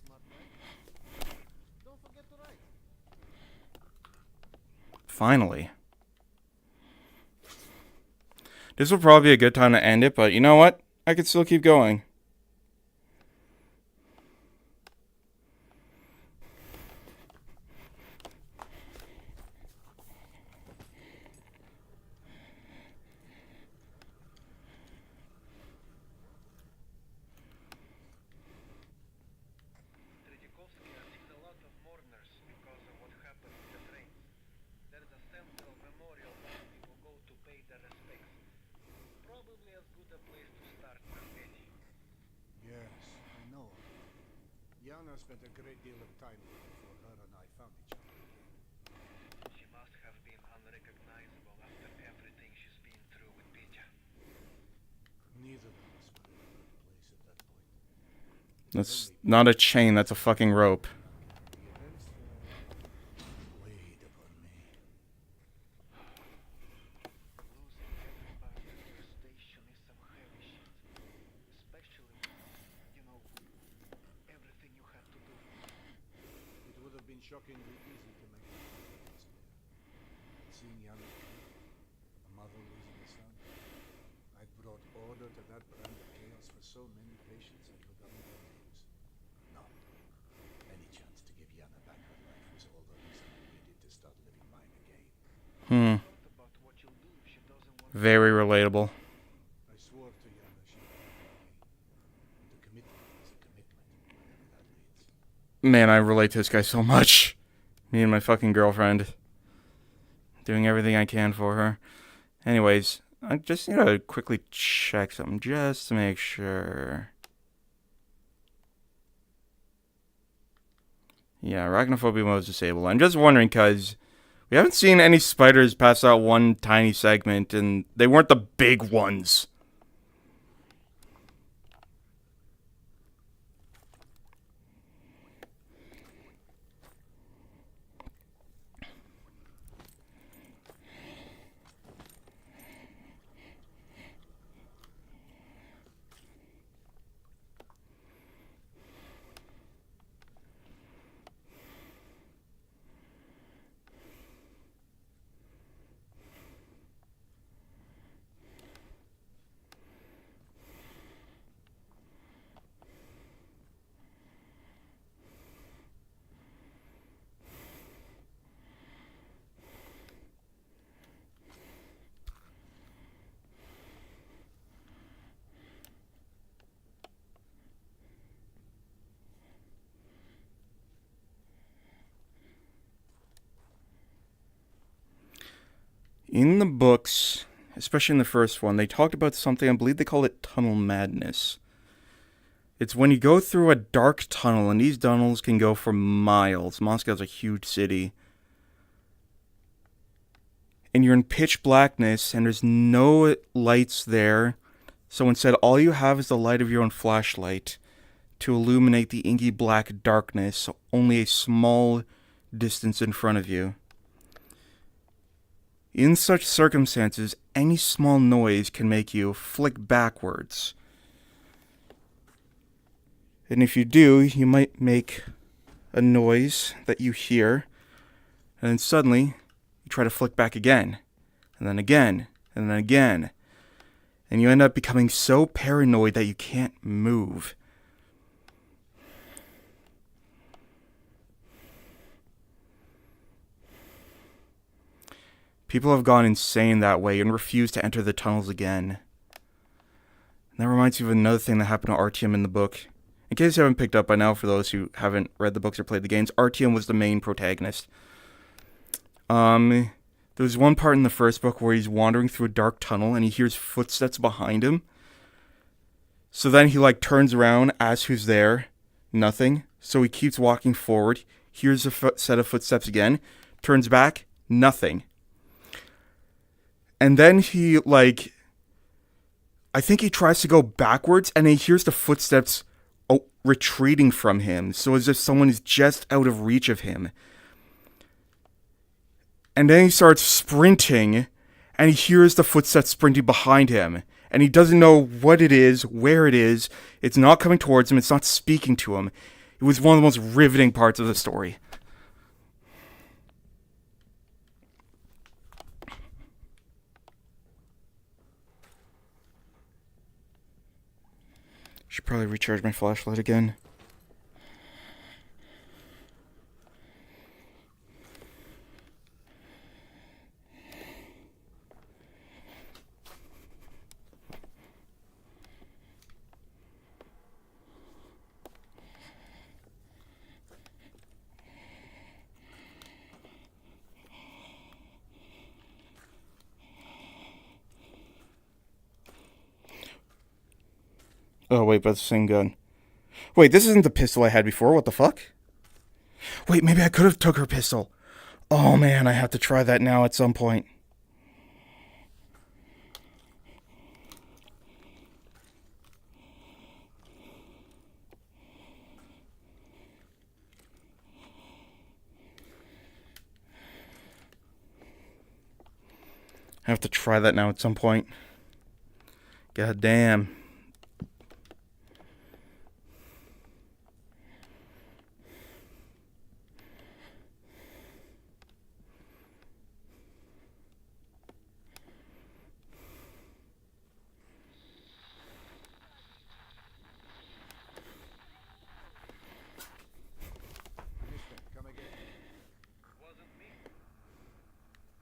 Smart, right? Don't forget to write. Finally. This will probably be a good time to end it, but you know what? I could still keep going. Tretyakovsky has seen a lot of mourners because of what happened in the trains. There's a central memorial where people go to pay their respects. Probably as good a place to start as any. Yes, I know. Yana spent a great deal of time there before her and I found each other. She must have been unrecognizable after everything she's been through with Petya. Neither of us were in a good place at that point. That's not a chain, that's a fucking rope. The events weighed upon me. Losing everybody at your station is some heavy shit. Especially when, everything you had to do. It would have been shockingly easy to make that despair. Seeing Yana killed, a mother losing a son. I'd brought order to that brand of chaos for so many patients I forgotten their names. No. Any chance to give Yana back her life was all the reason I needed to start living mine again. Thought about what you'll do if she doesn't want Very relatable. I swore to Yana she would never again. And to commit to me is a commitment, Man, I relate to this guy so much. Me and my fucking girlfriend. Doing everything I can for her. Anyways, I just need to quickly check something just to make sure. Yeah, arachnophobia mode is disabled. I'm just wondering because we haven't seen any spiders past that one tiny segment, and they weren't the big ones. In the books, especially in the first one, they talked about something, I believe they call it tunnel madness. It's when you go through a dark tunnel, and these tunnels can go for miles. Moscow's a huge city. And you're in pitch blackness, and there's no lights there. So instead, all you have is the light of your own flashlight to illuminate the inky black darkness, only a small distance in front of you. In such circumstances, any small noise can make you flick backwards. And if you do, you might make a noise that you hear, and then suddenly, you try to flick back again, and then again, and then again. And you end up becoming so paranoid that you can't move. People have gone insane that way and refuse to enter the tunnels again. And that reminds me of another thing that happened to Artyom in the book. In case you haven't picked up by now, for those who haven't read the books or played the games, Artyom was the main protagonist. There was one part in the first book where he's wandering through a dark tunnel and he hears footsteps behind him. So then he turns around, asks who's there, nothing. So he keeps walking forward, hears a set of footsteps again, turns back, nothing. And then he, I think he tries to go backwards, and he hears the footsteps retreating from him, so as if someone is just out of reach of him. And then he starts sprinting, and he hears the footsteps sprinting behind him, and he doesn't know what it is, where it is, it's not coming towards him, it's not speaking to him. It was one of the most riveting parts of the story. Should probably recharge my flashlight again. Oh, wait, but it's the same gun. Wait, this isn't the pistol I had before. What the fuck? Wait, maybe I could have took her pistol. Oh, man, I have to try that now at some point. I have to try that now at some point. God damn.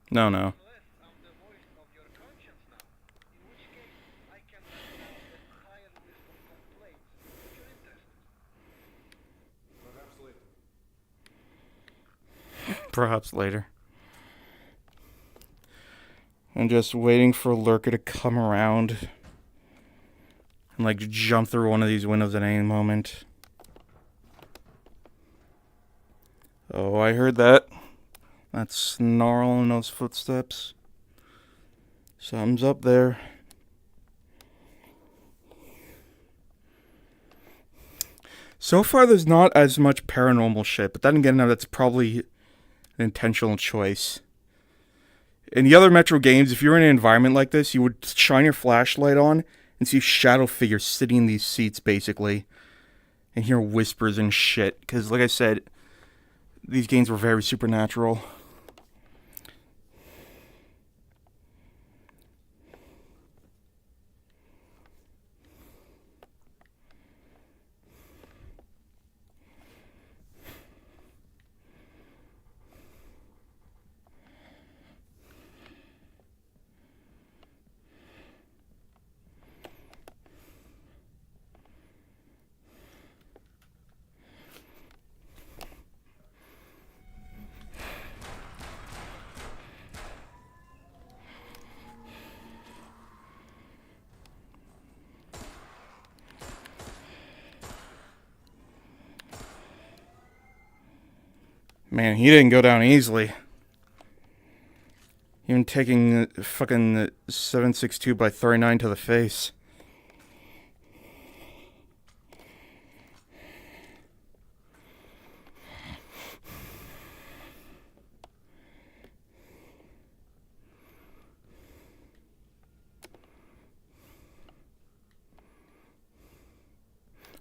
No. Unless I'm the voice of your conscience now, in which case I can write down the higher list of complaints if you're interested. Perhaps later. perhaps later. I'm just waiting for Lurker to come around and like jump through one of these windows at any moment. Oh, I heard that. That snarl in those footsteps. Something's up there. So far, there's not as much paranormal shit, but then again, that's probably an intentional choice. In the other Metro games, if you're in an environment like this, you would shine your flashlight on and see shadow figures sitting in these seats, basically, and hear whispers and shit. Because, like I said, these games were very supernatural. Man, he didn't go down easily. Even taking fucking 762 by 39 to the face.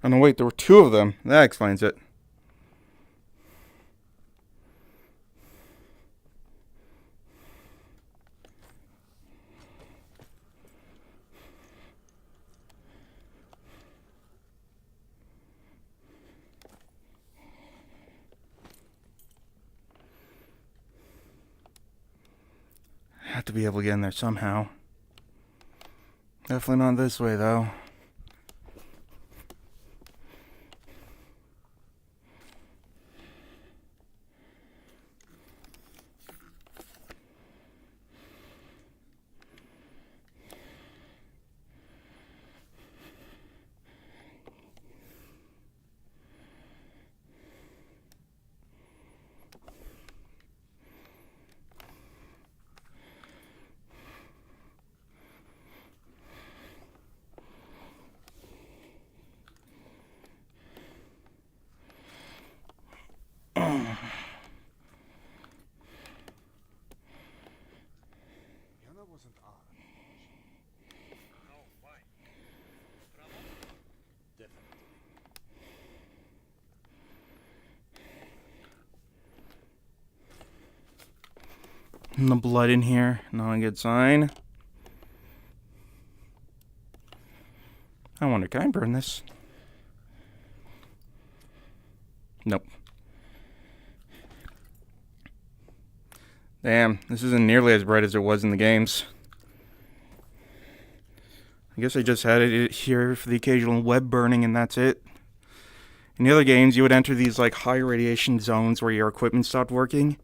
Oh no, wait, there were two of them. That explains it. Have to be able to get in there somehow. Definitely not this way, though. Yana wasn't odd. Oh, why? Trouble? Definitely. And the blood in here. Not a good sign. I wonder, can I burn this? Nope. Damn, this isn't nearly as bright as it was in the games. I guess I just had it here for the occasional web burning and that's it. In the other games, you would enter these like high radiation zones where your equipment stopped working.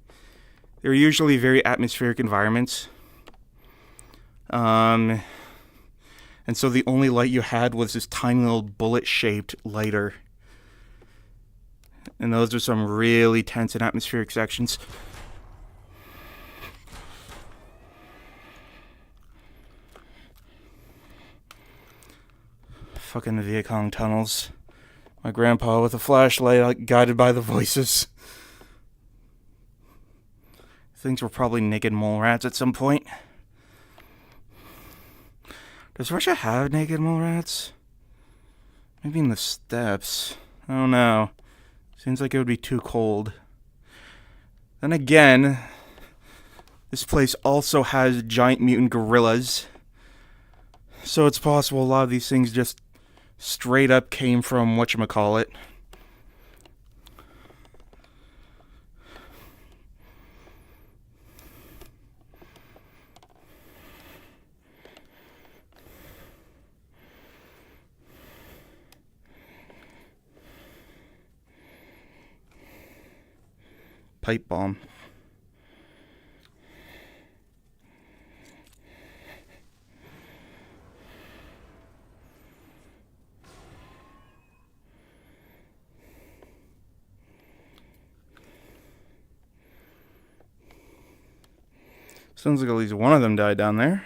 They were usually very atmospheric environments. And so the only light you had was this tiny little bullet-shaped lighter. And those are some really tense and atmospheric sections. Fucking Vietcong tunnels. My grandpa with a flashlight guided by the voices. Things were probably naked mole rats at some point. Does Russia have naked mole rats? Maybe in the steppes. I don't know. Seems like it would be too cold. Then again, this place also has giant mutant gorillas. So it's possible a lot of these things just straight up came from whatchamacallit. Pipe bomb. Sounds like at least one of them died down there.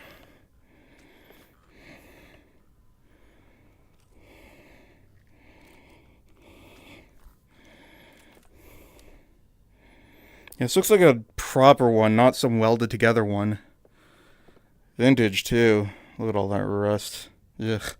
Yeah, this looks like a proper one, not some welded together one. Vintage, too. Look at all that rust. Ugh.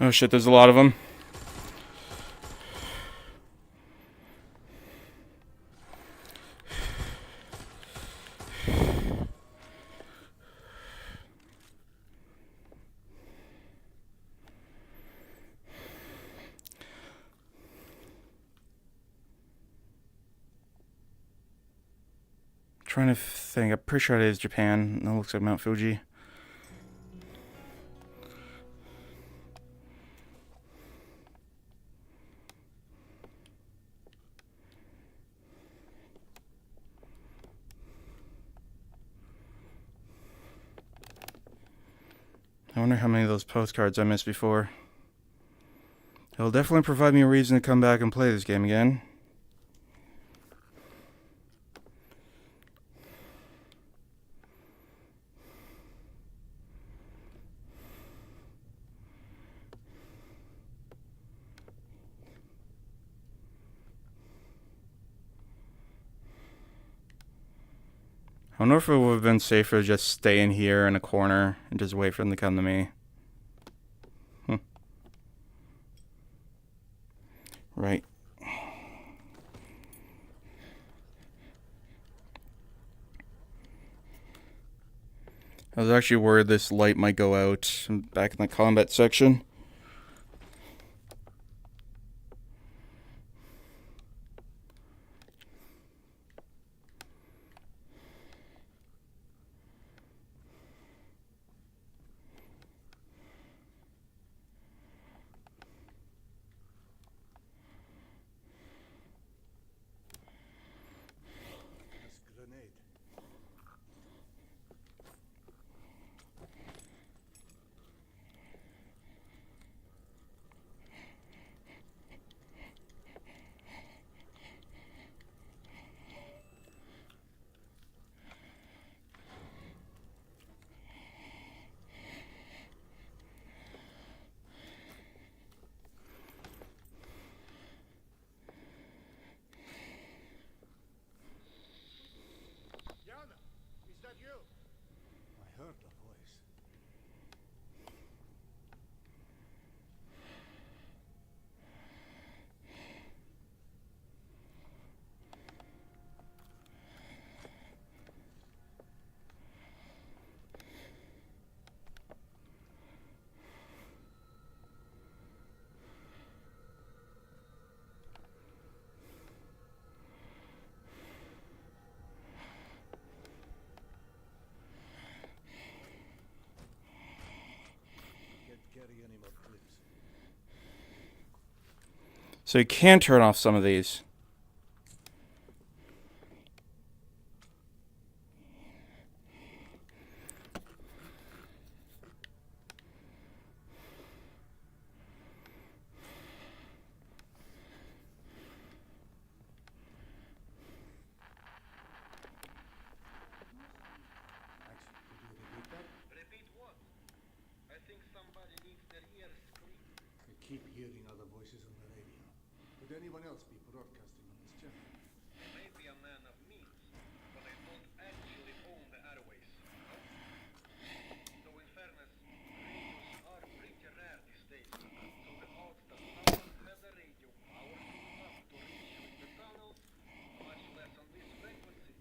Oh shit, there's a lot of them. Trying to think. I'm pretty sure it is Japan. That looks like Mount Fuji. I wonder how many of those postcards I missed before. It'll definitely provide me a reason to come back and play this game again. I wonder if it would have been safer to just stay in here in a corner and just wait for them to come to me. Right. I was actually worried this light might go out back in the combat section. This grenade. Yana, is that you? I heard a voice. Can't carry any more clips. So you can turn off some of these. Max, could you repeat that? Repeat what? I think somebody needs their ears cleaned. I keep hearing other voices on the radio. Could anyone else be broadcasting on this channel? Maybe a man of means, but I don't actually own the airways, you know? So in fairness, radios are pretty rare these days, so the odds that someone has a radio powerful enough to reach you in the tunnels, much less on this frequency,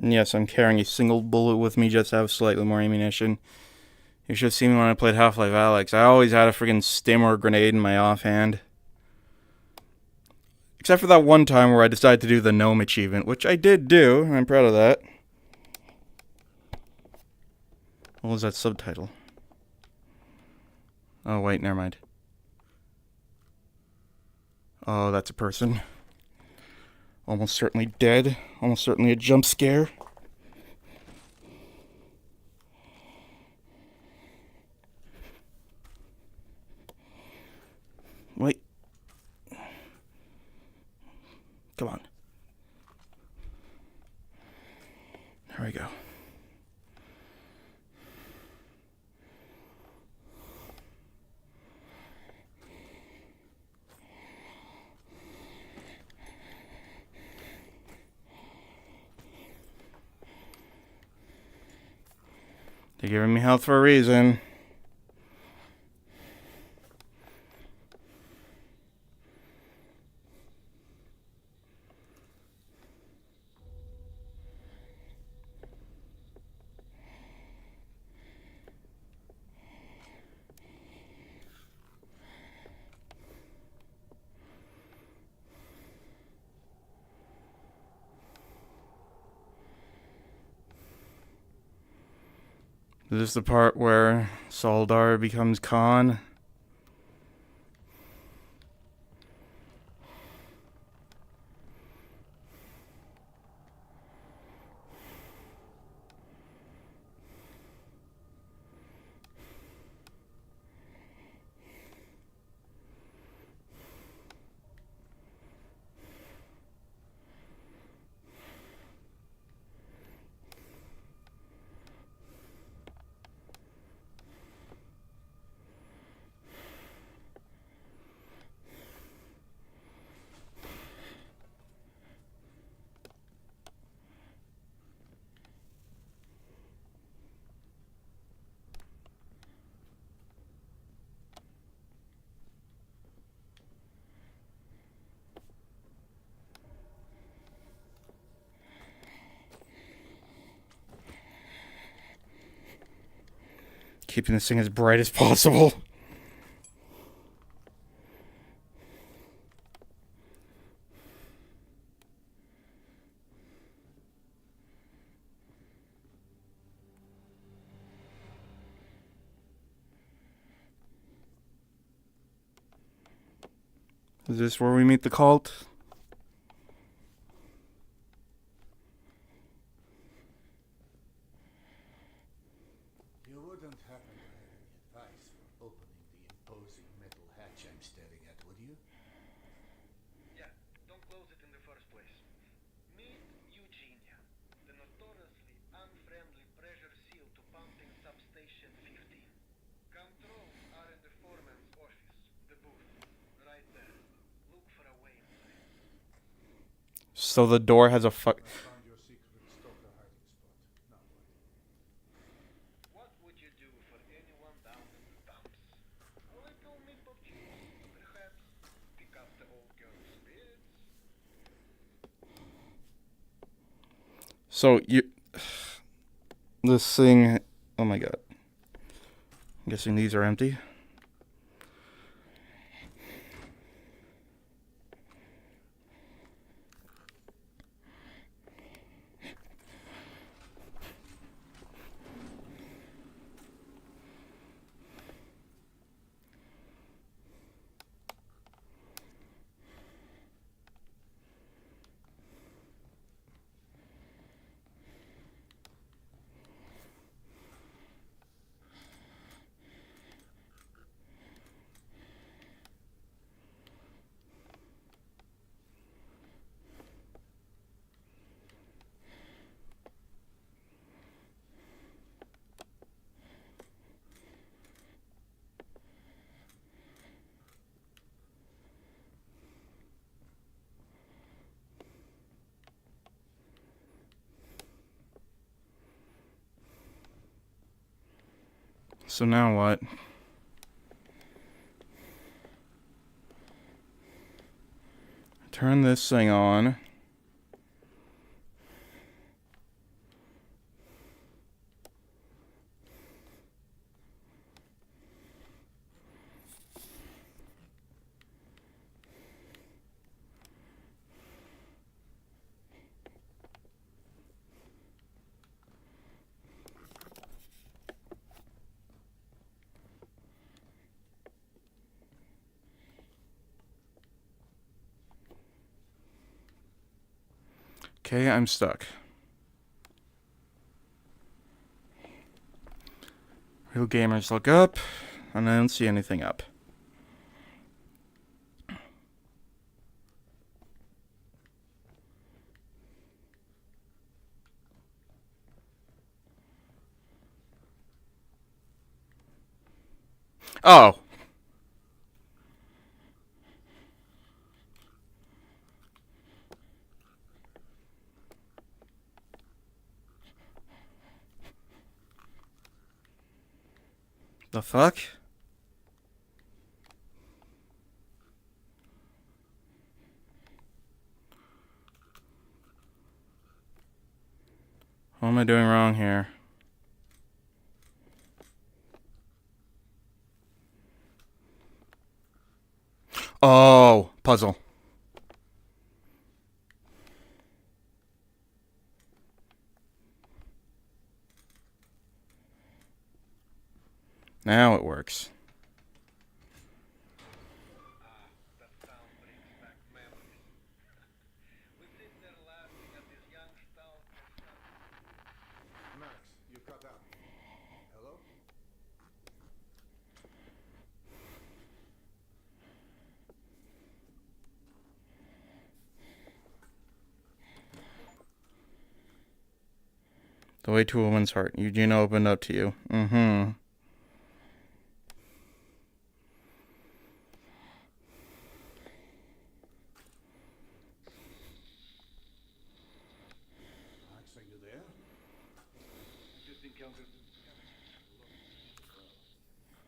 And yes, I'm carrying a single bullet with me just to have slightly more ammunition. You should have seen me when I played Half-Life Alyx. I always had a friggin' stim or a grenade in my offhand. Except for that one time where I decided to do the gnome achievement, which I did do, and I'm proud of that. What was that subtitle? Oh, wait, never mind. Oh, that's a person. Almost certainly dead. Almost certainly a jump scare. Wait. Come on. There we go. They're giving me health for a reason. Is this the part where Saldar becomes Khan? Keeping this thing as bright as possible. Is this where we meet the cult? You wouldn't happen to have any advice for opening the imposing metal hatch I'm staring at, would you? Yeah, don't close it in the first place. Meet Eugenia, the notoriously unfriendly pressure seal to pumping substation 15. Controls are in the foreman's office, the booth, right there. Look for a way inside. So the door has a I found your secret stalker hiding spot. Now what? What would you do for anyone down in the dumps? A little nip of cheese, perhaps? Pick up the old girl's spirits? So you... This thing... Oh my god. I'm guessing these are empty. So now what? Turn this thing on. Okay, I'm stuck. Real gamers look up, and I don't see anything up. Oh. The fuck? What am I doing wrong here? Oh, puzzle. Now it works. That sound brings back memories. We sit there laughing at this young stalker. Max, you cut out. Hello? The way to a woman's heart. Eugene opened up to you. Mm-hmm. Max, are you there? Just encountered.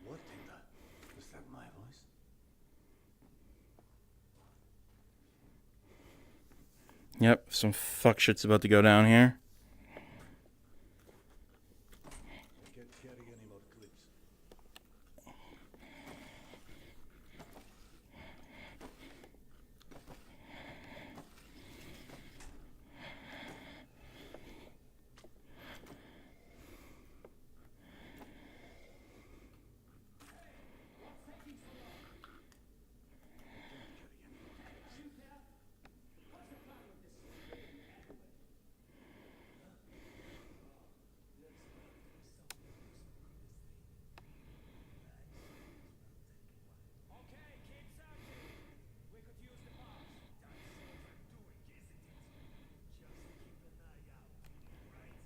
What in the... Was that my voice? Yep, some fuck shit's about to go down here. I can't carry any more clips. Okay, keep searching. We could use the box. That's overdoing, isn't it? Just keep an eye out, right?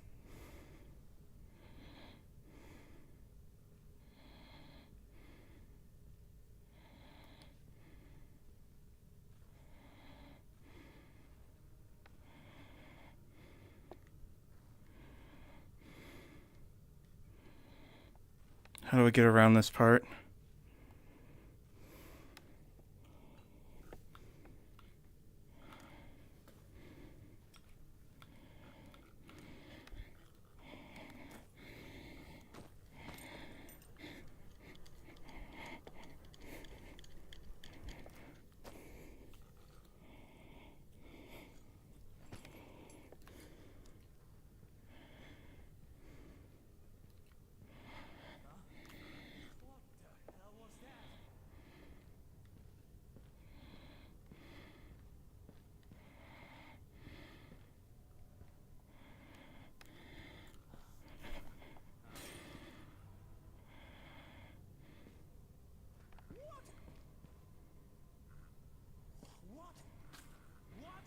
How do we get around this part? What the hell was that? What? What? What?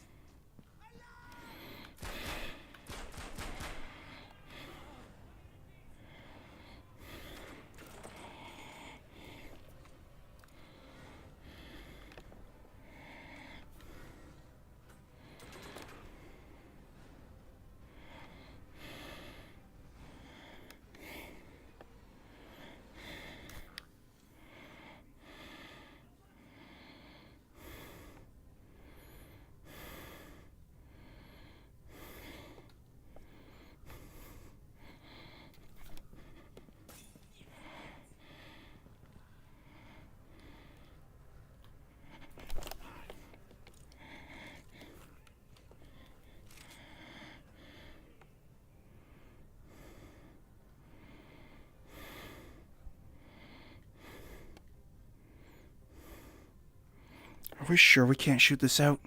Are we sure we can't shoot this out?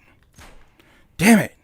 Damn it!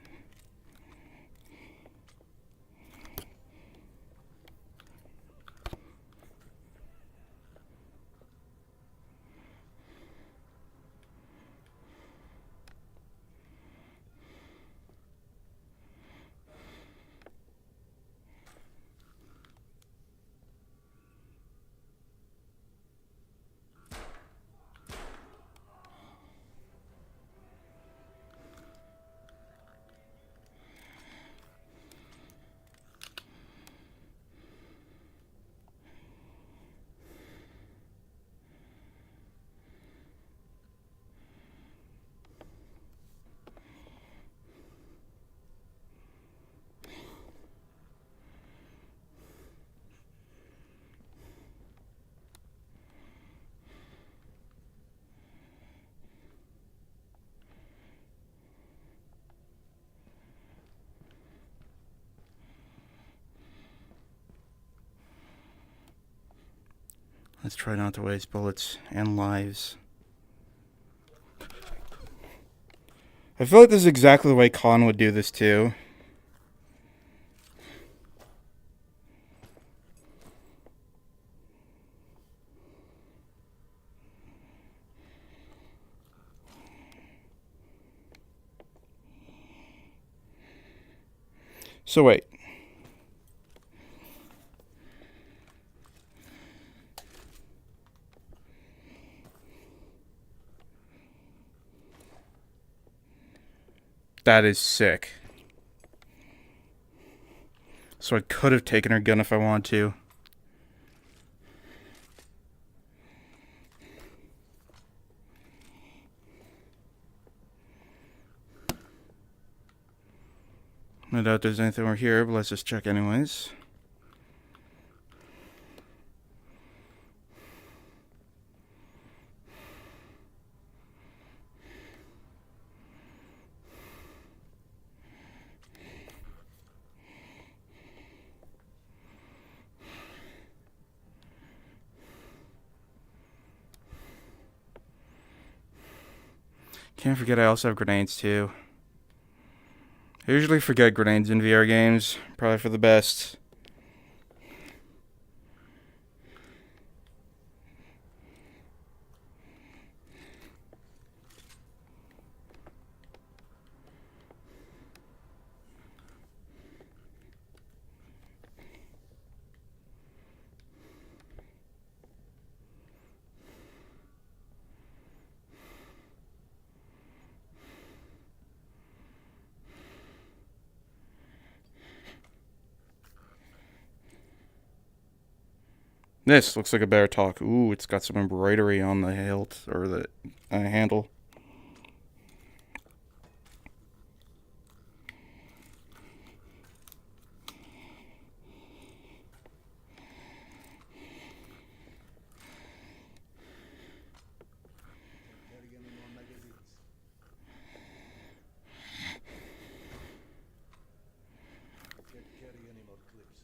Let's try not to waste bullets and lives. I feel like this is exactly the way Khan would do this too. So wait. That is sick. So I could have taken her gun if I wanted to. No doubt there's anything over here, but let's just check anyways. Can't forget I also have grenades too. I usually forget grenades in VR games, probably for the best. This looks like a better talk. Ooh, it's got some embroidery on the hilt or the handle. Carry any more magazines. Can't carry any more clips.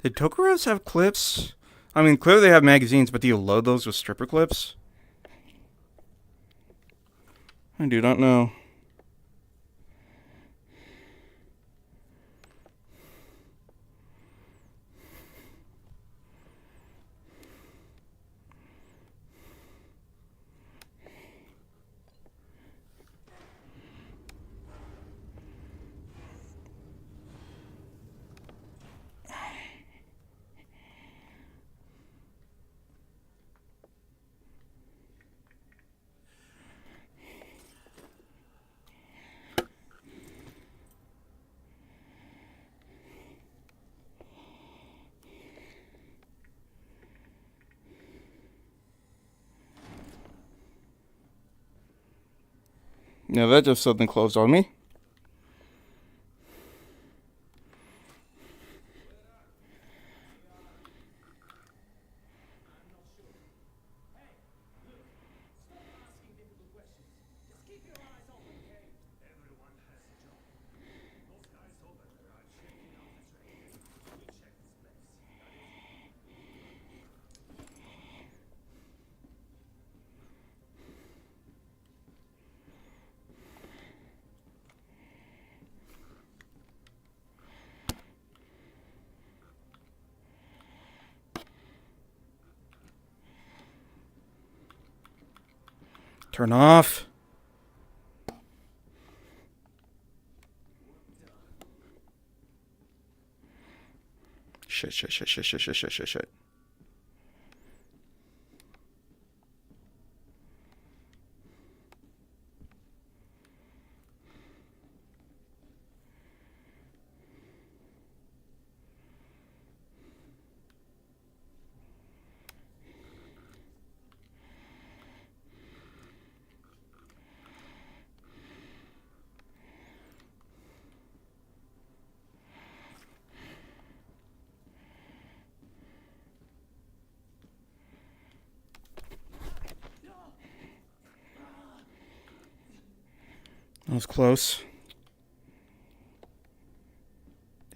Did Tokaros have clips? I mean, clearly they have magazines, but do you load those with stripper clips? I do not know. No, that just suddenly closed on me. Asking difficult questions. Just keep your eyes open, okay? Everyone has a job. Those guys over there are checking out the train. You check this place. Got it? Turn off. Shit, shit, shit, shit, shit, shit, shit, shit, shit. That was close.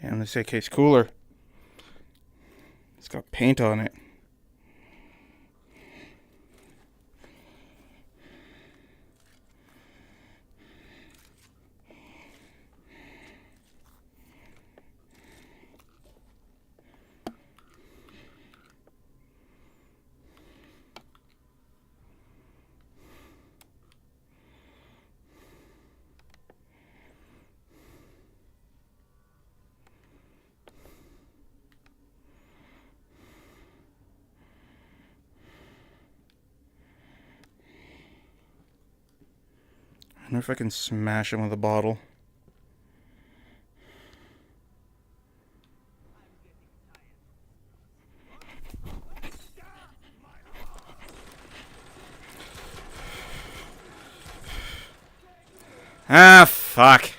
And this AK's cooler. It's got paint on it. I wonder if I can smash him with a bottle. Ah, fuck.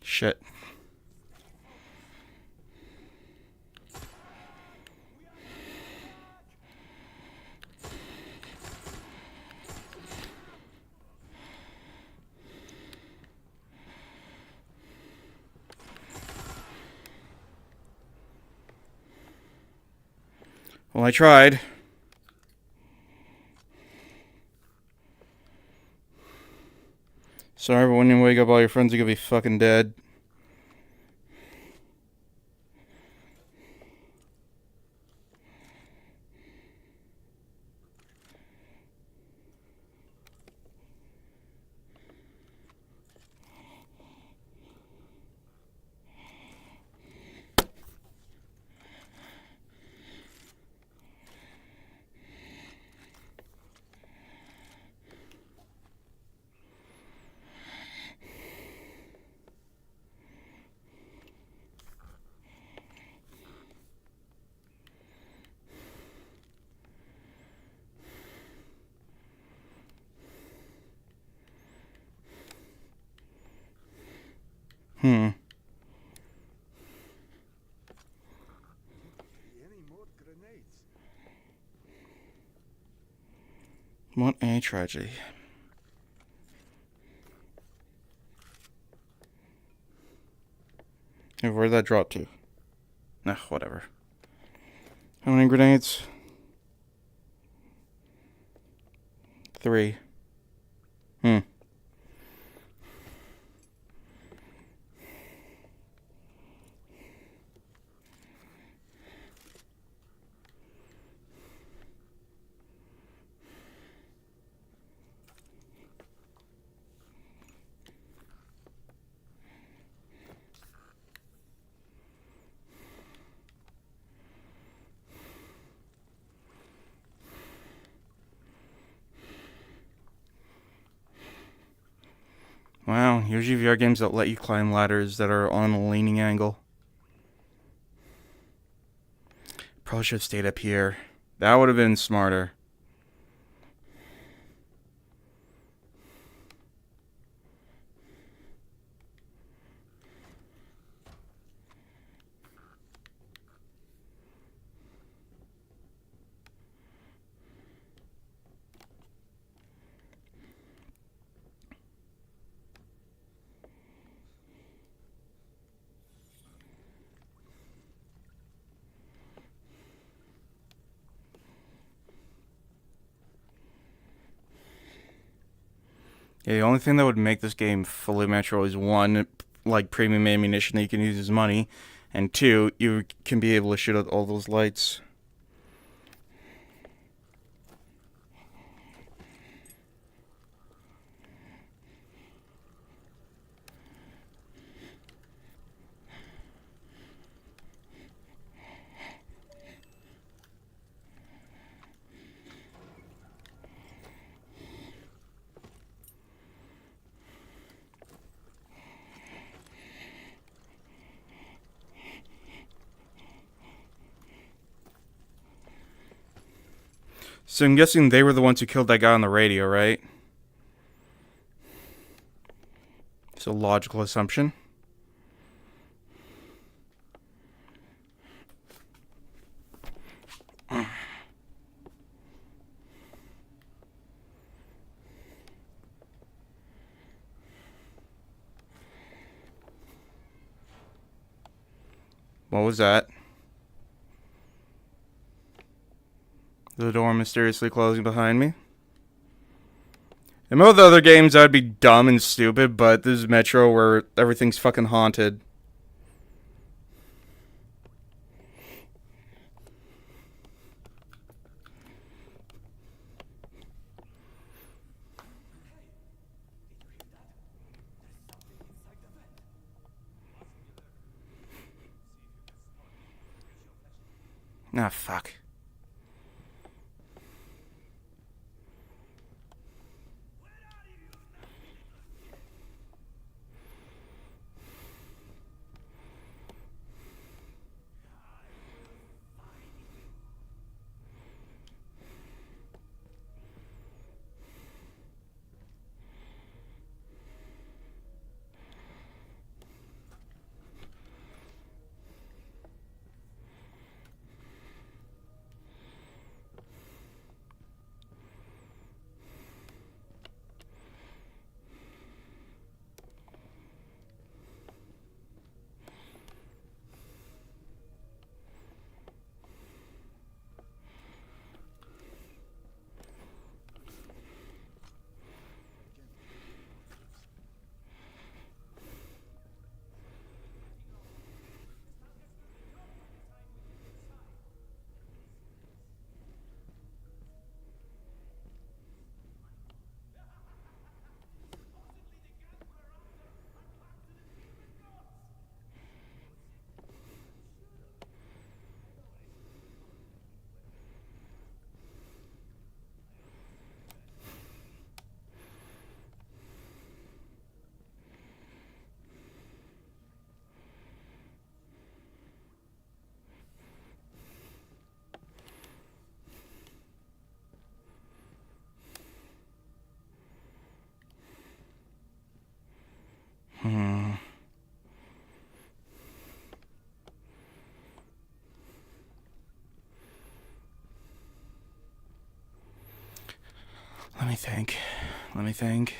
Shit. Well, I tried. Sorry, but when you wake up, all your friends are gonna be fucking dead. Any more grenades? What a tragedy. Hey, where'd that drop to? Nah, whatever. How many grenades? 3. Wow, usually VR games that let you climb ladders that are on a leaning angle. Probably should have stayed up here. That would have been smarter. Yeah, the only thing that would make this game fully Metro is one, like premium ammunition that you can use as money, and two, you can be able to shoot out all those lights. So I'm guessing they were the ones who killed that guy on the radio, right? It's a logical assumption. What was that? The door mysteriously closing behind me. In most other games, I'd be dumb and stupid, but this is Metro where everything's fucking haunted. Ah, fuck. Let me think. Let me think.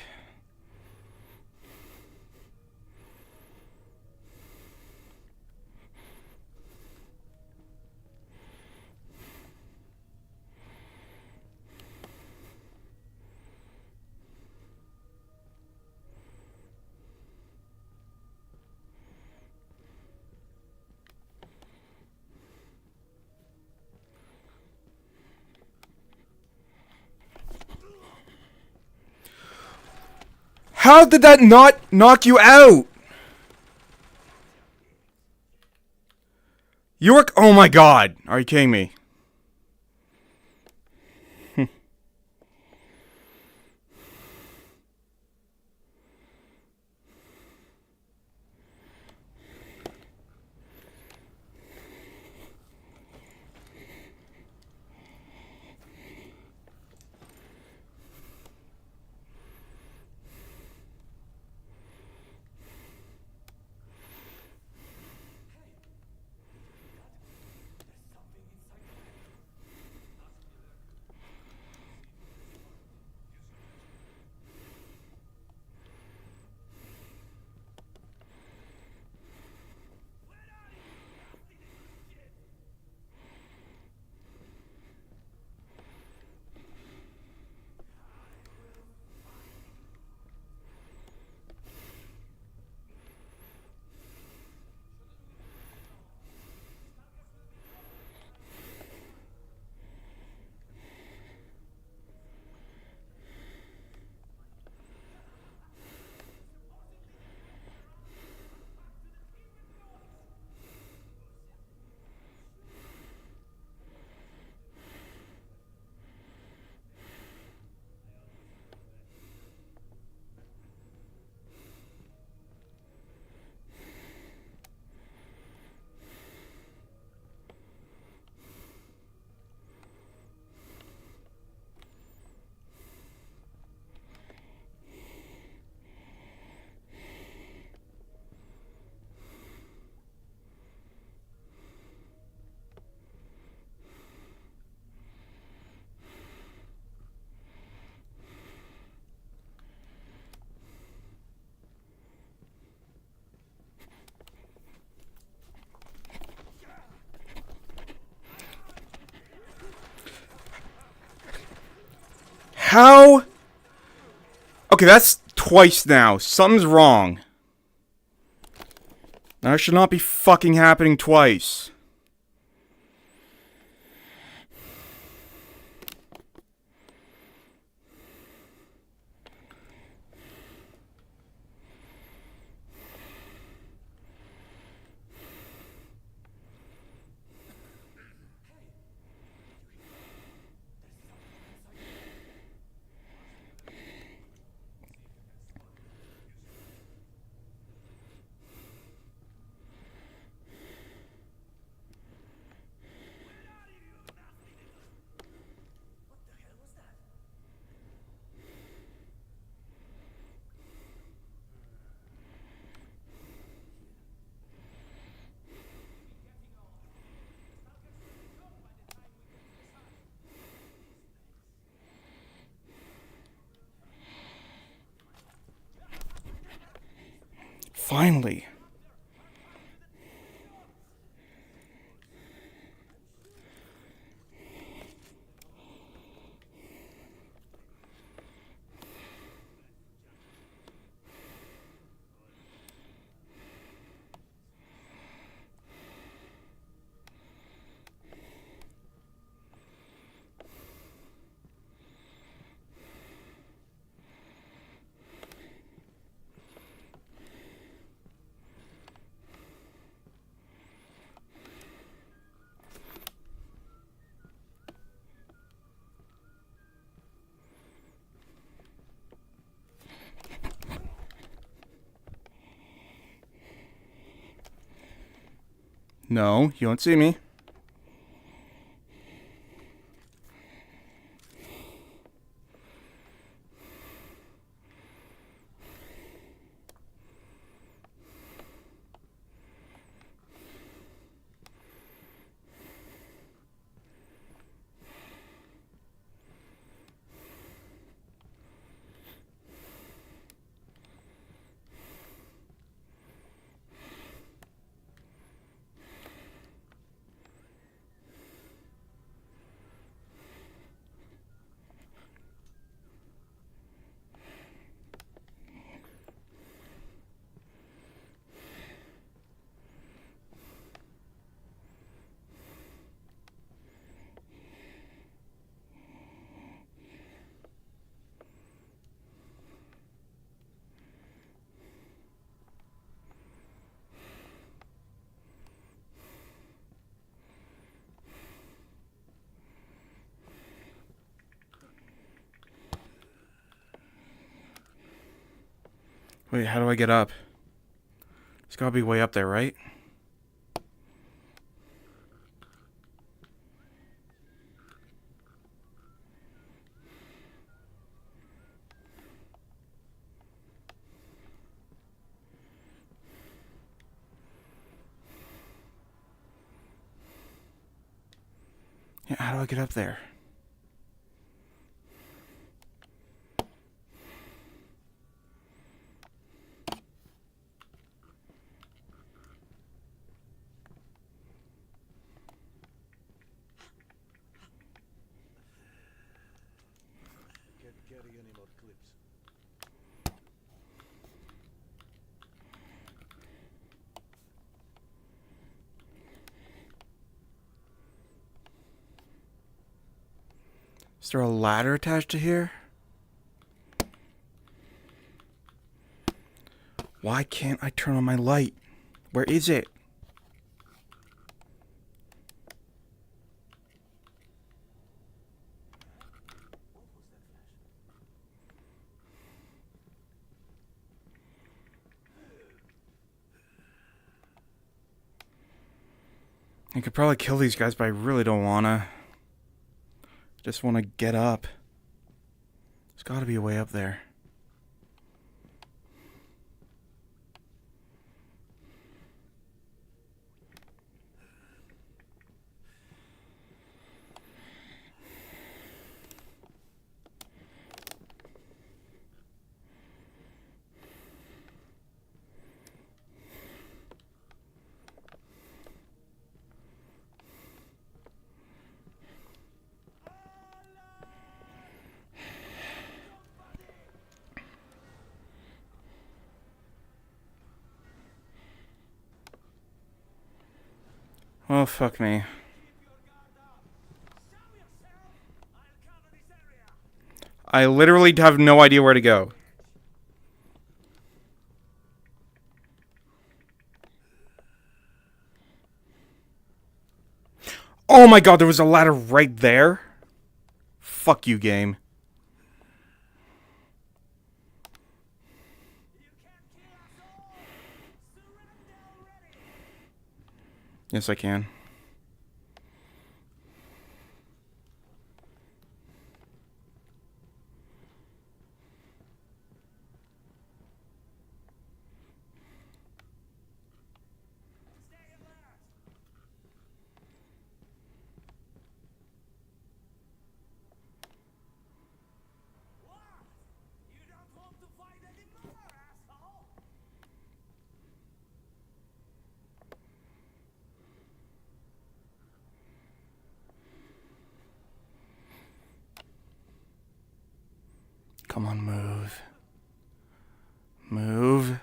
How did that not knock you out? You were... Oh my god. Are you kidding me? How? Okay, that's twice now. Something's wrong. That should not be fucking happening twice. Finally. No, you don't see me. Wait, how do I get up? It's gotta be way up there, right? Yeah, how do I get up there? Can't carry any more clips. Is there a ladder attached to here? Why can't I turn on my light? Where is it? I could probably kill these guys, but I really don't wanna. Just wanna get up. There's gotta be a way up there. Oh, fuck me. I literally have no idea where to go. Oh my god, there was a ladder right there? Fuck you, game. Yes, I can. Come on, move. Move.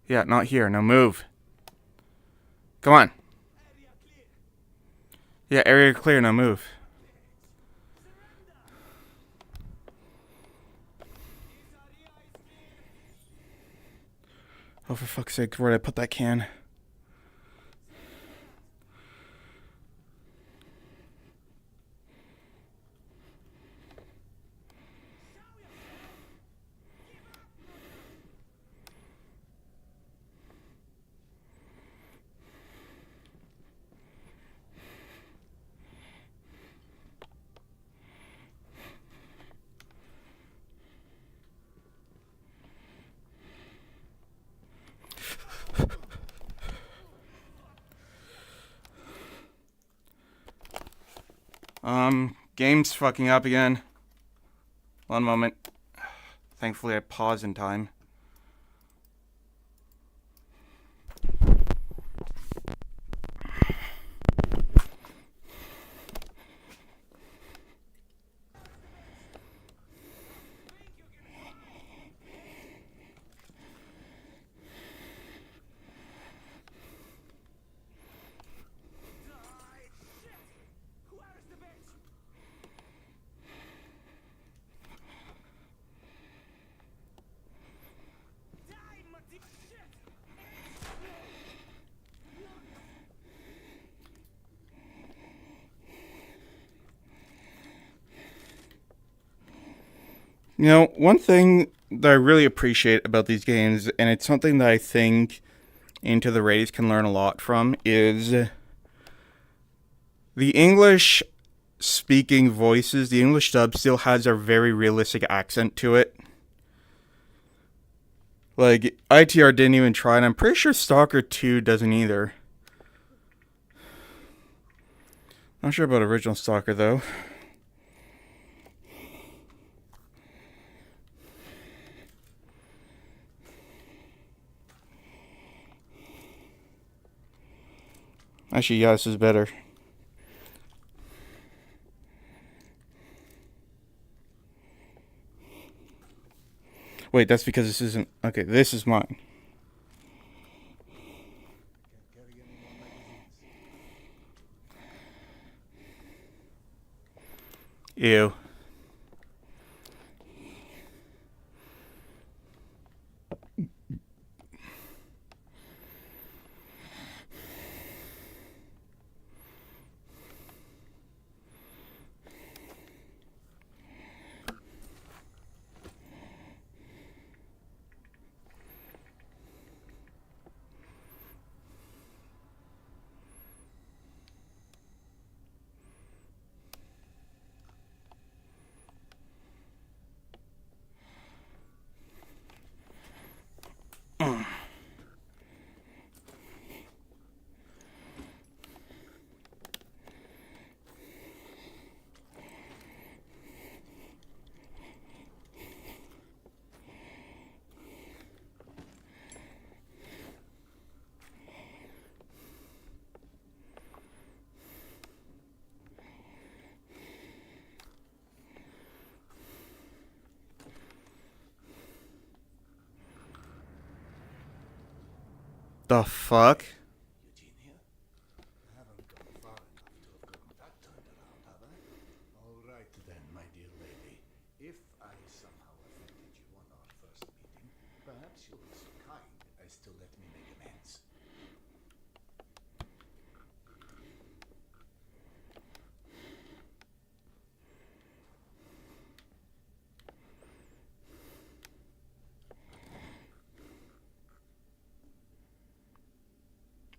Yeah, not here. Now move. Come on. Yeah, area clear. Now move. Oh, for fuck's sake, where did I put that can? Game's fucking up again. One moment. Thankfully, I paused in time. You know, one thing that I really appreciate about these games, and it's something that I think Into the Rays can learn a lot from, is the English speaking voices. The English dub still has a very realistic accent to it. Like, ITR didn't even try, and I'm pretty sure Stalker 2 doesn't either. Not sure about original Stalker, though. Actually, yeah, this is better. Wait, that's because this isn't... Okay, this is mine. Can't carry any more magazines. Ew. The fuck? Eugenia? I haven't gone far enough to have gotten that turned around, have I? All right then, my dear lady. If I somehow offended you on our first meeting, perhaps you'll be so kind as to let me make amends.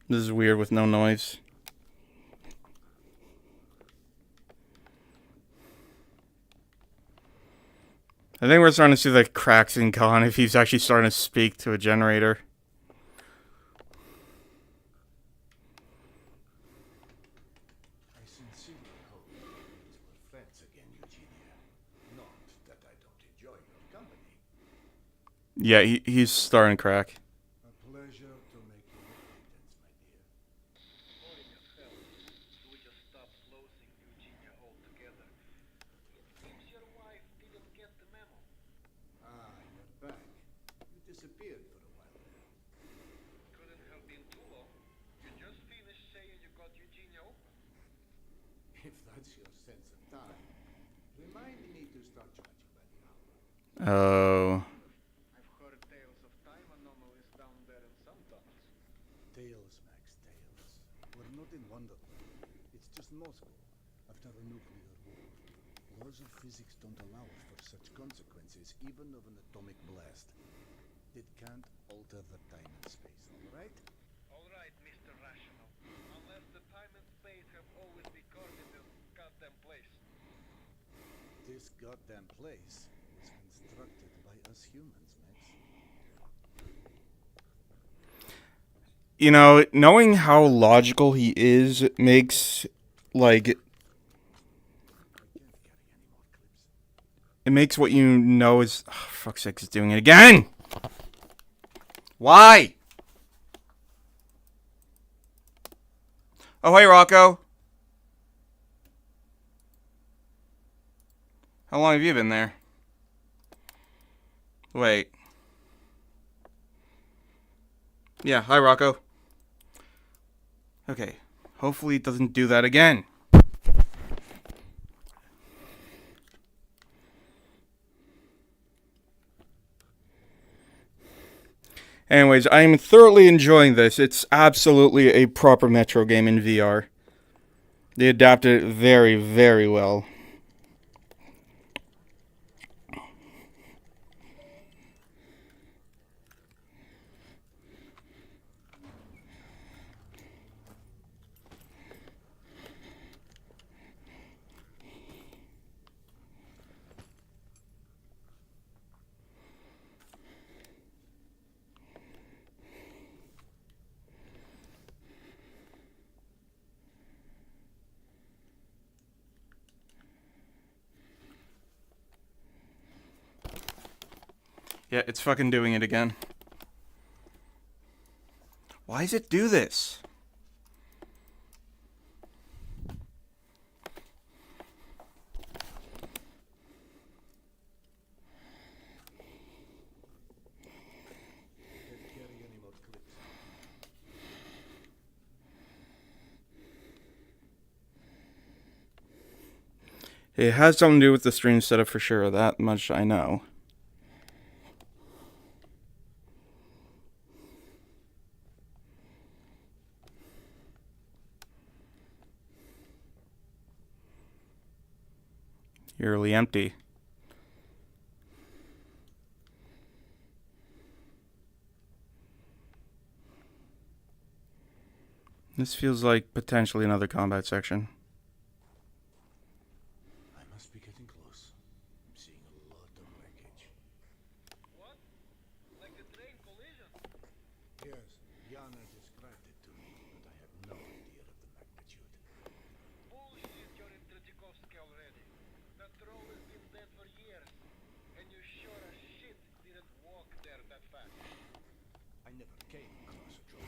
This is weird with no noise. I think we're starting to see the cracks in Khan if he's actually starting to speak to a generator. I sincerely hope that we're friends again, Eugenia. Not that I don't enjoy your company. Yeah, he's starting to crack. A pleasure to make your acquaintance, my dear. Boring as hell. Do we just stop loathing Eugenia altogether? It seems your wife didn't get the memo. Ah, you're back. You disappeared for a while there. Couldn't have been too long. You just finished saying you got Eugenia open. If that's your sense of time, remind me to start charging by the hour. Oh. I've heard tales of time anomalies down there in some tunnels. Tales, Max, tales. We're not in Wonderland. It's just Moscow after a nuclear war. Laws of physics don't allow for such consequences, even of an atomic blast. It can't alter the time and space, all right? All right, Mr. Rational. Unless the time and space have always been guarded this goddamn place. This goddamn place was constructed by us humans, Max. You know, knowing how logical he is makes, like, I can't carry any more clips. it makes what you know is... Oh, fuck's sake, it's doing it again! Why? Oh, hey, Rocco. How long have you been there? Wait. Yeah, hi, Rocco. Okay. Hopefully it doesn't do that again. Anyways, I am thoroughly enjoying this. It's absolutely a proper Metro game in VR. They adapted it very, very well. Yeah, it's fucking doing it again. Why does it do this? Can't carry any more clips. It has something to do with the stream setup for sure. That much I know. You're really empty. This feels like potentially another combat section. I must be getting close. I'm seeing a lot of wreckage. What? Like a train collision? Yes, Yana described it to me, but I had no idea of the magnitude. Bullshit, you're in Tretyakovsky already. That troll has been dead for years. And you sure as shit didn't walk there that fast. I never came across a troll.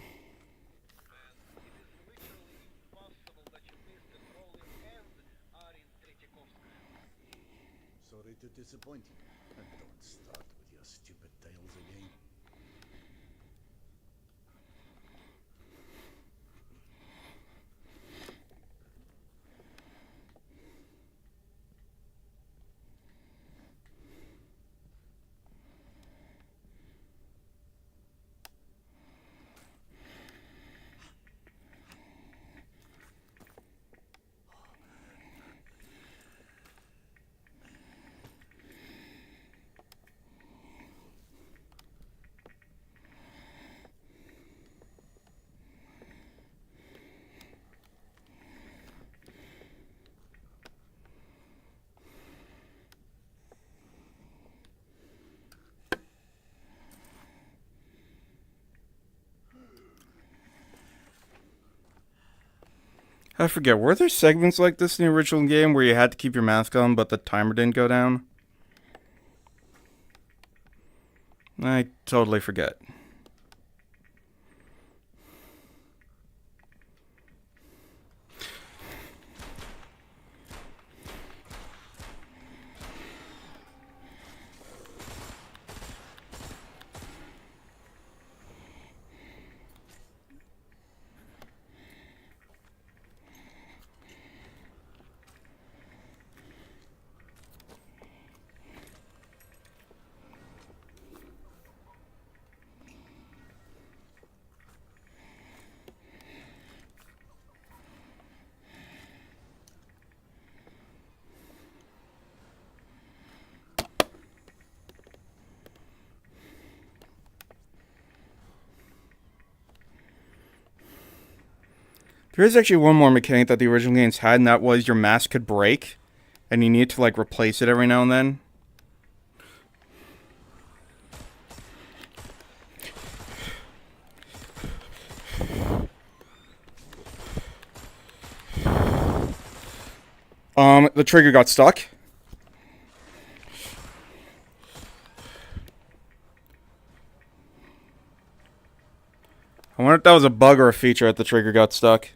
Man, it is literally impossible that you missed the troll and are in Tretyakovsky. Sorry to disappoint you. And don't start with your stupid tales again. I forget, were there segments like this in the original game where you had to keep your mask on but the timer didn't go down? I totally forget. There is actually one more mechanic that the original games had, and that was your mask could break, and you need to like replace it every now and then. The trigger got stuck. I wonder if that was a bug or a feature that the trigger got stuck.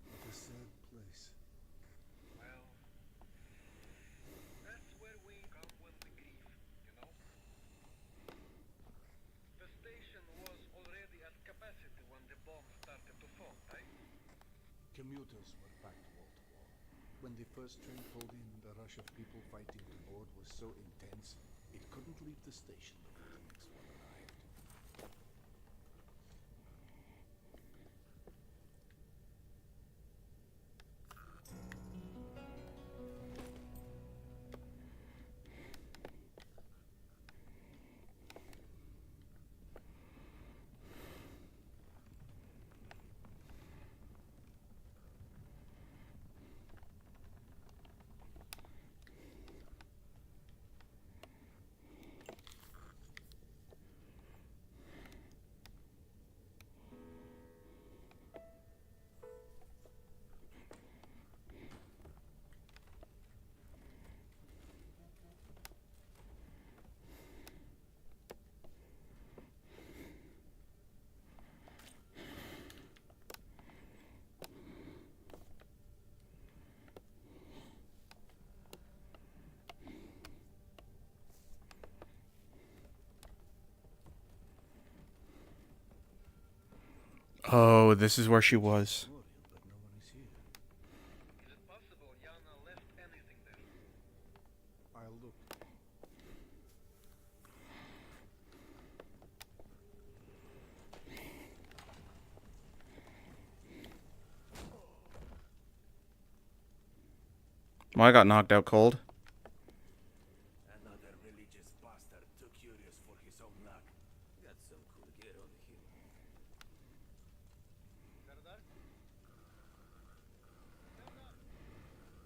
What a sad place. Well, that's where we come when we grieve, you know? The station was already at capacity when the bomb started to fall, right? Commuters were packed wall to wall. When the first train pulled in, the rush of people fighting to board was so intense, it couldn't leave the station before the next one arrived. Oh, this is where she was. Memorial, but no one is here. Is it possible Yana left anything there? I'll look. Well, I got knocked out cold. Another religious bastard too curious for his own luck. Got some cool gear on him. Serdar? Serdar! Return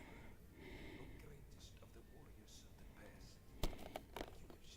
to Earth, O greatest of the warriors of the past. You have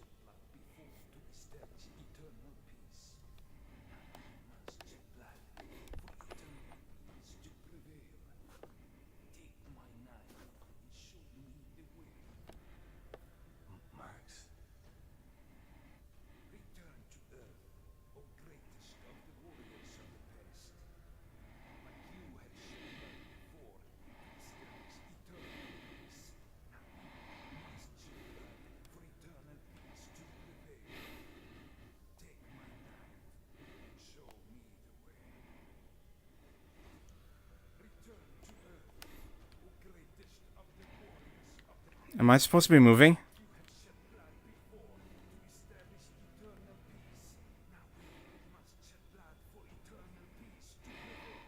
Am I supposed to be moving? You have shed blood before to establish eternal peace. Now you must shed blood for eternal peace to prevail.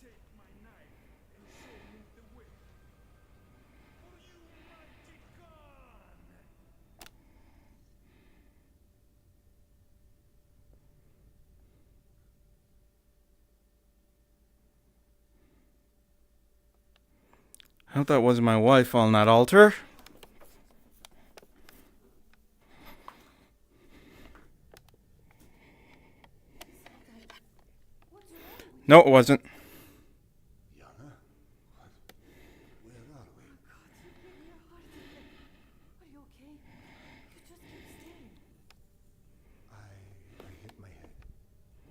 Take my knife and show me the way. For you mighty Khan! I hope that wasn't my wife on that altar. What's wrong? No, it wasn't. Yana? What? Where are we? God, you gave me a heart attack. Are you okay? You just keep staying. I hit my head.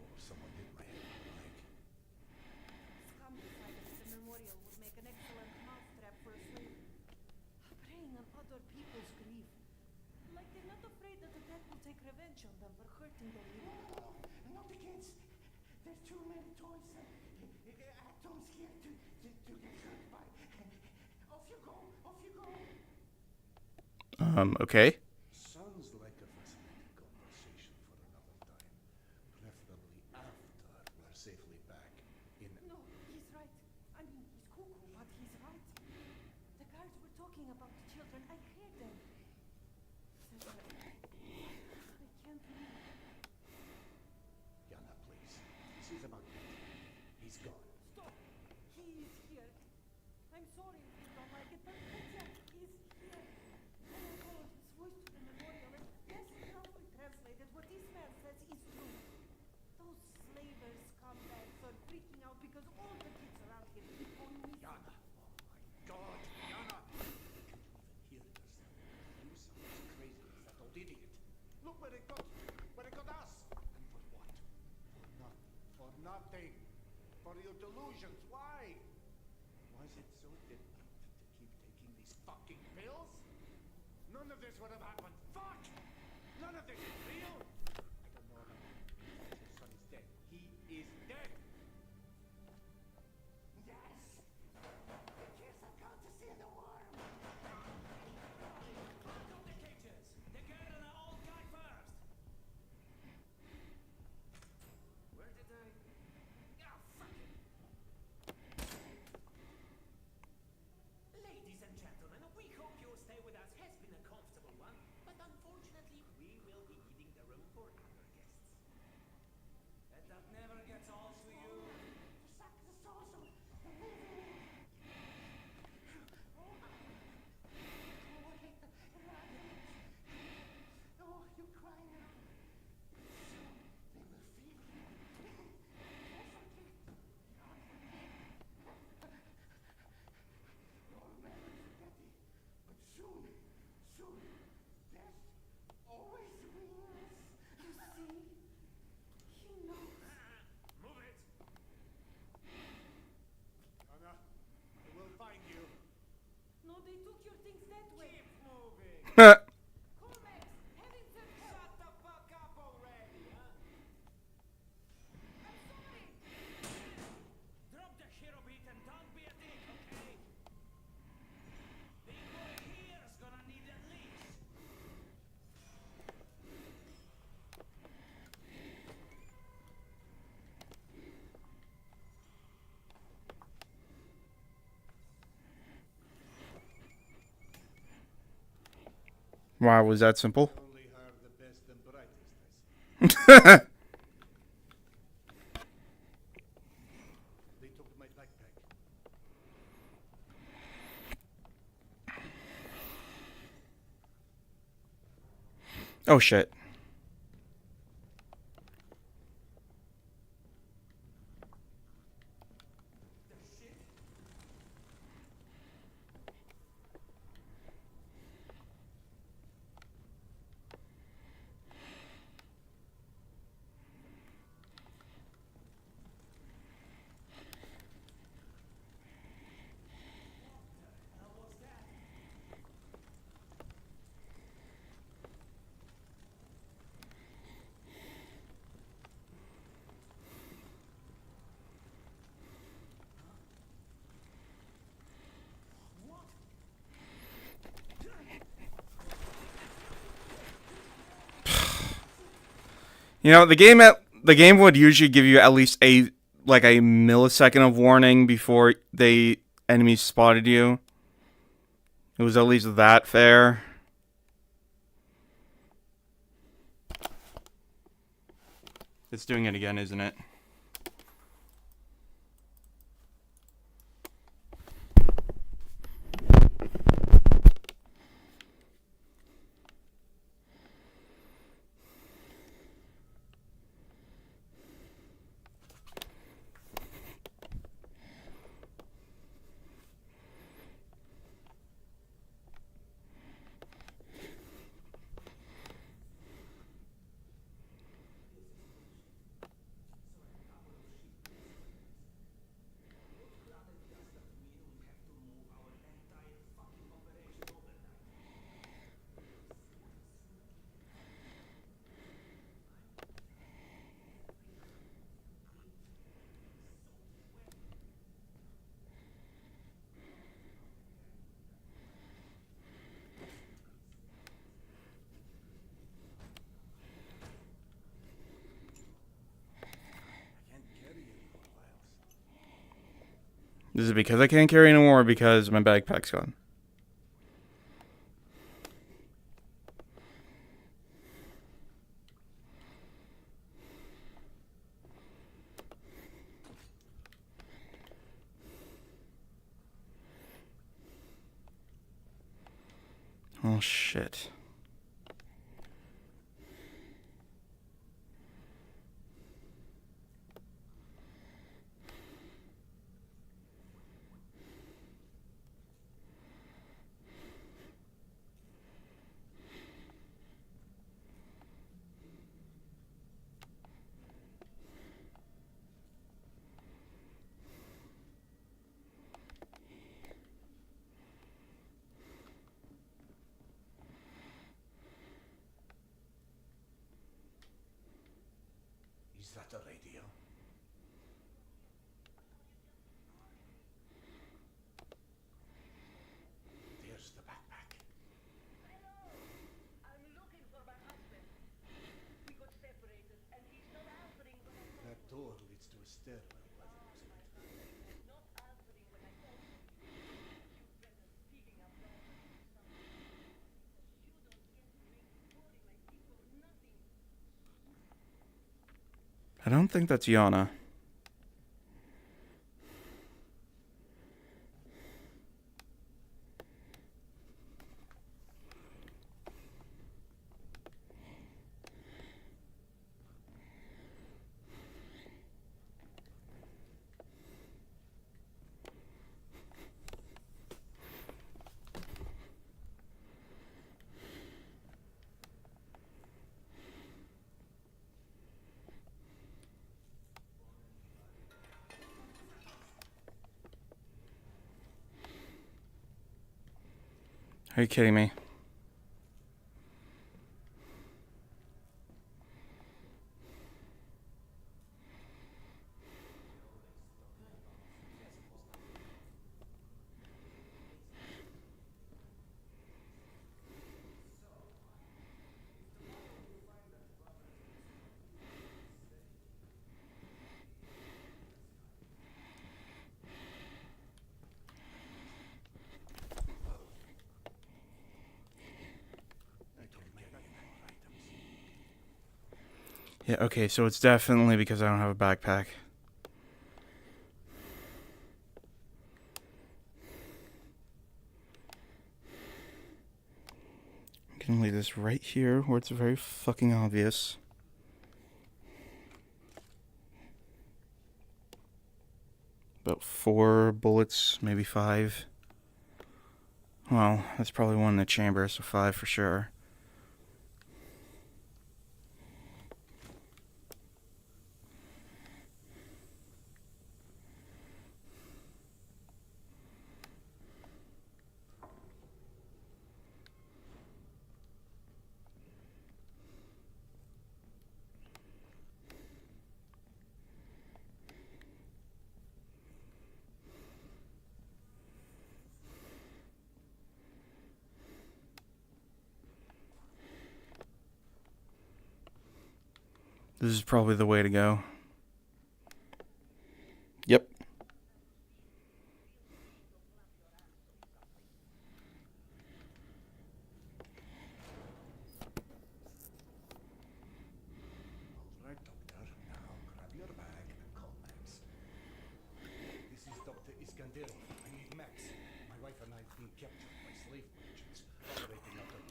Or someone hit my head on the leg. Scum decided that the memorial would make an excellent mousetrap for a slave. Preying on other people's grief. Like they're not afraid that the dead will take revenge on them for hurting their leader. Not the kids. There's too many toys and atoms here to get hurt by. Off you go. Off you go. Okay. Sounds like a fascinating conversation for another time. Preferably after we're safely back in. No, he's right. I mean, he's cuckoo, but he's right. The guards were talking about the children. I heard them. Cesar, I can't leave. Yana, please. This is about Petya. He's gone. Stop! He is here. I'm sorry if you don't like it, but Petya is here. And I followed his voice to the memorial, and yes, roughly translated, what this man says is true. Those slavers scumbags are freaking out because all the kids around here keep on missing. Yana! Oh my God! Yana! You can't even hear yourself. You sound as crazy as that old idiot. Look where it got us! And for what? For nothing. For nothing. For your delusions. Why? Was it so difficult to keep taking these fucking pills? None of this would have happened. Fuck! None of this is real! I don't know how. Your son is dead. He is dead! Yes. The kids have gone to see the worm. Lock up the cages! The girl and the old guy first! Where did I... Ah, fuck it! Ladies and gentlemen, we hope your stay with us has been a comfortable one, but unfortunately we will be needing the room for other guests. And that never gets old to you. To suck the souls of the living. Oh, you cry now. Soon they will feel you. You'll never forget it. But soon, death always wins. You see? He knows. Move it! Yana, I will find you. No, they took your things that way. Keep moving! Cormax, have him sent help. Shut the fuck up already, huh? I'm sorry. Drop the hero beat and don't be a dick, okay? Big boy here's gonna need a leash. Wow, was that simple? Only hire the best and brightest, I see. They took my backpack. Oh shit. You know, the game would usually give you at least a millisecond of warning before they enemies spotted you. It was at least that fair. It's doing it again, isn't it? Is it because I can't carry anymore or because my backpack's gone? Oh, shit. Is that a radio? There's the backpack. I'm looking for my husband. We got separated, and he's not answering when I call. That door leads to a stairwell by the looks of it. Not answering when I call for you. You better picking up the phone or something. You don't get ring calling my people or nothing. I don't think that's Yana. Are you kidding me? Yeah, okay, so it's definitely because I don't have a backpack. I'm gonna leave this right here where it's very fucking obvious. About 4 bullets, maybe 5. Well, that's probably one in the chamber, so 5 for sure. This is probably the way to go. Yep. All right, Doctor. Now grab your bag and call Max. This is Dr. Iskandero. I need Max. My wife and I have been captured by slave merchants operating out of...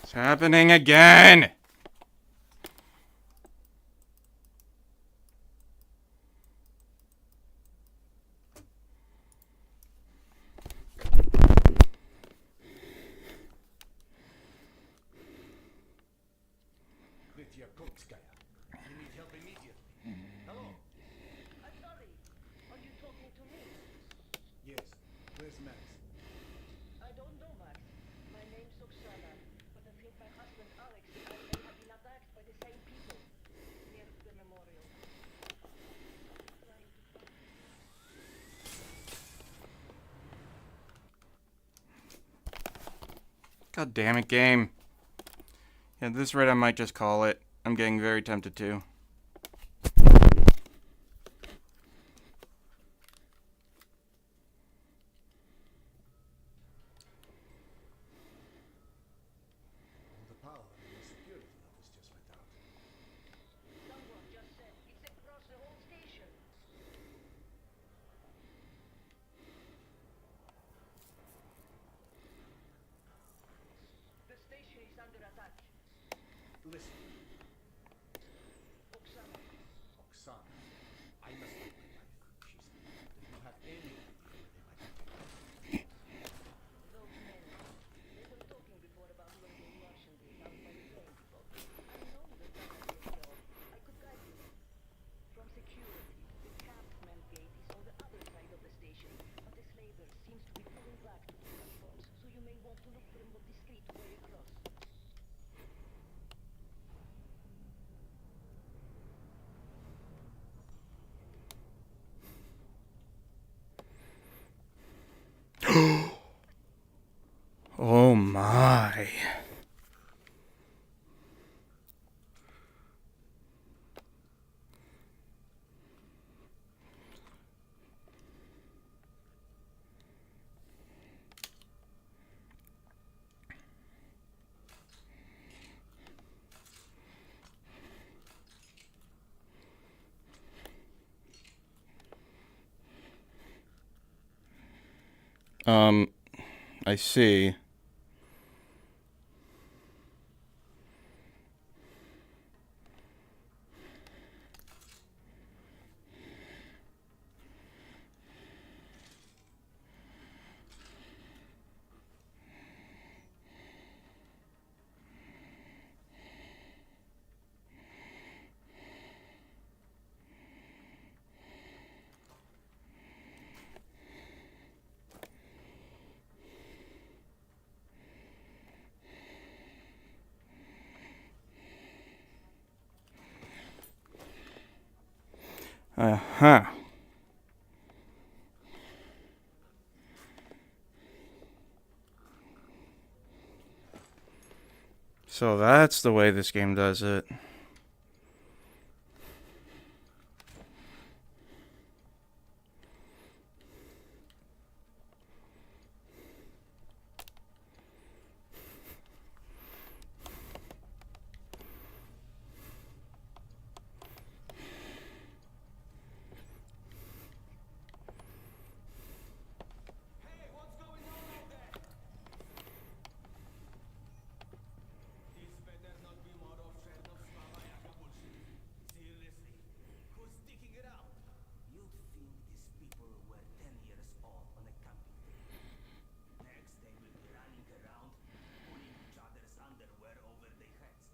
It's happening again! Kortskaya. You need help immediately. Hello? I'm sorry. Are you talking to me? Yes. Where's Max? I don't know, Max. My name's Oksana, but I think my husband Alex and I may have been attacked by the same people near the memorial. Trying to find God damn it, game. Yeah, at this rate I might just call it. I'm getting very tempted to. All the power and the security notice just went out. someone just said it's across the whole station. The station is under attack. Listen, Oksana, Oksana. I must find my wife. She's... Do you have any idea where they might be taken? those men. They were talking before about loading merchandise out by the train depot. I know the tunnel near here. I could guide you. From security, the campman gate is on the other side of the station, but the slaver seems to be pulling back to the platforms, so you may want to look for a more discreet way across. Oh my. I see. Uh-huh. So that's the way this game does it. Hey, what's going on out there? This better not be more of Chernovskaya Yaka bullshit. Seriously, who's sticking it out? You'd think these people were 10 years old on a camping trip. Next, they will be running around, pulling each other's underwear over their heads.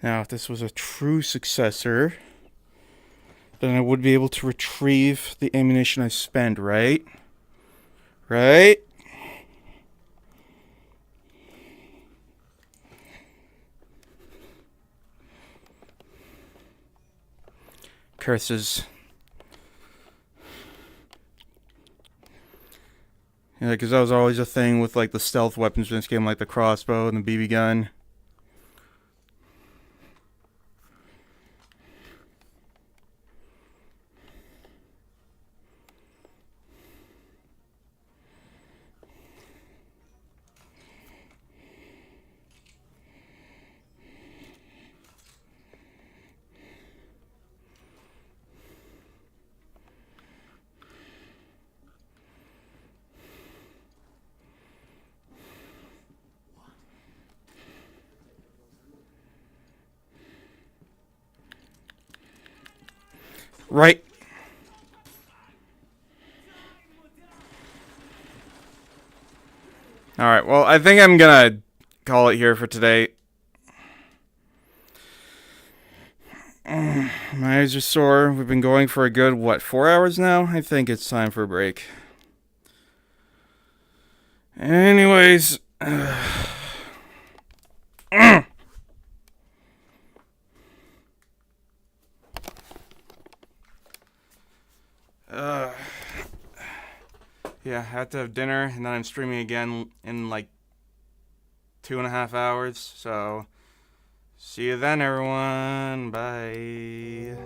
Now, if this was a true successor, then I would be able to retrieve the ammunition I spend, right? Right? Curses. Yeah, because that was always a thing with like the stealth weapons in this game, like the crossbow and the BB gun. Right. Alright, well, I think I'm gonna call it here for today. My eyes are sore. We've been going for a good, 4 hours now? I think it's time for a break. Anyways. Yeah, I have to have dinner, and then I'm streaming again in like 2.5 hours. So, see you then, everyone. Bye.